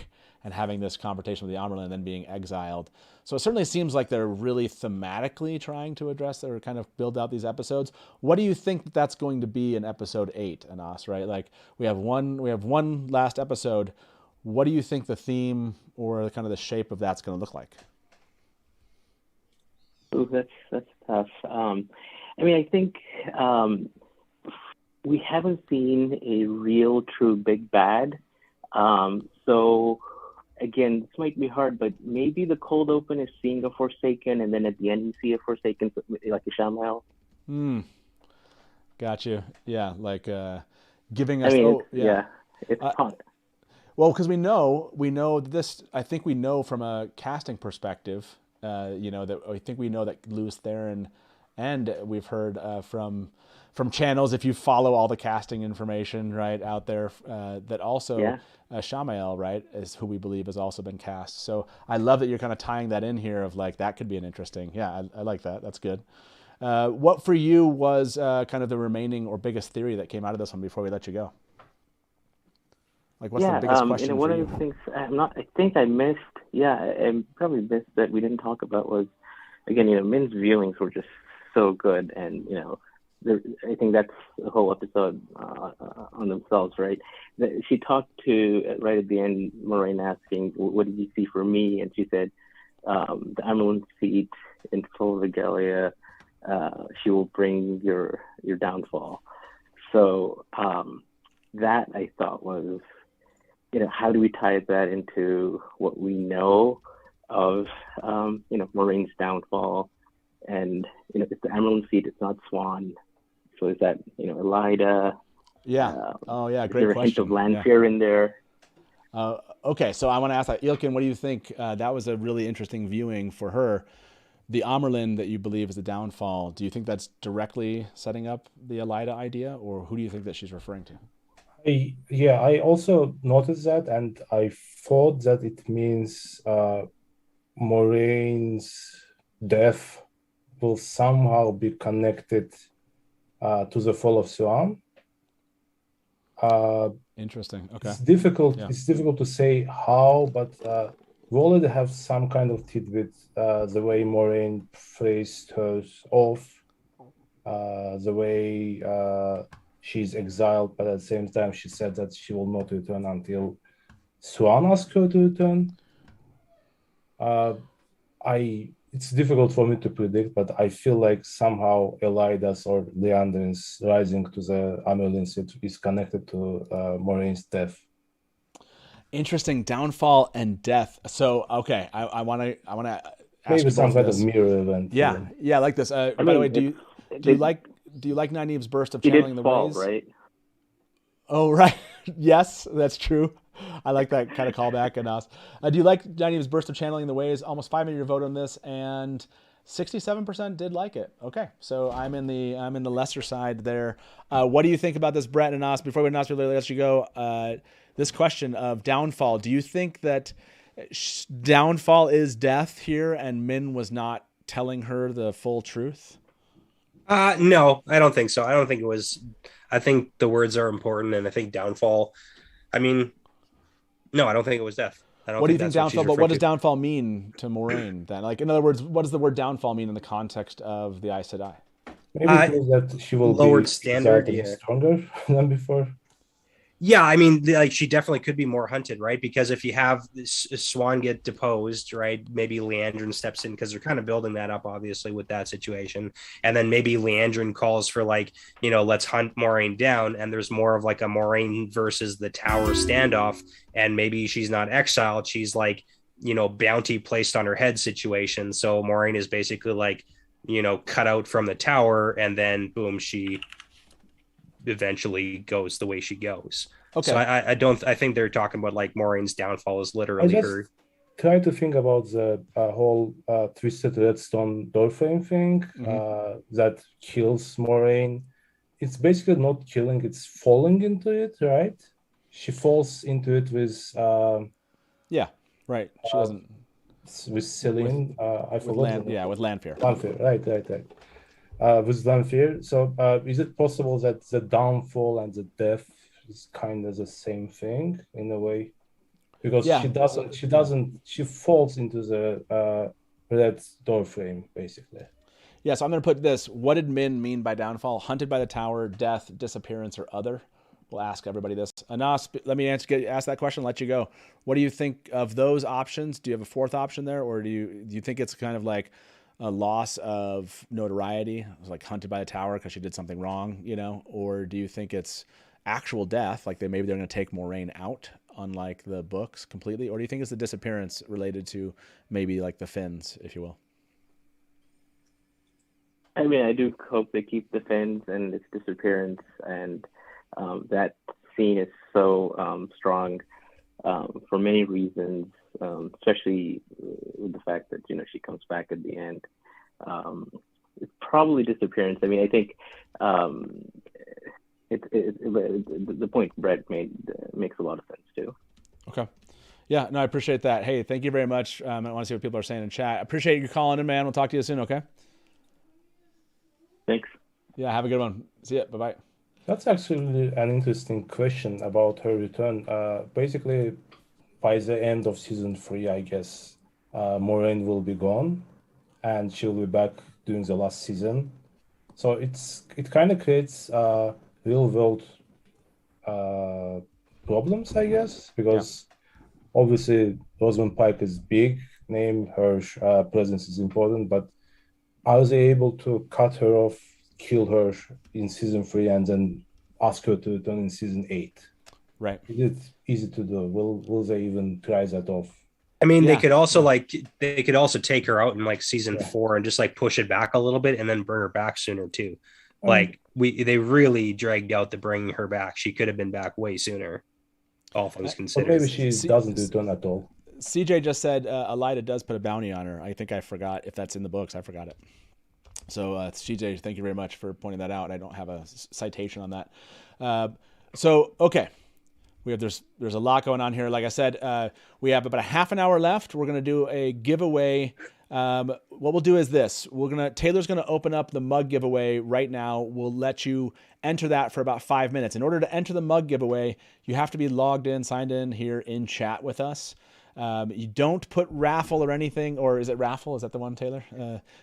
and having this confrontation with the Amyrlin and then being exiled. So it certainly seems like they're really thematically trying to address or kind of build out these episodes. What do you think that's going to be in episode 8, Anas, right? Like we have one last episode. What do you think the theme or kind of the shape of that's going to look like? Ooh, that's tough. I think we haven't seen a real true big bad. So again, this might be hard, but maybe the cold open is seeing a Forsaken, and then at the end you see a Forsaken, like a Shamael. Gotcha. Yeah, like giving us. It's hot. Well, because we know this. I think we know from a casting perspective. That I think we know that Louis Theron, and we've heard from channels, if you follow all the casting information right out there, that also Shamael, right, is who we believe has also been cast. So I love that you're kind of tying that in here of like that could be an interesting. Yeah, I like that. That's good. What for you was kind of the remaining or biggest theory that came out of this one before we let you go? Like what's the biggest question one for you? of the things I think I missed. I probably missed that we didn't talk about was, again, Min's viewings were just so good, and I think that's a whole episode on themselves, right? She talked to, right at the end, Moraine asking, what did you see for me? And she said, the Amyrlin seat in full regalia, she will bring your downfall. So that I thought was, how do we tie that into what we know of, Moraine's downfall? And, it's the Amyrlin seat, it's not Swan. So is that, Elida? Yeah. Great is there question. A hint of Lanfear in there? Okay, so I want to ask that. Ilkin, what do you think? That was a really interesting viewing for her. The Amyrlin that you believe is the downfall, do you think that's directly setting up the Elida idea, or who do you think that she's referring to? I also noticed that, and I thought that it means Moraine's death will somehow be connected to the fall of Siwan. Interesting. Okay. It's difficult. Yeah. It's difficult to say how, but we already have some kind of tidbit. The way Moraine phrased hers off, the way she's exiled, but at the same time she said that she will not return until Siwan asks her to return. It's difficult for me to predict, but I feel like somehow Elida's or Leandrin's rising to the Amyrlin seat is connected to Moraine's death. Interesting, downfall and death. So okay, I want to ask maybe some kind of mirror event. Yeah, I like this. By the way, do you like Nynaeve's burst of channeling the ways? Right? Oh right, yes, that's true. I like that kind of callback, Anas. Do you like Nynaeve's burst of channeling the ways? Almost 5 million vote on this, and 67% did like it. Okay, so I'm in the lesser side there. What do you think about this, Brett and Anas? Before we let you go, this question of downfall. Do you think that downfall is death here, and Min was not telling her the full truth? No, I don't think so. I don't think it was. I think the words are important, and I think downfall. No, I don't think it was death. What do you think downfall? But what does downfall mean to Moraine then? Like, in other words, what does the word downfall mean in the context of the Aes Sedai? Maybe it means that she will lowered be standard, stronger than before. Yeah, she definitely could be more hunted, right? Because if you have Swan get deposed, right, maybe Leandrin steps in because they're kind of building that up, obviously, with that situation. And then maybe Leandrin calls for let's hunt Moraine down. And there's more of like a Moraine versus the tower standoff. And maybe she's not exiled. She's bounty placed on her head situation. So Moraine is basically cut out from the tower. And then boom, she eventually goes the way she goes. Okay. So I think they're talking about Moraine's downfall is literally her. Try to think about the whole twisted redstone doorframe thing that kills Moraine. It's basically not killing, it's falling into it, right? she falls into it with Yeah, right. She doesn't with Celine. I with forgot. land. Yeah, with Lanfear. Lanfear, right. With Lanfear. So, is it possible that the downfall and the death is kind of the same thing in a way? Because Yeah. she falls into the red door frame, basically. Yeah, so I'm going to put this. What did Min mean by downfall? Hunted by the tower, death, disappearance, or other? We'll ask everybody this. Anas, let me ask that question, let you go. What do you think of those options? Do you have a fourth option there? Or do you think it's kind of like a loss of notoriety? It was like hunted by the tower because she did something wrong, Or do you think it's actual death, like maybe they're going to take Moraine out, unlike the books completely? Or do you think it's the disappearance related to maybe like the Finns, if you will? I mean, I do hope they keep the Finns and its disappearance, and that scene is so strong for many reasons, especially with the fact that she comes back at the end. It's probably disappearance. I mean, I think the point Brett made makes a lot of sense too. Okay. Yeah, no, I appreciate that. Hey, thank you very much. I want to see what people are saying in chat. I appreciate you calling in, man. We'll talk to you soon, okay? Thanks. Yeah, have a good one. See ya. Bye-bye. That's actually an interesting question about her return. Basically, by the end of season 3, I guess, Moraine will be gone, and she'll be back doing the last season. So it kind of creates real-world problems, I guess, because obviously Rosamund Pike is big name, her presence is important, but are they able to cut her off, kill her in season 3, and then ask her to return in season 8? Right. Is it easy to do? Will they even try that off? I mean, they could also take her out in like season 4 and just like push it back a little bit and then bring her back sooner too. Like they really dragged out the bringing her back. She could have been back way sooner, all things considered. Or maybe she doesn't return at all. CJ just said Elida does put a bounty on her. I think I forgot if that's in the books. I forgot it. So CJ, thank you very much for pointing that out. I don't have a citation on that. So okay, there's a lot going on here. Like I said, we have about a half an hour left. We're gonna do a giveaway. What we'll do is this. Taylor's gonna open up the mug giveaway right now. We'll let you enter that for about 5 minutes. In order to enter the mug giveaway, you have to be logged in, signed in here in chat with us. You don't put raffle or anything, or is it raffle? Is that the one, Taylor?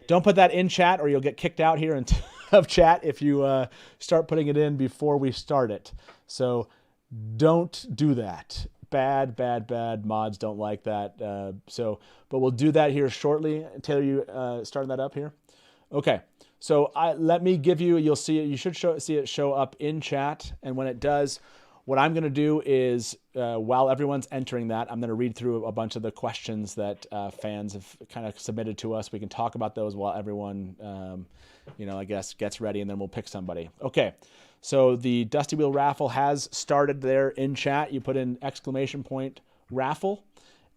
Don't put that in chat, or you'll get kicked out here of chat if you start putting it in before we start it. So don't do that. Bad mods don't like that. But we'll do that here shortly. Taylor, you starting that up here? Okay. So let me give you. You'll see it. You should see it show up in chat, and when it does, what I'm going to do is, while everyone's entering that, I'm going to read through a bunch of the questions that fans have kind of submitted to us. We can talk about those while everyone, I guess, gets ready, and then we'll pick somebody. Okay, so the Dusty Wheel raffle has started there in chat. You put in ! raffle,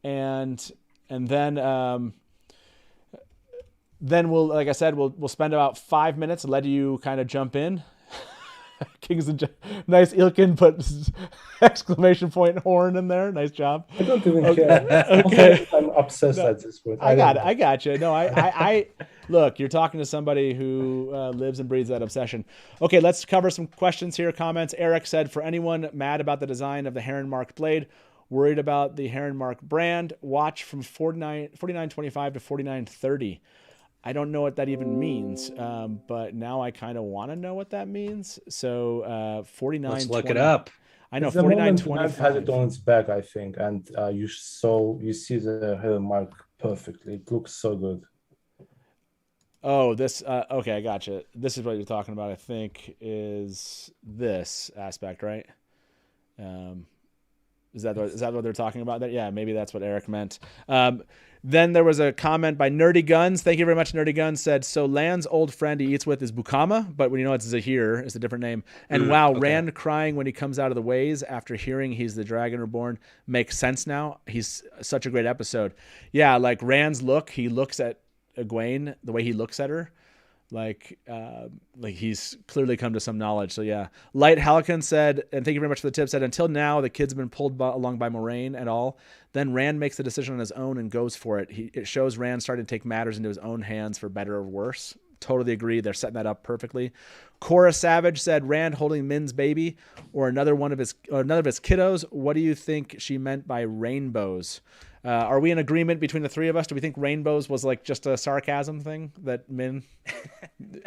and then we'll, like I said, we'll spend about 5 minutes and let you kind of jump in. Kings and nice. Ilkin put ! horn in there. Nice job. I don't even care. Okay. I'm obsessed at this point. I got you. No, I look, you're talking to somebody who lives and breathes that obsession. Okay, let's cover some questions here. Comments. Eric said, for anyone mad about the design of the Heron Mark blade, worried about the Heron Mark brand, watch from 49.25 to 49.30. I don't know what that even means, but now I kind of want to know what that means. So 49. Let's look it up. I know 49.25 has it on its back, I think, and you see the Heron Mark perfectly. It looks so good. Oh, this okay, I gotcha. This is what you're talking about. I think is this aspect, right? Is that what they're talking about? That yeah, maybe that's what Eric meant. Then there was a comment by Nerdy Guns. Thank you very much, Nerdy Guns. Said, so Lan's old friend he eats with is Bukama, but when you know it's Zahir, it's a different name. And Rand crying when he comes out of the ways after hearing he's the Dragon Reborn makes sense now. He's such a great episode. Yeah, like Rand's look, he looks at Egwene, the way he looks at her. Like he's clearly come to some knowledge. So yeah, Light Hallican said, and thank you very much for the tip, said, until now, the kids have been pulled along by Moraine and all. Then Rand makes the decision on his own and goes for it. It shows Rand starting to take matters into his own hands for better or worse. Totally agree. They're setting that up perfectly. Cora Savage said, Rand holding Min's baby or another of his kiddos. What do you think she meant by rainbows? Are we in agreement between the three of us? Do we think rainbows was like just a sarcasm thing that Min?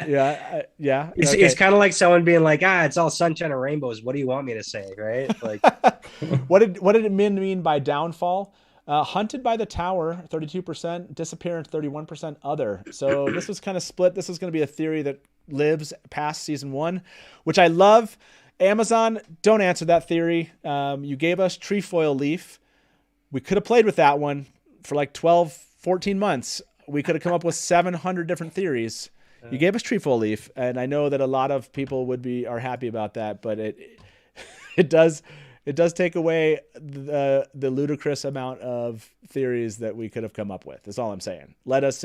Yeah. It's kind of like someone being like, it's all sunshine and rainbows. What do you want me to say? Right. Like, what did Min mean by downfall? Hunted by the tower, 32%, disappearance, 31%, other. So this was kind of split. This is going to be a theory that lives past season 1, which I love. Amazon, don't answer that theory. You gave us trefoil leaf. We could have played with that one for like 12, 14 months. We could have come up with 700 different theories. You gave us trefoil leaf, and I know that a lot of people are happy about that, but it does take away the ludicrous amount of theories that we could have come up with. That's all I'm saying. Let us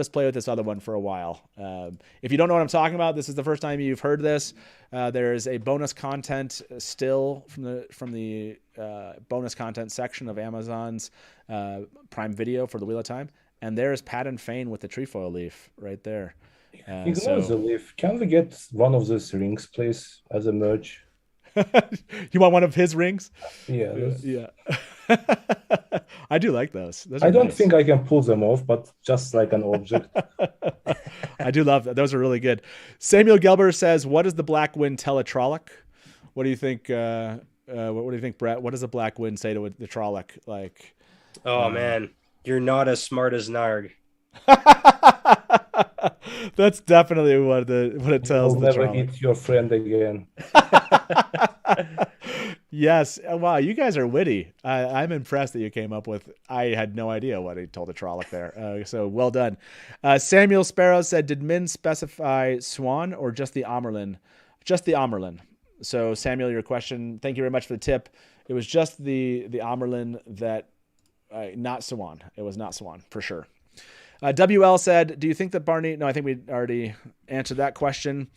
play with this other one for a while. If you don't know what I'm talking about, this is the first time you've heard this. There's a bonus content still from the bonus content section of Amazon's Prime Video for the Wheel of Time, and there's Padden Fane with the trefoil leaf right there. Ignore the leaf. Can we get one of those rings, please, as a merch? You want one of his rings? Yeah. I do like those. I don't think I can pull them off, but just like an object. I do love that. Those are really good. Samuel Gelber says, what does the Black Wind tell a Trolloc? What do you think, what do you think, Brett? What does the Black Wind say to the Trolloc? Like, man, you're not as smart as Narg. That's definitely what it tells the never Trolloc. hit your friend again. Yes. Wow, you guys are witty. I'm impressed that you came up with. I had no idea what he told the Trolloc there. So well done. Samuel Sparrow said, "Did Min specify Swan or just the Amerlin?" Just the Amerlin. So Samuel, your question. Thank you very much for the tip. It was just the Amerlin that, not Swan. It was not Swan for sure. WL said, "Do you think that Barney?" No, I think we already answered that question.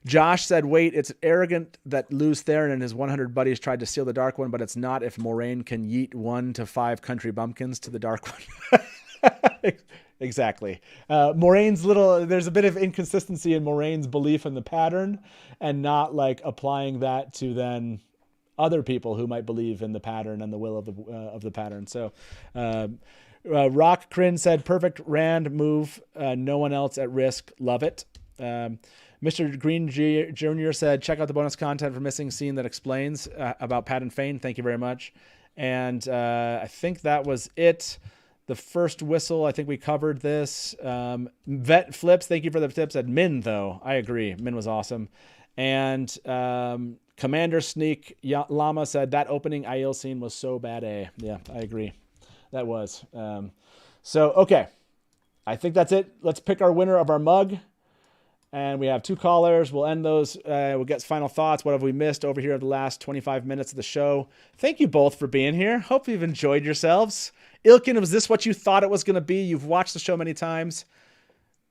Josh said, wait, it's arrogant that Lews Theron and his 100 buddies tried to steal the Dark One, but it's not if Moraine can yeet 1 to 5 country bumpkins to the Dark One. Exactly. There's a bit of inconsistency in Moraine's belief in the pattern and not like applying that to then other people who might believe in the pattern and the will of the pattern. So, Rock Crin said, perfect Rand move. No one else at risk. Love it. Mr. Green Jr. said, check out the bonus content for missing scene that explains about Padden Fane. Thank you very much. And I think that was it. The first whistle, I think we covered this. Vet Flips, thank you for the tip. Said Min, though. I agree. Min was awesome. And Commander Sneak Llama said, that opening Aiel scene was so bad. Yeah, I agree. That was. Okay. I think that's it. Let's pick our winner of our mug. And we have 2 callers. We'll end those. We'll get final thoughts. What have we missed over here in the last 25 minutes of the show? Thank you both for being here. Hope you've enjoyed yourselves. Ilkin, was this what you thought it was going to be? You've watched the show many times.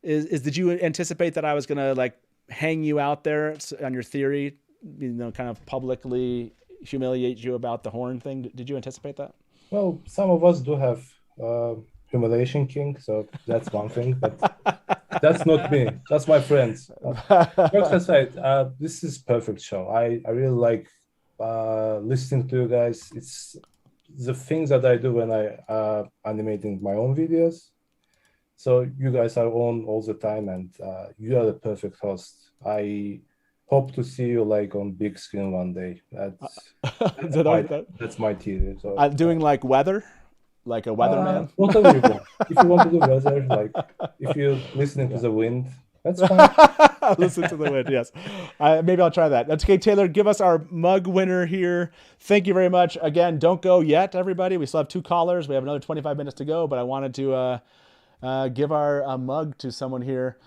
Did you anticipate that I was going to like hang you out there on your theory, kind of publicly humiliate you about the horn thing? Did you anticipate that? Well, some of us do have humiliation king, so that's one thing, but that's not me. That's my friends. Jokes aside, this is perfect show. I really like listening to you guys. It's the things that I do when I animating my own videos. So you guys are on all the time, and you are the perfect host. I hope to see you like on big screen one day. That's my theory. So doing like weather. Like a weatherman? Whatever you want. If you want to do weather, like if you're listening to the wind, that's fine. Listen to the wind, yes. Maybe I'll try that. That's okay, Taylor. Give us our mug winner here. Thank you very much. Again, don't go yet, everybody. We still have 2 callers. We have another 25 minutes to go, but I wanted to give our mug to someone here.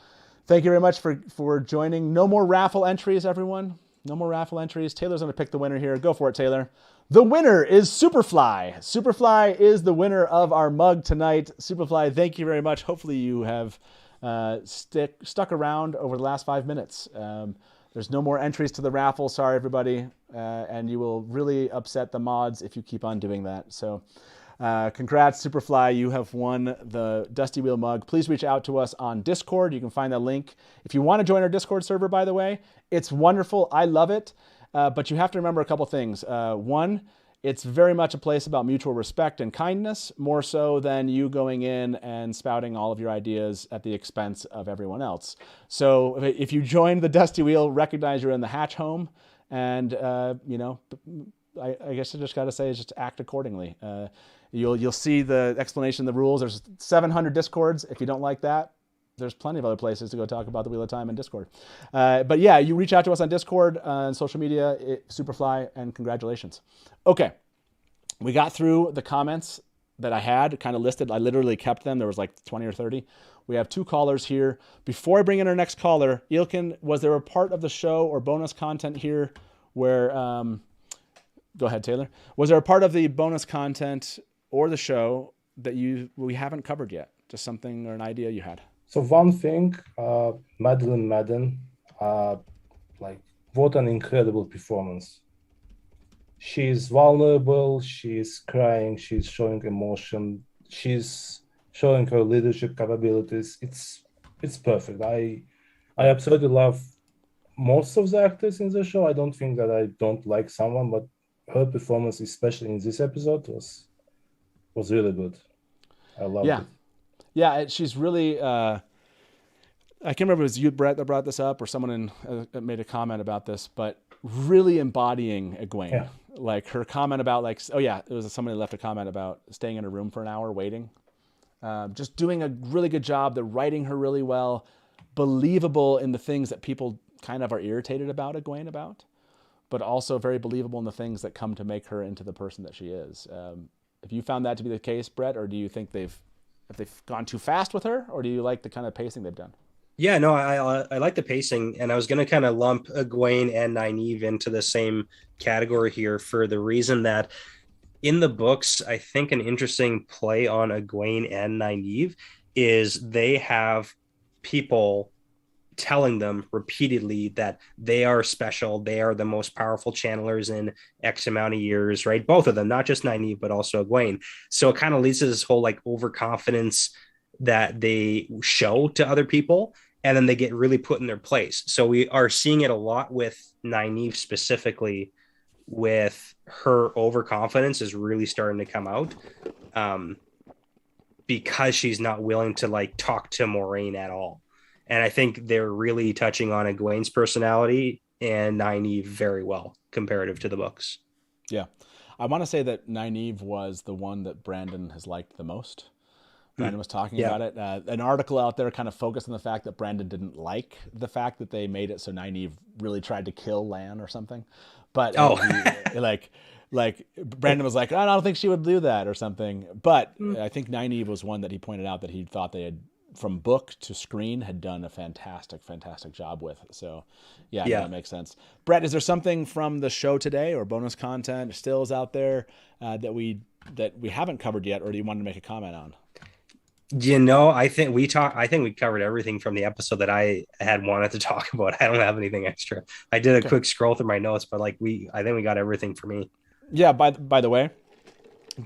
Thank you very much for joining. No more raffle entries, everyone. No more raffle entries. Taylor's going to pick the winner here. Go for it, Taylor. The winner is Superfly. Superfly is the winner of our mug tonight. Superfly, thank you very much. Hopefully you have stuck around over the last 5 minutes. There's no more entries to the raffle. Sorry, everybody. And you will really upset the mods if you keep on doing that. So congrats, Superfly. You have won the Dusty Wheel mug. Please reach out to us on Discord. You can find the link. If you want to join our Discord server, by the way, it's wonderful. I love it. But you have to remember a couple things. One, it's very much a place about mutual respect and kindness, more so than you going in and spouting all of your ideas at the expense of everyone else. So if you join the Dusty Wheel, recognize you're in the hatch home, and I guess I just got to say is just act accordingly. You'll see the explanation of the rules. There's 700 Discords. If you don't like that, there's plenty of other places to go talk about the Wheel of Time in Discord. But yeah, you reach out to us on Discord, on social media, Superfly, and congratulations. Okay, we got through the comments that I had kind of listed. I literally kept them. There was like 20 or 30. We have 2 callers here. Before I bring in our next caller, Ilkin, was there a part of the show or bonus content here where, go ahead, Taylor. Was there a part of the bonus content or the show that we haven't covered yet? Just something or an idea you had? So one thing, Madeline Madden, what an incredible performance. She's vulnerable, she's crying, she's showing emotion, she's showing her leadership capabilities. It's perfect. I absolutely love most of the actors in the show. I don't think that I don't like someone, but her performance, especially in this episode, was really good. I loved it. Yeah, she's really, I can't remember if it was you, Brett, that brought this up or someone made a comment about this, but really embodying Egwene. Yeah. Like her comment about it was somebody left a comment about staying in a room for an hour waiting. Just doing a really good job. They're writing her really well, believable in the things that people kind of are irritated about Egwene about, but also very believable in the things that come to make her into the person that she is. Have you found that to be the case, Brett, or do you think they've gone too fast with her, or do you like the kind of pacing they've done? Yeah, no, I like the pacing, and I was going to kind of lump Egwene and Nynaeve into the same category here for the reason that in the books, I think an interesting play on Egwene and Nynaeve is they have people telling them repeatedly that they are special, they are the most powerful channelers in X amount of years, right? Both of them, not just Nynaeve, but also Egwene. So it kind of leads to this whole overconfidence that they show to other people, and then they get really put in their place. So we are seeing it a lot with Nynaeve specifically, with her overconfidence is really starting to come out because she's not willing to talk to Moiraine at all. And I think they're really touching on Egwene's personality and Nynaeve very well comparative to the books. Yeah. I want to say that Nynaeve was the one that Brandon has liked the most. Brandon was talking about it. An article out there kind of focused on the fact that Brandon didn't like the fact that they made it so Nynaeve really tried to kill Lan or something. But Brandon was like, I don't think she would do that or something. But I think Nynaeve was one that he pointed out that he thought they had, from book to screen, had done a fantastic job with. So yeah, that makes sense. Brett, is there something from the show today or bonus content stills out there that we haven't covered yet, or do you want to make a comment on? I think we covered everything from the episode that I had wanted to talk about. I don't have anything extra. I did a quick scroll through my notes, but I think we got everything for me. Yeah, by the way,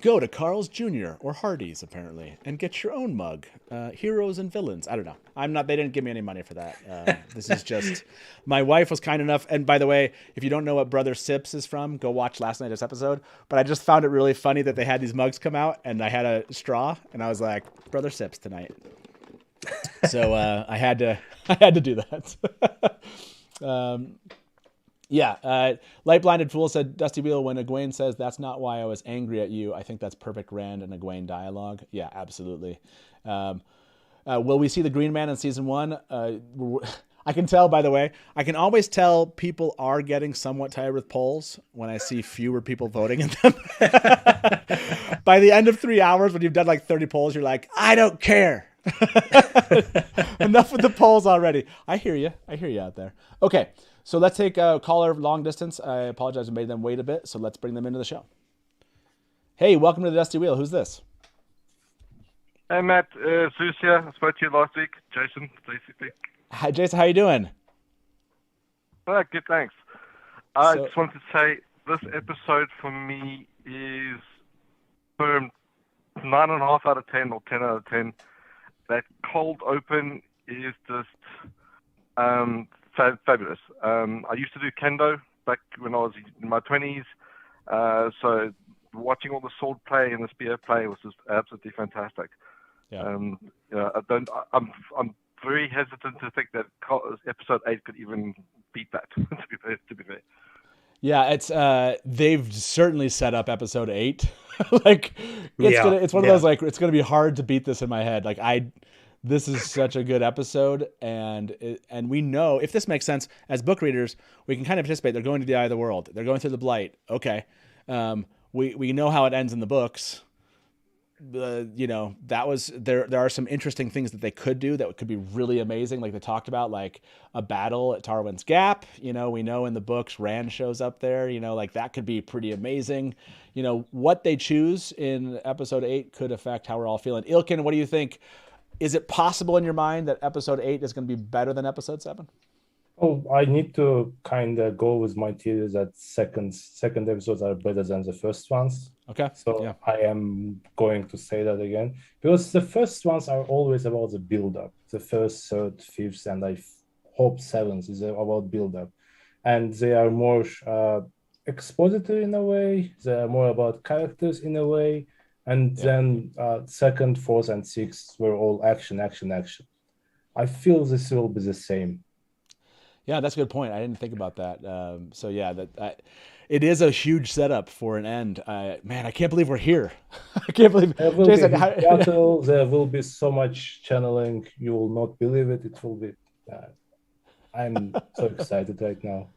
go to Carl's Jr. or Hardee's apparently and get your own mug. Heroes and Villains. I don't know. They didn't give me any money for that. This is just, my wife was kind enough. And by the way, if you don't know what Brother Sips is from, go watch last night's episode. But I just found it really funny that they had these mugs come out and I had a straw and I was like, Brother Sips tonight. So I had to do that. Light Blinded Fool said, Dusty Wheel, when Egwene says, that's not why I was angry at you, I think that's perfect Rand and Egwene dialogue. Yeah, absolutely. Will we see the Green Man in season 1? I can tell, by the way, I can always tell people are getting somewhat tired with polls when I see fewer people voting in them. By the end of 3 hours, when you've done 30 polls, you're like, I don't care. Enough with the polls already. I hear you. I hear you out there. Okay, so let's take a caller long distance. I apologize, I made them wait a bit, so let's bring them into the show. Hey, welcome to the Dusty Wheel. Who's this? Hey, Matt. Zeus here. I spoke to you last week. Jason, basically. Hi, Jason. How you doing? Good, thanks. I So- just wanted to say this episode for me is firm 9.5 out of 10 or 10 out of 10. That cold open is just fabulous. I used to do kendo back when I was in my 20s. So watching all the sword play and the spear play was just absolutely fantastic. Yeah. I'm very hesitant to think that episode 8 could even beat that. to be fair. Yeah, it's they've certainly set up episode 8. Like it's one of those, like, it's gonna be hard to beat this in my head. Like this is such a good episode, and we know, if this makes sense as book readers, we can kind of anticipate they're going to the Eye of the World. They're going through the Blight. Okay, we know how it ends in the books. That was there are some interesting things that they could do that could be really amazing, like they talked about, like a battle at Tarwin's Gap. We know in the books Rand shows up there, like that could be pretty amazing. What they choose in episode 8 could affect how we're all feeling. Ilkin, what do you think? Is it possible in your mind that episode 8 is going to be better than episode 7? Oh, I need to kind of go with my theory that second episodes are better than the first ones. Okay. So yeah. I am going to say that again, because the first ones are always about the build-up. The first, third, fifth, and I hope seventh is about build-up. And they are more expository in a way. They are more about characters in a way. And then second, fourth, and sixth were all action, action, action. I feel this will be the same. Yeah, that's a good point. I didn't think about that. It is a huge setup for an end. Man, I can't believe we're here. I can't believe. There will Jason, be battle. There will be so much channeling. You will not believe it. It will be. I'm so excited right now.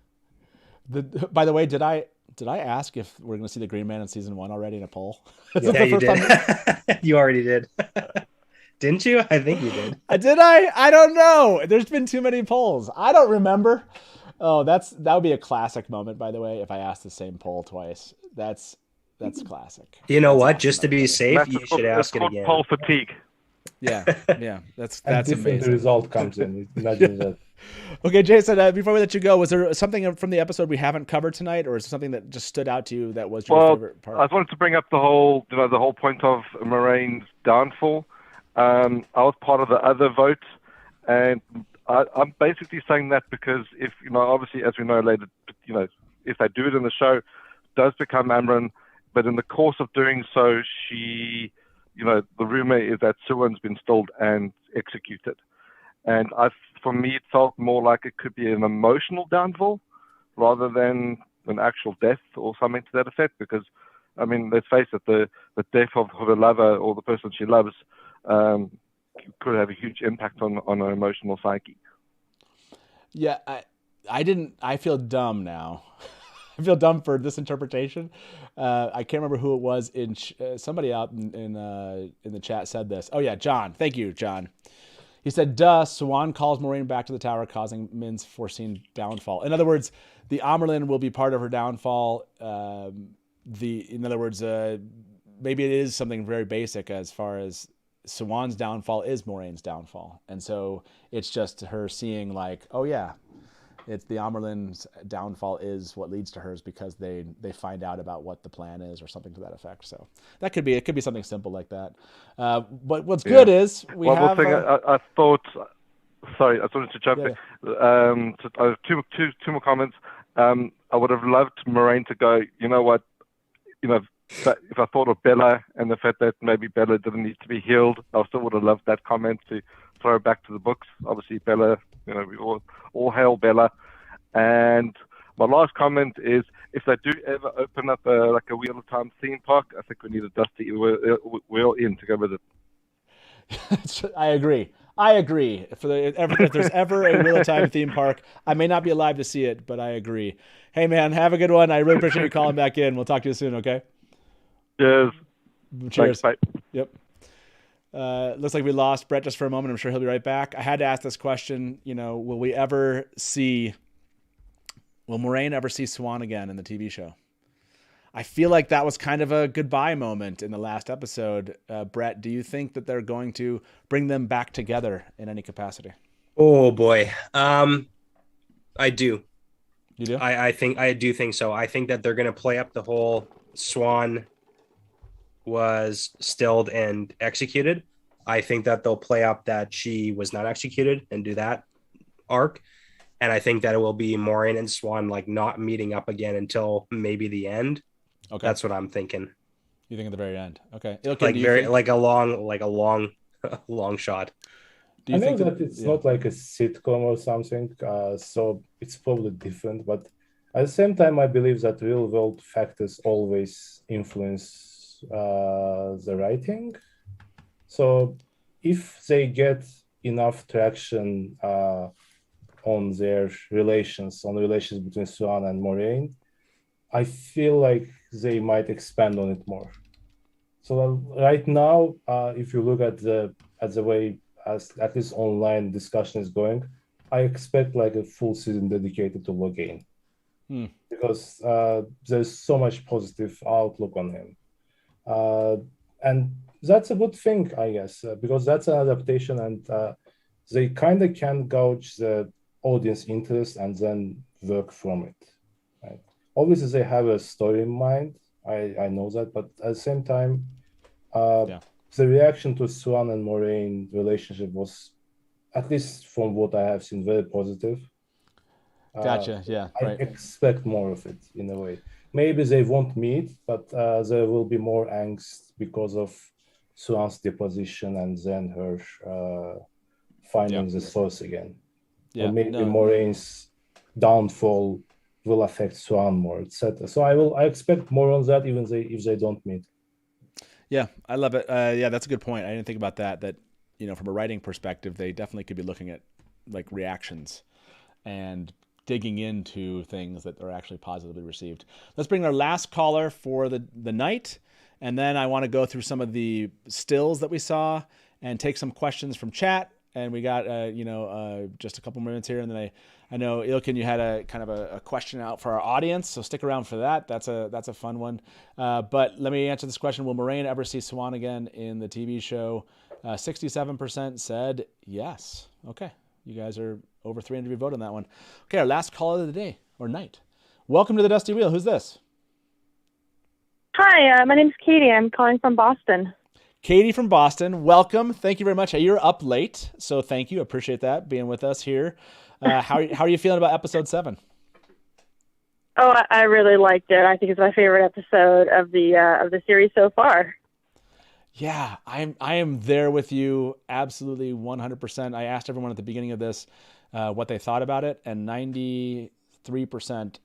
By the way, did I ask if we're going to see the Green Man in season 1 already in a poll? Yeah, you did. You already did. Didn't you? I think you did. Did I? I don't know. There's been too many polls. I don't remember. Oh, that would be a classic moment, by the way, if I asked the same poll twice. That's classic. You know what? Just to be safe, you should ask it again. Poll fatigue. Yeah. That's different amazing. The result comes in. Imagine that. Okay, Jason, before we let you go, was there something from the episode we haven't covered tonight, or is there something that just stood out to you that was your favorite part? I just wanted to bring up the whole point of Moraine's downfall. I was part of the other vote, and I'm basically saying that because if, obviously, as we know later, if they do it in the show, it does become Amren, but in the course of doing so, she, the rumor is that Suwon's been stalled and executed. And for me, it felt more like it could be an emotional downfall rather than an actual death or something to that effect, because, let's face it, the death of her lover or the person she loves could have a huge impact on her emotional psyche. Yeah, I feel dumb now. I feel dumb for this interpretation. I can't remember who it was. Somebody out in the chat said this. Oh yeah, John. Thank you, John. He said, duh, Swan calls Moraine back to the tower, causing Min's foreseen downfall. In other words, the Amerlin will be part of her downfall. In other words, maybe it is something very basic as far as Swan's downfall is Moraine's downfall. And so it's just her seeing like, oh yeah, it's the Amerlin's downfall is what leads to hers because they find out about what the plan is or something to that effect. So it could be something simple like that. But what's good is I thought, sorry, I just wanted to jump in. Two more comments. I would have loved Moraine to go, you know what, if I thought of Bella and the fact that maybe Bella didn't need to be healed, I still would have loved that comment to throw back to the books. Obviously, Bella, we all hail Bella. And my last comment is, if they do ever open up a Wheel of Time theme park, I think we need a Dusty Wheel in to go with it. I agree. If there's ever a Wheel of Time theme park, I may not be alive to see it, but I agree. Hey, man, have a good one. I really appreciate you calling back in. We'll talk to you soon, okay? Cheers. Cheers. Thanks, bye. Yep. Looks like we lost Brett just for a moment. I'm sure he'll be right back. I had to ask this question. Will Moraine ever see Swan again in the TV show? I feel like that was kind of a goodbye moment in the last episode. Brett, do you think that they're going to bring them back together in any capacity? Oh boy. I do. You do? I do think so. I think that they're going to play up the whole Swan was stilled and executed. I think that they'll play up that she was not executed and do that arc. And I think that it will be Moraine and Swan like not meeting up again until maybe the end. Okay. That's what I'm thinking. You think at the very end? Okay. Ilkin, like a long shot. I know that it's not like a sitcom or something, so it's probably different. But at the same time, I believe that real world factors always influence the writing. So if they get enough traction on their relations between Swan and Moraine, I feel like they might expand on it more. So right now, if you look at the way as at least online discussion is going, I expect like a full season dedicated to Logain, because there's so much positive outlook on him, and that's a good thing, I guess, because that's an adaptation, and they kind of can gauge the audience interest and then work from it. Right? Obviously, they have a story in mind. I know that, but at the same time, the reaction to Swan and Moraine relationship was, at least from what I have seen, very positive. Gotcha. Yeah. I expect more of it in a way. Maybe they won't meet, but there will be more angst because of Swan's deposition and then her finding the source again. Yeah. Or maybe Moraine's downfall will affect Swan more, etc. So I expect more on that, even if they don't meet. Yeah, I love it. Yeah, that's a good point. I didn't think about that. That, from a writing perspective, they definitely could be looking at like reactions and digging into things that are actually positively received. Let's bring our last caller for the night, and then I want to go through some of the stills that we saw and take some questions from chat. And we got just a couple minutes here, and then I know Ilkin, you had a kind of a question out for our audience, so stick around for that. That's a fun one. But let me answer this question: will Moraine ever see Swan again in the TV show? 67% said yes. Okay, you guys are over 300 vote on that one. Okay, our last caller of the day or night. Welcome to the Dusty Wheel. Who's this? Hi, my name's Katie. I'm calling from Boston. Katie from Boston, welcome. Thank you very much. You're up late, so thank you. Appreciate that, being with us here. How are you feeling about episode 7? Oh, I really liked it. I think it's my favorite episode of the series so far. Yeah, I am there with you, absolutely 100%. I asked everyone at the beginning of this what they thought about it, and 93%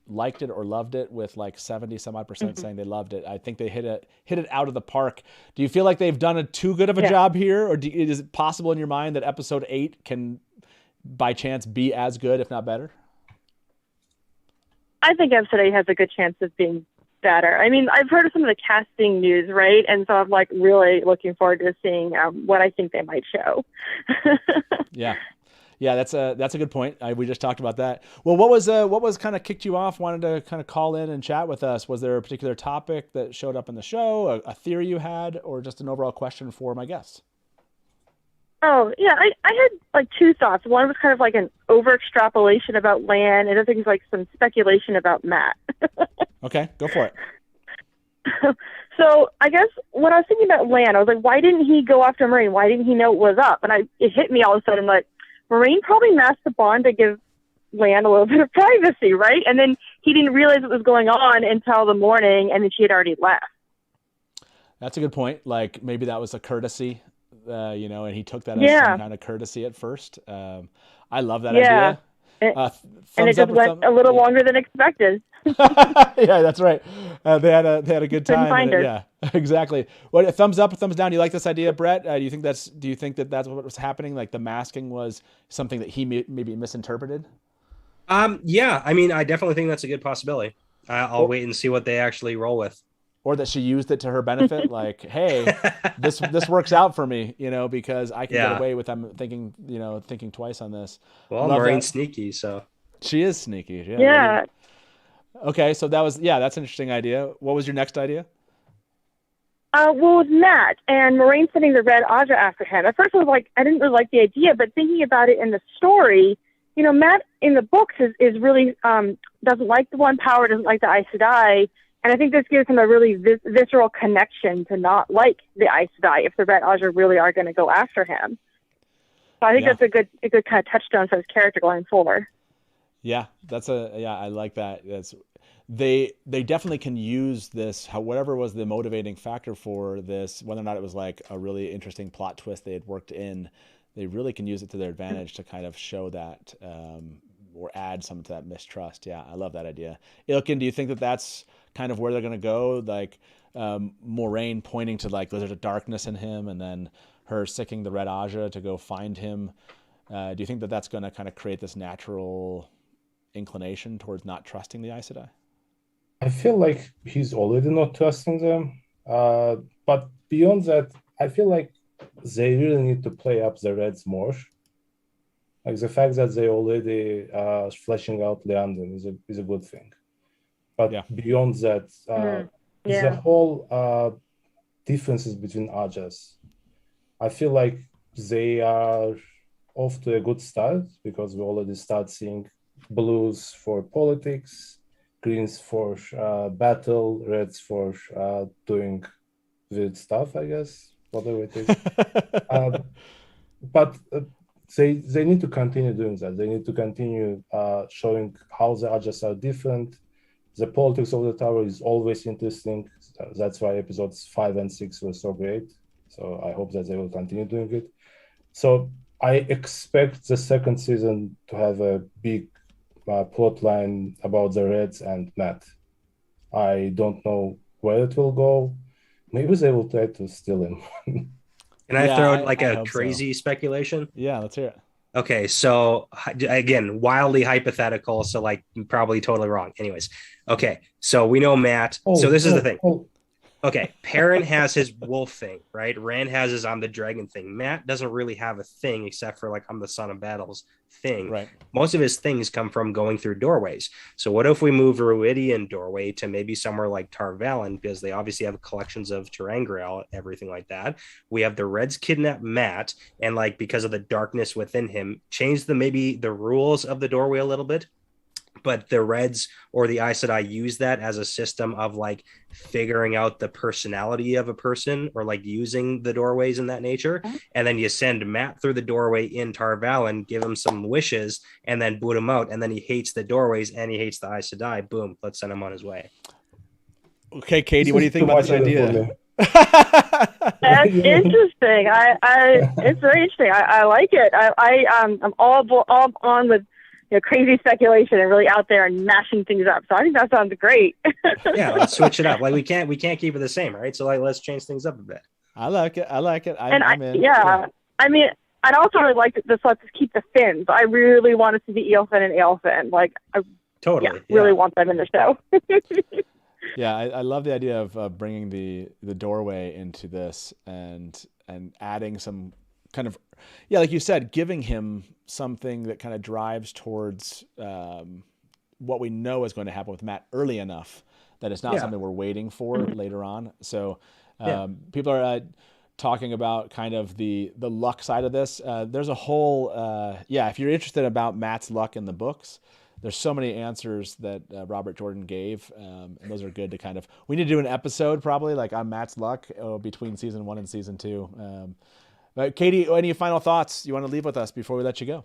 liked it or loved it, with like 70 some odd percent saying they loved it. I think they hit it out of the park. Do you feel like they've done a too good of a job here, or is it possible in your mind that episode 8 can by chance be as good, if not better? I think episode 8 has a good chance of being better. I mean, I've heard of some of the casting news, right? And so I'm like really looking forward to seeing what I think they might show. Yeah, that's a good point. We just talked about that. Well, what was kind of kicked you off, wanted to kind of call in and chat with us? Was there a particular topic that showed up in the show, a theory you had, or just an overall question for my guests? Oh, yeah, I had like two thoughts. One was kind of like an over extrapolation about Lan, and the other thing is like some speculation about Matt. Okay, go for it. So I guess when I was thinking about Lan, I was like, why didn't he go after Moraine? Why didn't he know what was up? And it hit me all of a sudden, like, Moraine probably masked the bond to give Lan a little bit of privacy, right? And then he didn't realize what was going on until the morning, and then she had already left. That's a good point. Like, maybe that was a courtesy, and he took that as some kind of courtesy at first. I love that idea. And it just went a little longer than expected. Yeah, that's right. They had a good time. Couldn't find her. Yeah, exactly. What, thumbs up or thumbs down? Do you like this idea, Brett? Do you think that's what was happening? Like the masking was something that he maybe misinterpreted? Yeah. I mean, I definitely think that's a good possibility. I'll wait and see what they actually roll with. or that she used it to her benefit. Like, hey, this works out for me, because I can get away with thinking twice on this. Well, Marie's sneaky, so she is sneaky. Yeah. Okay, so that's an interesting idea. What was your next idea? Well, with Matt and Moraine sending the red Aja after him. At first, I was like, I didn't really like the idea, but thinking about it in the story, Matt in the books is really doesn't like the One Power, doesn't like the Aes Sedai, and I think this gives him a really visceral connection to not like the Aes Sedai if the red Aja really are going to go after him. So I think that's a good kind of touchstone for his character going forward. Yeah, I like that. They definitely can use this, whatever was the motivating factor for this, whether or not it was like a really interesting plot twist they had worked in, they really can use it to their advantage to kind of show that or add some to that mistrust. Yeah, I love that idea. Ilkin, do you think that that's kind of where they're going to go? Like Moraine pointing to like there's a darkness in him, and then her sicking the red Aja to go find him. Do you think that that's going to kind of create this natural inclination towards not trusting the Aes Sedai? I feel like he's already not trusting them. But beyond that, I feel like they really need to play up the Reds more. Like the fact that they already fleshing out Leandrin is a good thing. But beyond that, the whole differences between Ajas, I feel like they are off to a good start because we already start seeing blues for politics, greens for battle, reds for doing weird stuff, I guess, whatever it is. But they need to continue doing that. They need to continue showing how the Ajas are different. The politics of the tower is always interesting. That's why episodes 5 and 6 were so great. So I hope that they will continue doing it. So I expect the second season to have a big plot line about the Reds and Matt. I don't know where it will go. Maybe they will try to steal him. Can I throw in like a crazy speculation? Yeah, let's hear it. Okay, so again, wildly hypothetical, so like probably totally wrong. Anyways, okay, so we know Matt. So this is the thing. Okay, Perrin has his wolf thing, right? Rand has his I'm the dragon thing. Matt doesn't really have a thing except for like I'm the son of battles thing. Right. Most of his things come from going through doorways. So what if we move Ruidian doorway to maybe somewhere like Tar Valon, because they obviously have collections of Terangriel, everything like that. We have the Reds kidnap Matt, and like because of the darkness within him, change maybe the rules of the doorway a little bit. But the Reds or the Aes Sedai use that as a system of like figuring out the personality of a person or like using the doorways in that nature. And then you send Matt through the doorway in Tar Valon, give him some wishes, and then boot him out. And then he hates the doorways and he hates the Aes Sedai. Boom, let's send him on his way. Okay, Katie, what do you think about this idea? That's interesting. It's very interesting. I like it. I'm all on with crazy speculation and really out there and mashing things up. So I think that sounds great. Yeah, let's switch it up. Like we can't keep it the same, right? So like let's change things up a bit. I like it. I'm in. Yeah. I mean, I'd also really like this. Let's keep the fins. I really want to see the eelfin and Aelfin. Like, I really want them in the show. Yeah, I love the idea of bringing the doorway into this and adding some kind of, like you said, giving him something that kind of drives towards what we know is going to happen with Matt early enough that it's not something we're waiting for later on. So people are talking about kind of the luck side of this. There's a whole, if you're interested about Matt's luck in the books, there's so many answers that Robert Jordan gave, and those are good to kind of, we need to do an episode probably like on Matt's luck between season 1 and season 2. But Katie, any final thoughts you want to leave with us before we let you go?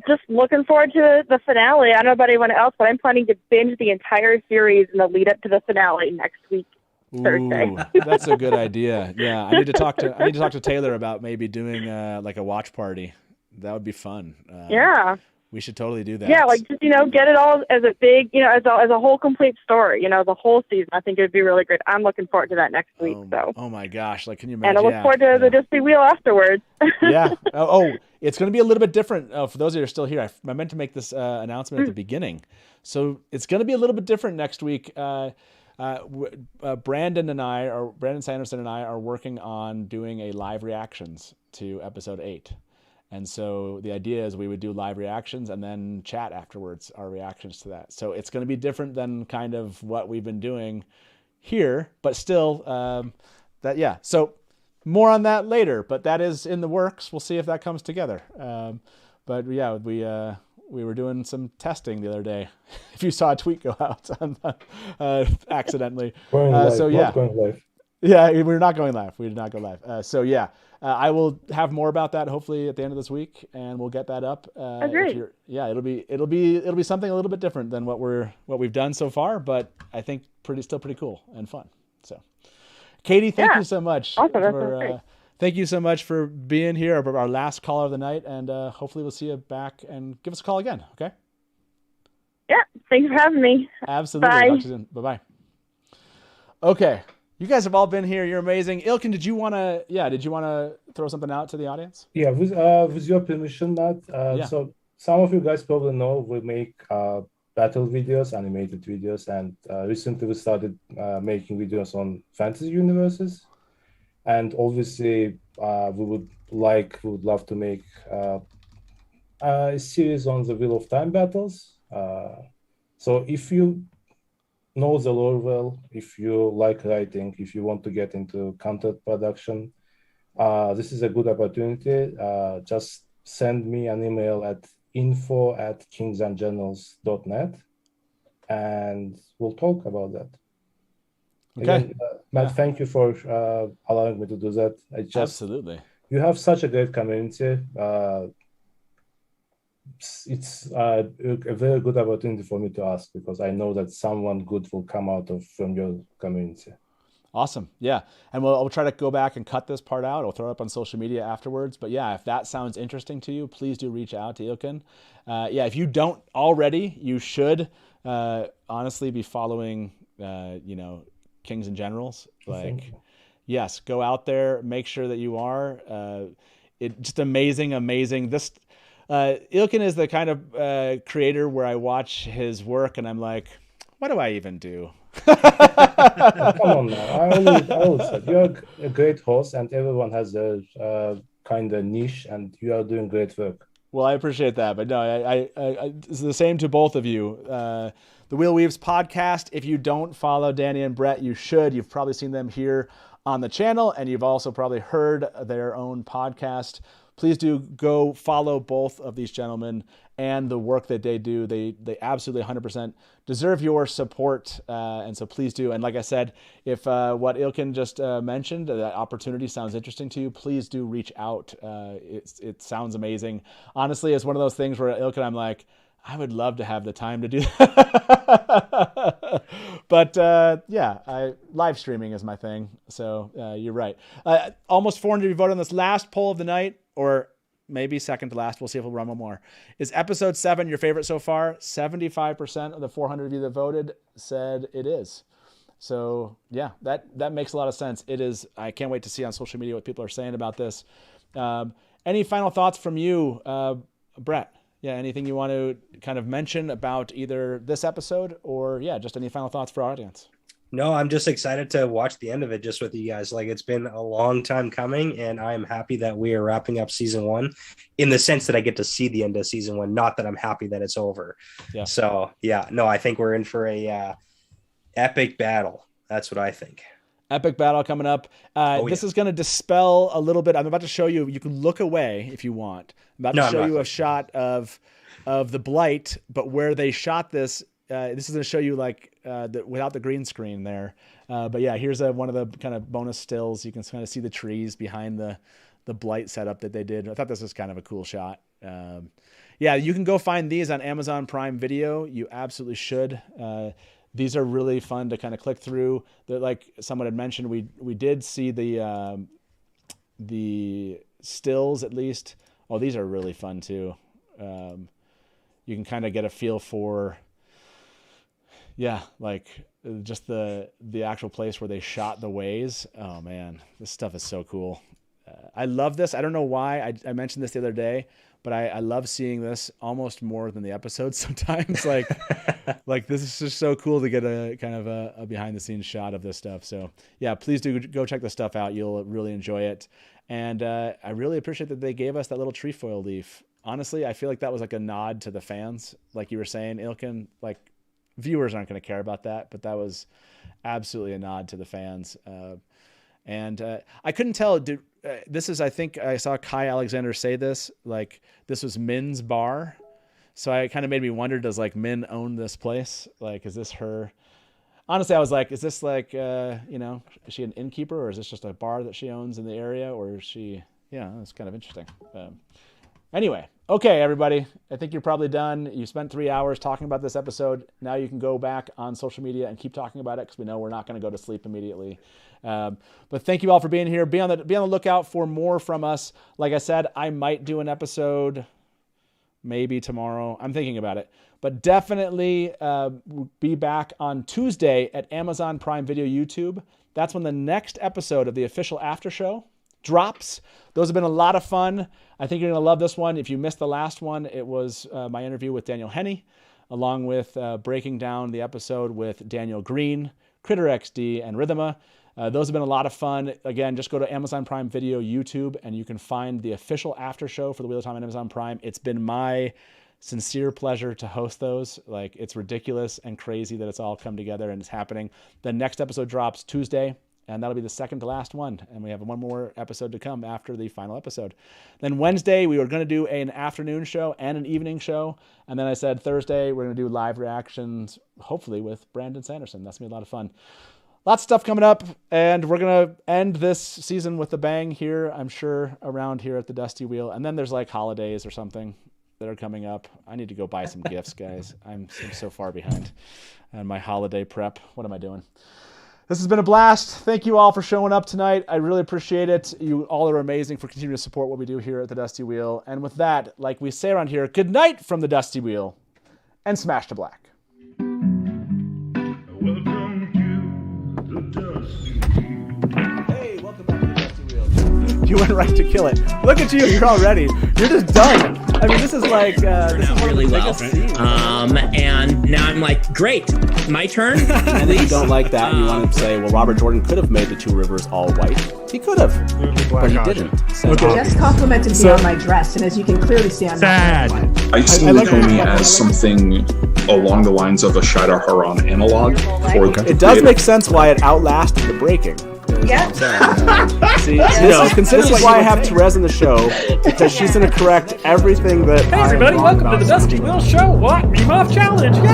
Just looking forward to the finale. I don't know about anyone else, but I'm planning to binge the entire series in the lead up to the finale next week, Thursday. That's a good idea. Yeah, I need to talk to Taylor about maybe doing like a watch party. That would be fun. We should totally do that. Yeah, like just get it all as a big, as a whole complete story. The whole season. I think it would be really great. I'm looking forward to that next week. Oh my gosh! Like, can you imagine? And I look forward to the Dusty Wheel afterwards. Yeah. Oh, it's going to be a little bit different. For those of you who are still here, I meant to make this announcement at the beginning. So it's going to be a little bit different next week. Brandon Sanderson and I are working on doing a live reactions to episode 8. And so the idea is we would do live reactions and then chat afterwards, our reactions to that. So it's going to be different than kind of what we've been doing here, but still So more on that later, but that is in the works. We'll see if that comes together. But yeah, we were doing some testing the other day. If you saw a tweet go out accidentally. Going live, so yeah. not going live. Yeah, we're not going live. We did not go live. So yeah, I will have more about that hopefully at the end of this week, and we'll get that up. Great. It'll be something a little bit different than what we've done so far, but I think still pretty cool and fun. So, Katie, thank you so much. Awesome. Thank you so much for being here, our last caller of the night, and hopefully we'll see you back and give us a call again. Okay. Yeah. Thanks for having me. Absolutely. Bye. Talk to you soon. Bye-bye. Okay. You guys have all been here. You're amazing. Ilkin, did you want to throw something out to the audience? Yeah, with your permission, Matt. So some of you guys probably know we make battle videos, animated videos, and recently we started making videos on fantasy universes. And obviously, we would love to make a series on the Wheel of Time battles. So if you know the lore well, if you like writing, if you want to get into content production, this is a good opportunity. Just send me an email at info@kingsandgenerals.net, and we'll talk about that. Okay. Again, Matt, thank you for allowing me to do that. Absolutely. You have such a great community. It's a very good opportunity for me to ask, because I know that someone good will come out from your community. Awesome. Yeah. And we'll try to go back and cut this part out. I'll throw it up on social media afterwards. But yeah, if that sounds interesting to you, please do reach out to Ilkin. If you don't already, you should honestly be following, Kings and Generals. Yes, go out there, make sure that you are. Just amazing. This Ilkin is the kind of creator where I watch his work and I'm like, what do I even do? Come on now. I always said you're a great host, and everyone has their kind of niche, and you are doing great work. Well, I appreciate that, but no, I it's the same to both of you. The Wheel Weaves podcast, if you don't follow Danny and Brett, you should. You've probably seen them here on the channel, and you've also probably heard their own podcast. Please do go follow both of these gentlemen and the work that they do. They absolutely 100% deserve your support, and so please do. And like I said, if what Ilkin just mentioned, that opportunity sounds interesting to you, please do reach out. It sounds amazing. Honestly, it's one of those things where Ilkin, I'm like, I would love to have the time to do that. But live streaming is my thing. So you're right. Almost 400 of you voted on this last poll of the night, or maybe second to last. We'll see if we'll run one more. Is episode 7 your favorite so far? 75% of the 400 of you that voted said it is. So yeah, that makes a lot of sense. It is. I can't wait to see on social media what people are saying about this. Any final thoughts from you, Brett? Yeah, anything you want to kind of mention about either this episode or just any final thoughts for our audience? No, I'm just excited to watch the end of it just with you guys. Like, it's been a long time coming, and I'm happy that we are wrapping up season 1 in the sense that I get to see the end of season 1, not that I'm happy that it's over. Yeah. So I think we're in for a epic battle. That's what I think. Epic battle coming up. This is going to dispel a little bit. I'm about to show you. You can look away if you want. I'm about to show you a shot of the Blight, but where they shot this. This is going to show you without the green screen there. But yeah, here's one of the kind of bonus stills. You can kind of see the trees behind the Blight setup that they did. I thought this was kind of a cool shot. You can go find these on Amazon Prime Video. You absolutely should. These are really fun to kind of click through. Like someone had mentioned, we did see the stills at least. Oh, these are really fun too. you can kind of get a feel for, like just the actual place where they shot the ways. Oh man, this stuff is so cool. I love this. I don't know why. I mentioned this the other day, but I love seeing this almost more than the episodes sometimes. Like this is just so cool to get a kind of a behind the scenes shot of this stuff. So yeah, please do go check this stuff out. You'll really enjoy it. And I really appreciate that they gave us that little trefoil leaf. Honestly, I feel like that was like a nod to the fans. Like you were saying, Ilkin, like viewers aren't going to care about that, but that was absolutely a nod to the fans. And I couldn't tell. This is, I think I saw Kai Alexander say this, like this was Min's bar. So it kind of made me wonder, does like Min own this place? Like, is this her? Honestly, I was like, is this like, is she an innkeeper, or is this just a bar that she owns in the area? Or is she, it's kind of interesting. Anyway, okay, everybody, I think you're probably done. You spent 3 hours talking about this episode. Now you can go back on social media and keep talking about it, because we know we're not going to go to sleep immediately. But thank you all for being here. Be on the lookout for more from us. Like I said, I might do an episode maybe tomorrow. I'm thinking about it. But definitely be back on Tuesday at Amazon Prime Video YouTube. That's when the next episode of the official after show drops. Those have been a lot of fun. I think you're going to love this one. If you missed the last one, it was my interview with Daniel Henney, along with breaking down the episode with Daniel Green, Critter XD, and Rhythma. Those have been a lot of fun. Again, just go to Amazon Prime Video YouTube, and you can find the official after show for the Wheel of Time on Amazon Prime. It's been my sincere pleasure to host those. Like, it's ridiculous and crazy that it's all come together and it's happening. The next episode drops Tuesday, and that'll be the second to last one. And we have one more episode to come after the final episode. Then Wednesday, we were going to do an afternoon show and an evening show. And then I said Thursday, we're going to do live reactions, hopefully with Brandon Sanderson. That's going to be a lot of fun. Lots of stuff coming up, and we're going to end this season with a bang here, I'm sure, around here at the Dusty Wheel. And then there's like holidays or something that are coming up. I need to go buy some gifts, guys. I'm so far behind on my holiday prep. What am I doing? This has been a blast. Thank you all for showing up tonight. I really appreciate it. You all are amazing for continuing to support what we do here at the Dusty Wheel. And with that, like we say around here, good night from the Dusty Wheel, and smash to black. Hey, welcome back to the Dusty Wheel. You went right to kill it. Look at you. You're already. You're just done. I mean, this is like this is really well. And now I'm like, great, my turn. And if you don't like that, and you want to say, well, Robert Jordan could have made the two rivers all white. He could have, but he didn't. So, Just complimented me on my dress, and as you can clearly see, I'm sad. not I see Luconia as something along the lines of a Shadow Haran analog. It does make sense why it outlasted the breaking. Yeah. See, this is why I have Therese in the show, because she's going to correct everything that. Hey everybody, welcome to the Dusty Wheel Show. What? Remoff Challenge! Yay!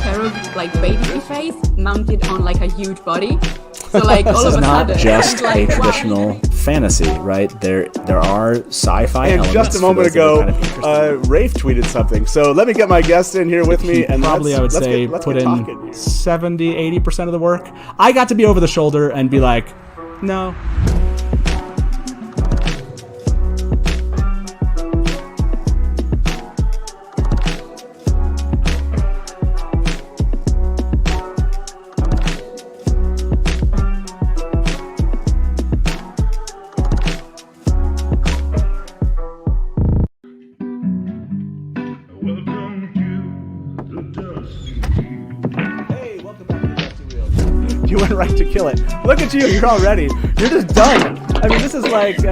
Terrible, like baby face mounted on like a huge body. So like all of a sudden, this is not just like, a traditional fantasy, right? There are sci-fi and elements. Just a moment ago, Rafe tweeted something. So let me get my guest in here with me, and probably I would say put in 70-80% of the work. I got to be over the shoulder and be like, no. You went right to kill it. Look at you. You're already. You're just done. I mean, this is like.